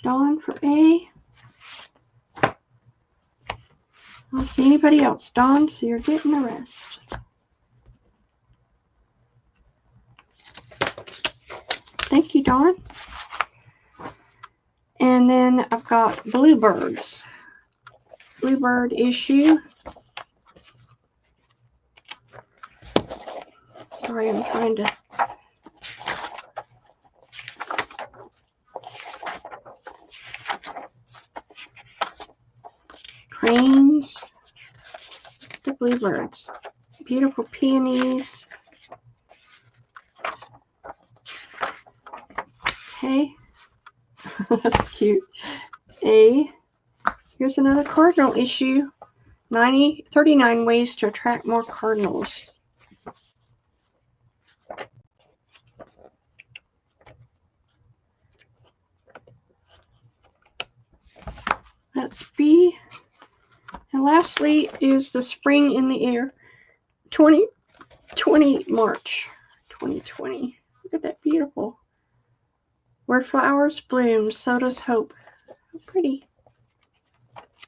Dawn for A. I don't see anybody else, Dawn, so you're getting the rest. Thank you, Dawn. And then I've got bluebirds. Bluebird issue. Sorry, I'm trying to. Cranes. The bluebirds. Beautiful peonies. Okay. That's cute. A. Here's another cardinal issue. 39 ways to attract more cardinals. That's B. And lastly is the spring in the air. 2020 March 2020. Look at that beautiful. Where flowers bloom, so does hope. How pretty.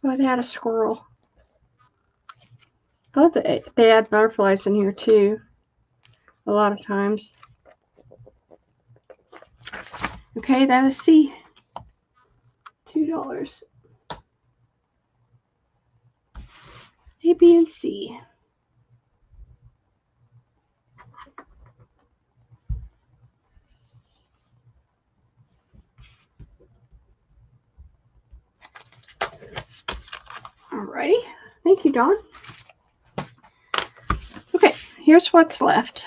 Oh, I've had a squirrel. I love that they add butterflies in here too, a lot of times. Okay, that is C. $2. A, B, and C. Alrighty. Thank you, Dawn. Okay, here's what's left.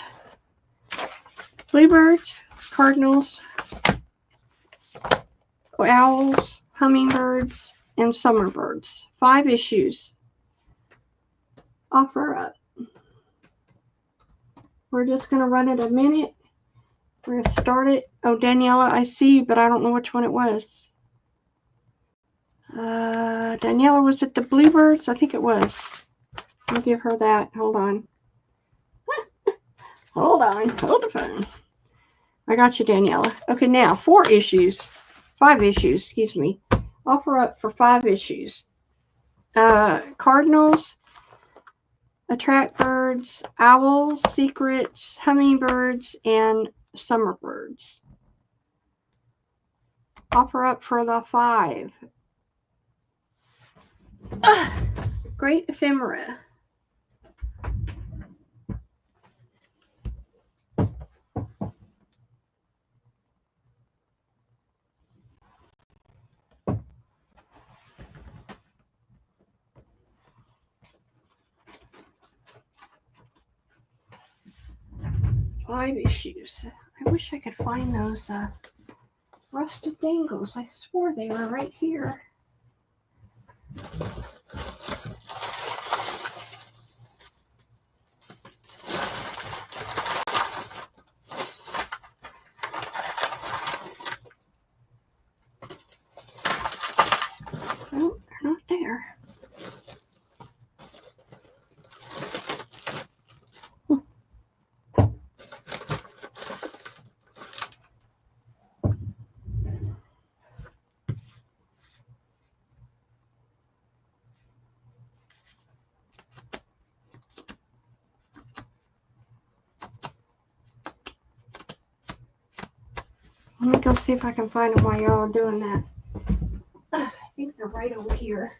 Bluebirds, cardinals, owls, hummingbirds, and summerbirds. 5 issues. Offer up. We're just going to run it a minute. We're going to start it. Oh, Daniela, I see you, but I don't know which one it was. Daniela, was it the bluebirds? I think it was. I'll give her that. Hold on. Hold on. Hold the phone. I got you, Daniela. Okay, now 4 issues. 5 issues, excuse me. Offer up for 5 issues. Cardinals, attract birds, owls, secrets, hummingbirds, and summerbirds. Offer up for the 5. Great ephemera. Five issues. I wish I could find those rusted dangles. I swore they were right here. Oh, they're not there. Let me go see if I can find them while y'all are doing that. I think they're right over here.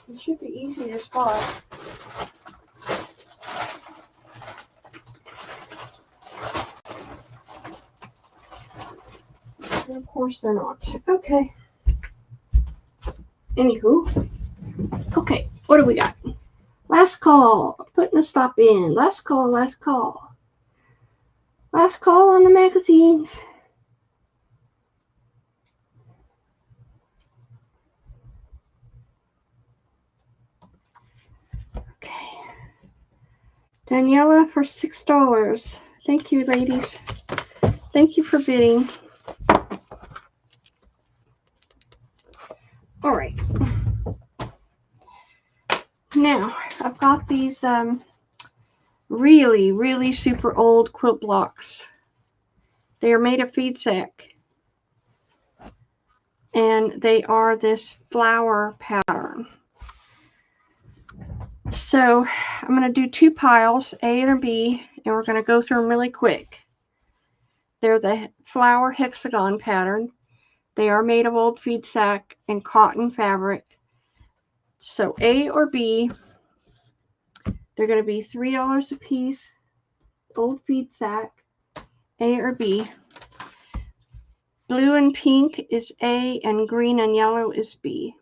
It should be easy to spot. And of course they're not. Okay. Anywho. Okay, what do we got? Last call. Putting a stop in. Last call, last call. Last call on the magazines. Okay. Daniela for $6. Thank you, ladies. Thank you for bidding. All right. Now, I've got these really, really super old quilt blocks. They are made of feed sack. And they are this flower pattern. So I'm going to do 2 piles, A and a B, and we're going to go through them really quick. They're the flower hexagon pattern. They are made of old feed sack and cotton fabric. So A or B, they're going to be $3 a piece, old feed sack, A or B. Blue and pink is A, and green and yellow is B.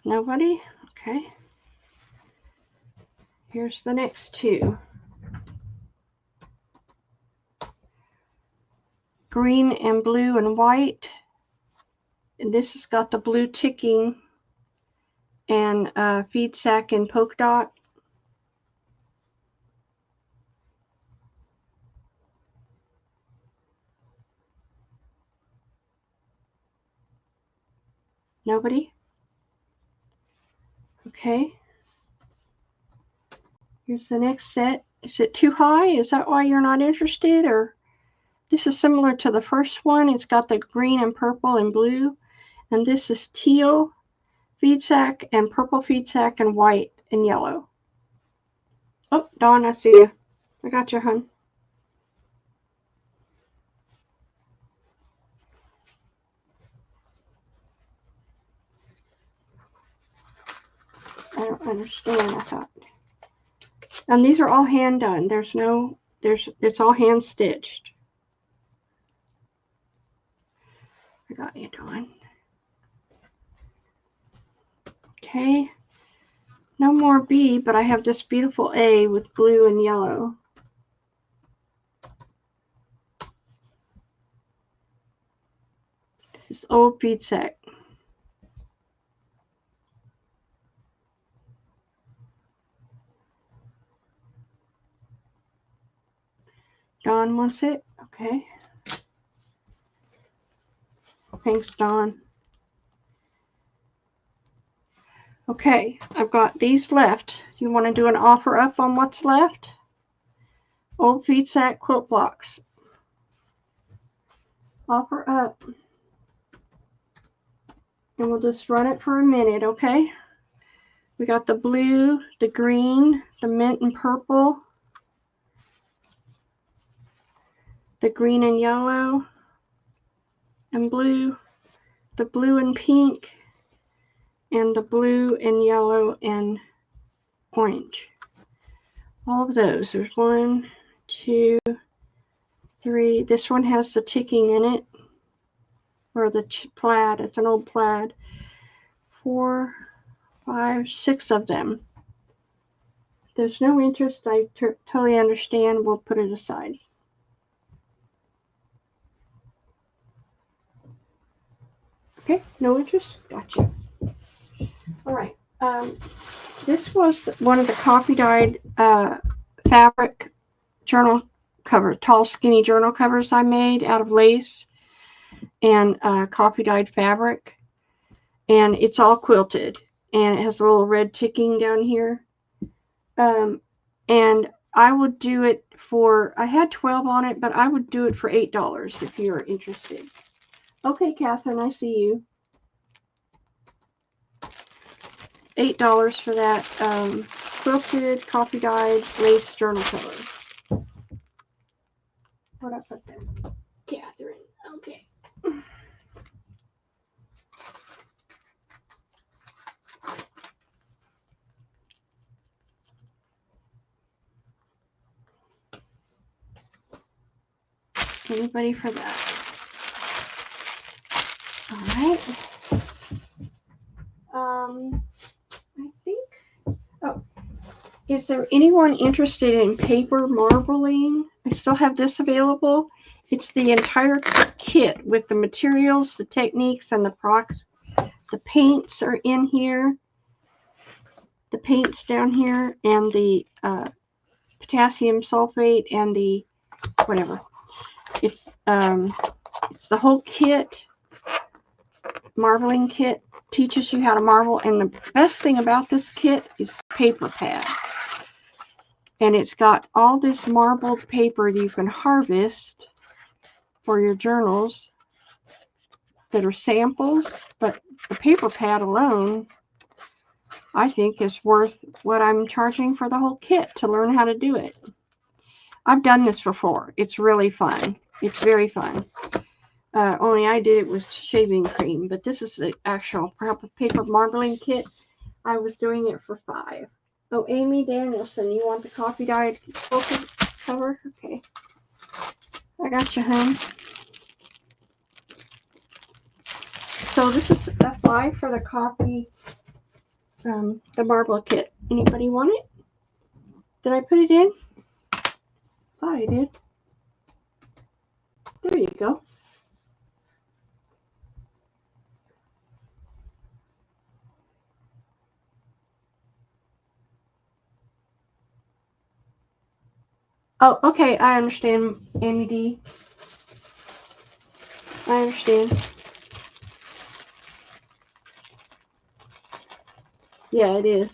Nobody? Okay. Here's the next 2. Green and blue and white. And this has got the blue ticking. and feed sack and polka dot. Nobody? Okay. Here's the next set. Is it too high? Is that why you're not interested? Or this is similar to the first one. It's got the green and purple and blue. And this is teal feed sack and purple feed sack and white and yellow. Oh, Dawn, I see you. I got you, hon. I don't understand, I thought. And these are all hand done. It's all hand stitched. I got you, Dawn. Okay. No more B, but I have this beautiful A with blue and yellow. This is old bead sack. Dawn wants it. Okay. Thanks, Dawn. Okay, I've got these left. Do you want to do an offer up on what's left? Old feed sack quilt blocks. Offer up. And we'll just run it for a minute, okay? We got the blue, the green, the mint and purple, the green and yellow and blue, the blue and pink, and the blue and yellow and orange. All of those. There's 1, 2, 3. This one has the ticking in it, or the plaid. It's an old plaid. 4, 5, 6 of them. If there's no interest, I totally understand. We'll put it aside. Okay, no interest? Gotcha. All right. This was one of the copy dyed fabric journal cover, tall skinny journal covers I made out of lace and copy dyed fabric, and it's all quilted, and it has a little red ticking down here, and I would do it for, I had 12 on it, but I would do it for $8 if you're interested. Okay, Catherine, I see you. $8 for that quilted copy dyed lace journal cover. Where'd I put them? Catherine. Okay. Anybody for that? All right. I think. Oh, is there anyone interested in paper marbling? I still have this available. It's the entire kit with the materials, the techniques, and the products. The paints are in here. The paints down here, and the potassium sulfate, and the whatever. It's the whole kit. Marbling kit teaches you how to marble, and the best thing about this kit is the paper pad. And it's got all this marbled paper you can harvest for your journals that are samples, but the paper pad alone, I think, is worth what I'm charging for the whole kit to learn how to do it. I've done this before. It's really fun. It's very fun. Only I did it with shaving cream, but this is the actual paper marbling kit. I was doing it for $5. Oh, Amy Danielson, you want the coffee dyed cover? Okay. I got you, hon. So this is a $5 for the coffee, the marble kit. Anybody want it? Did I put it in? Thought I did. There you go. Oh, okay, I understand, Amy D. I understand. Yeah, it is.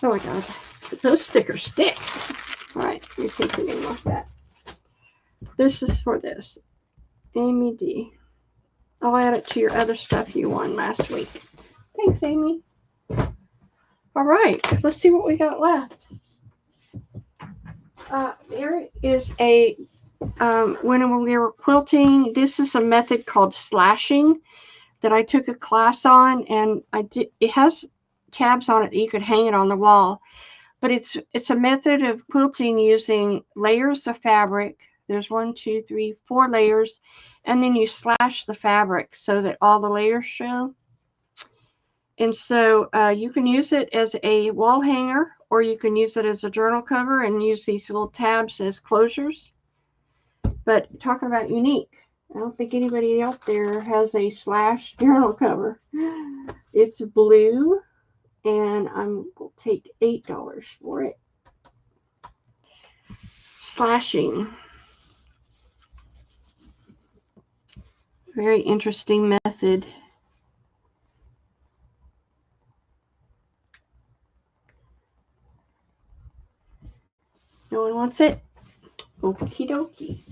Oh my god. Those stickers stick. Alright, let me take the name off that. This is for this. Amy D. I'll add it to your other stuff you won last week. Thanks, Amy. Alright, let's see what we got left. There is a, when we were quilting, this is a method called slashing that I took a class on, and it has tabs on it that you could hang it on the wall. But it's a method of quilting using layers of fabric. There's 1, 2, 3, 4 layers, and then you slash the fabric so that all the layers show. And so you can use it as a wall hanger, or you can use it as a journal cover and use these little tabs as closures. But talking about unique, I don't think anybody out there has a slash journal cover. It's blue, and I will take $8 for it. Slashing. Very interesting method. No one wants it? Okie dokie.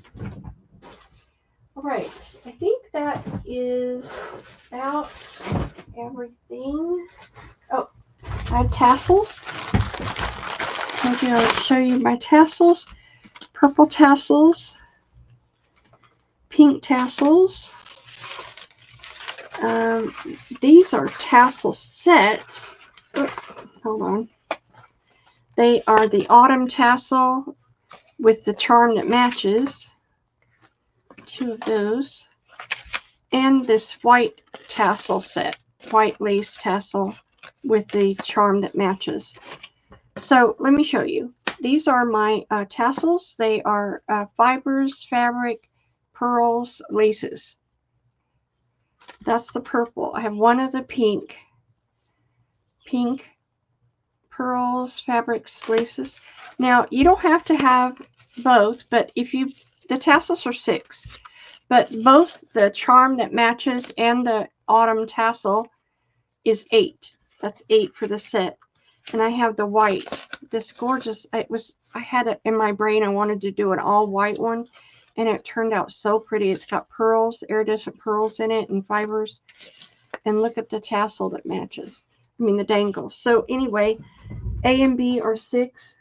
All right, I think that is about everything. Oh, I have tassels. I'm going to show you my tassels. Purple tassels. Pink tassels. These are tassel sets. Oh, hold on. They are the autumn tassel with the charm that matches. 2 of those. And this white tassel set. White lace tassel with the charm that matches. So let me show you. These are my tassels. They are fibers, fabric, pearls, laces. That's the purple. I have one of the pink, pearls, fabrics, laces. Now, you don't have to have both, but the tassels are 6, but both the charm that matches and the autumn tassel is 8. That's 8 for the set. And I have the white, this gorgeous, I had it in my brain. I wanted to do an all white one, and it turned out so pretty. It's got pearls, iridescent pearls in it, and fibers. And look at the tassel that matches. I mean, the dangles. So anyway, A and B are 6.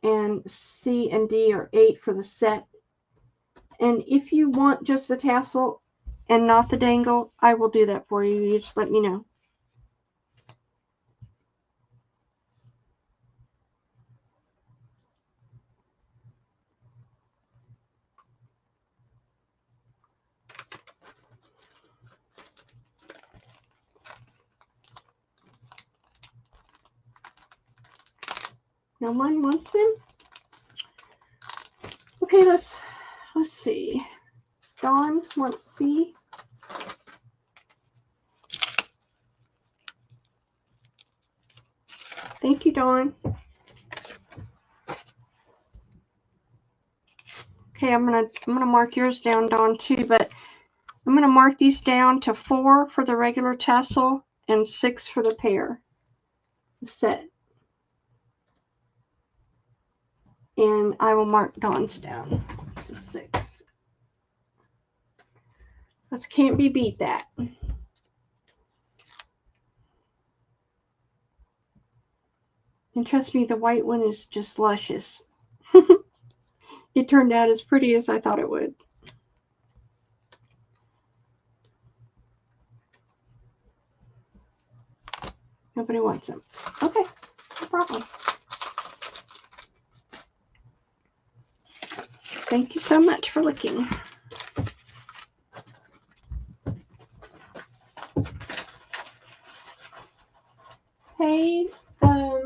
And C and D are 8 for the set. And if you want just the tassel and not the dangle, I will do that for you. You just let me know. No one wants them? Okay, let's see. Dawn wants C. Thank you, Dawn. Okay, I'm gonna mark yours down, Dawn, too, but I'm gonna mark these down to 4 for the regular tassel and 6 for the pair, the set. And I will mark Dawn's down to 6. This can't be beat, that. And trust me, the white one is just luscious. It turned out as pretty as I thought it would. Nobody wants them. Okay, no problem. Thank you so much for looking. Hey, I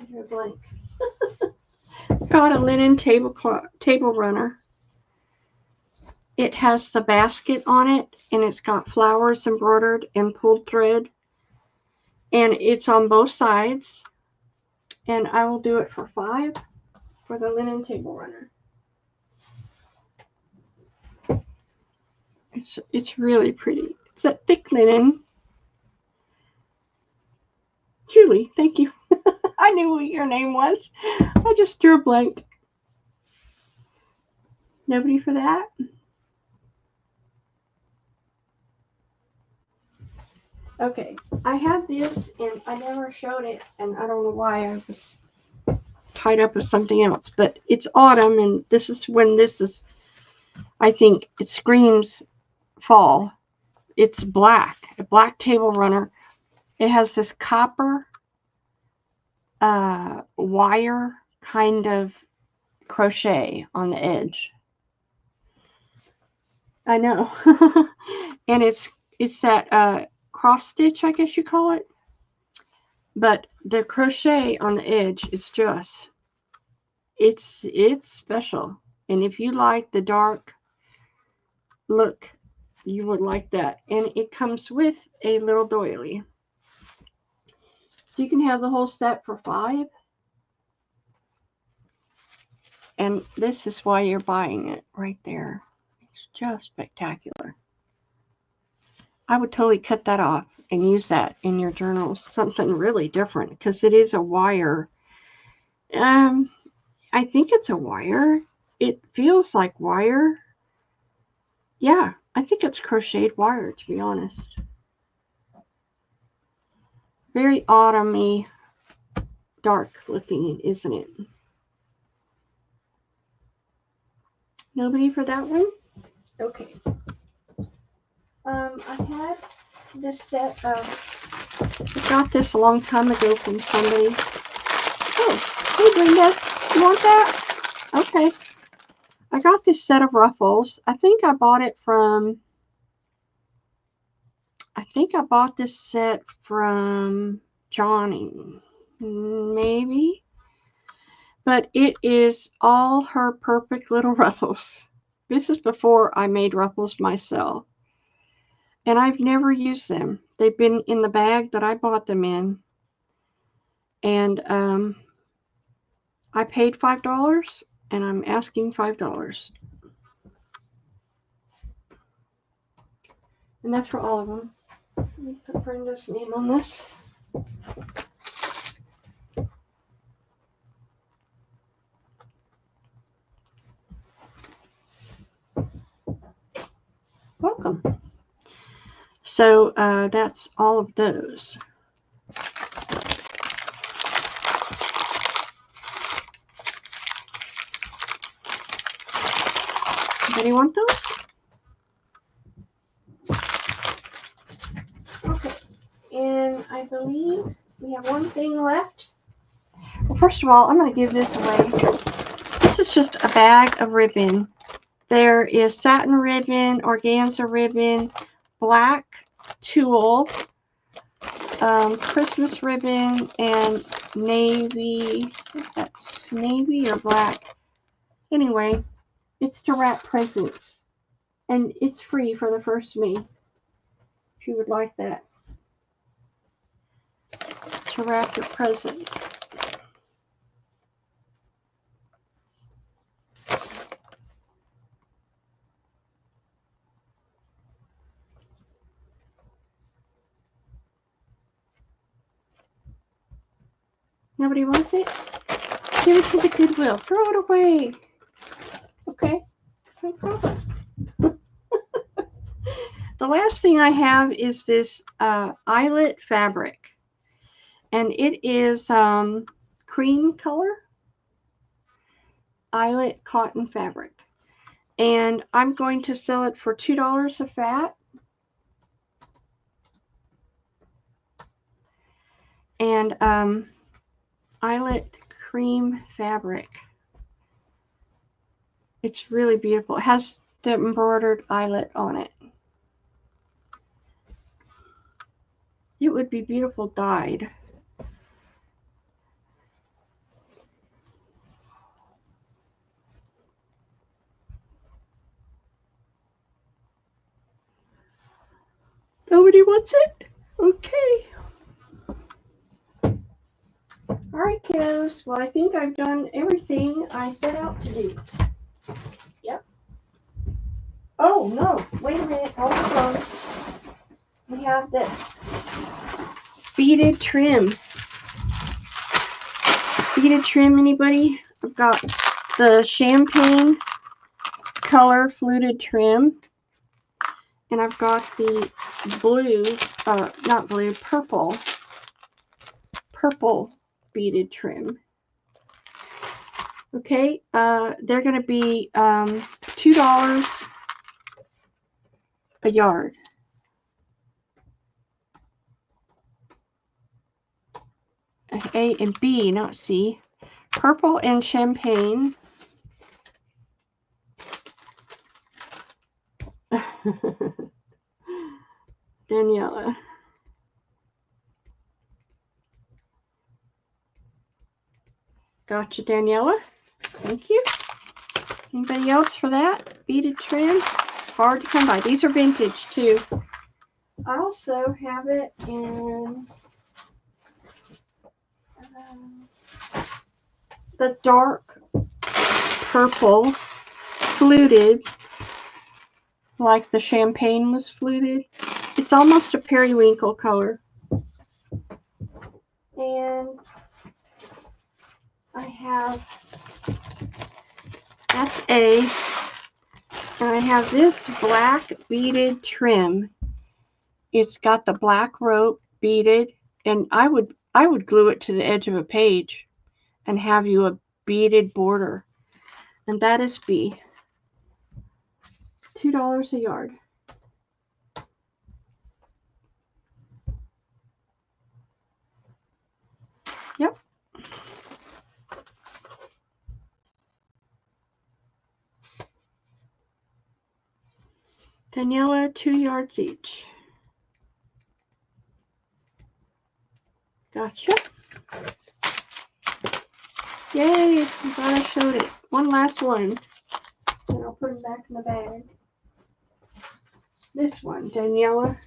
drew a blank. Got a linen table runner. It has the basket on it, and it's got flowers embroidered and pulled thread. And it's on both sides. And I will do it for $5 for the linen table runner. It's really pretty. It's a thick linen. Julie, thank you. I knew what your name was. I just drew a blank. Nobody for that? Okay, I had this and I never showed it, and I don't know why. I was tied up with something else, but it's autumn, and this is when this is, I think it screams fall. It's black, a black table runner. It has this copper wire kind of crochet on the edge. I know. And it's that cross stitch, I guess you call it. But the crochet on the edge is just, it's special. And if you like the dark look, you would like that. And it comes with a little doily. So you can have the whole set for $5. And this is why you're buying it right there. It's just spectacular. I would totally cut that off and use that in your journals. Something really different, because it is a wire. I think it's a wire. It feels like wire. Yeah, I think it's crocheted wire, to be honest. Very autumny, dark looking, isn't it? Nobody for that one? Okay. I had this set of, I got this a long time ago from somebody. Oh, hey Brenda, you want that? Okay. I got this set of ruffles. I think I bought this set from Johnny, maybe. But it is all her perfect little ruffles. This is before I made ruffles myself. And I've never used them. They've been in the bag that I bought them in. And I paid $5, and I'm asking $5. And that's for all of them. Let me put Brenda's name on this. Welcome. So that's all of those. Anybody want those? Okay. And I believe we have one thing left. Well, first of all, I'm going to give this away. This is just a bag of ribbon. There is satin ribbon, organza ribbon, black tulle, Christmas ribbon, and navy. That's navy or black. Anyway, it's to wrap presents. And it's free for the first me, if you would like that. To wrap your presents. Nobody wants it? Give it to the Goodwill. Throw it away. Okay? No problem. The last thing I have is this eyelet fabric. And it is cream color eyelet cotton fabric. And I'm going to sell it for $2 a fat. And eyelet cream fabric. It's really beautiful. It has the embroidered eyelet on it. It would be beautiful dyed. Nobody wants it? Okay. All right, kiddos. Well, I think I've done everything I set out to do. Yep. Oh, no. Wait a minute. Hold on. We have this beaded trim. Beaded trim, anybody? I've got the champagne color fluted trim. And I've got the blue, not blue, purple beaded trim. Okay, they're going to be $2 a yard. A and B, not C. Purple and champagne. Daniela. Gotcha, Daniela. Thank you. Anybody else for that? Beaded trim. Hard to come by. These are vintage too. I also have it in the dark purple fluted, like the champagne was fluted. It's almost a periwinkle color. And I have, that's A, and I have this black beaded trim. It's got the black rope beaded, and I would glue it to the edge of a page and have you a beaded border. And that is B. $2 a yard. Yep. Daniela, 2 yards each. Gotcha. Yay, I'm glad I showed it. One last one. And I'll put them back in the bag. This one, Daniela.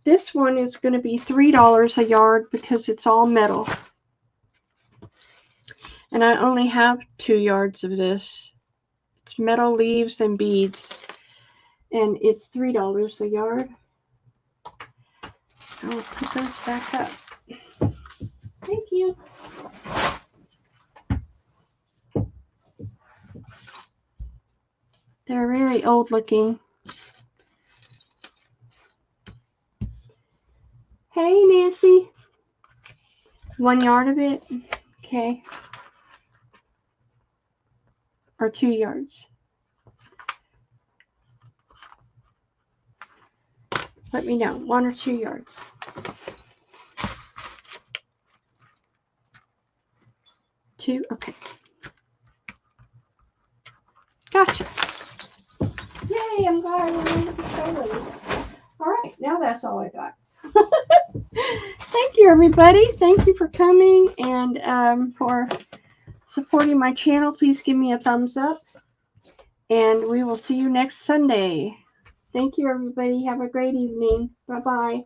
This one is going to be $3 a yard because it's all metal. And I only have 2 yards of this. It's metal leaves and beads. And it's $3 a yard. I'll put those back up. Thank you. They're very old looking. Hey, Nancy. 1 yard of it? Okay. Or 2 yards. Let me know. 1 or 2 yards. Two? Okay. Gotcha. Yay, I'm glad I remembered to show those. All right, now that's all I got. Thank you, everybody. Thank you for coming and for supporting my channel. Please give me a thumbs up. And we will see you next Sunday. Thank you, everybody. Have a great evening. Bye-bye.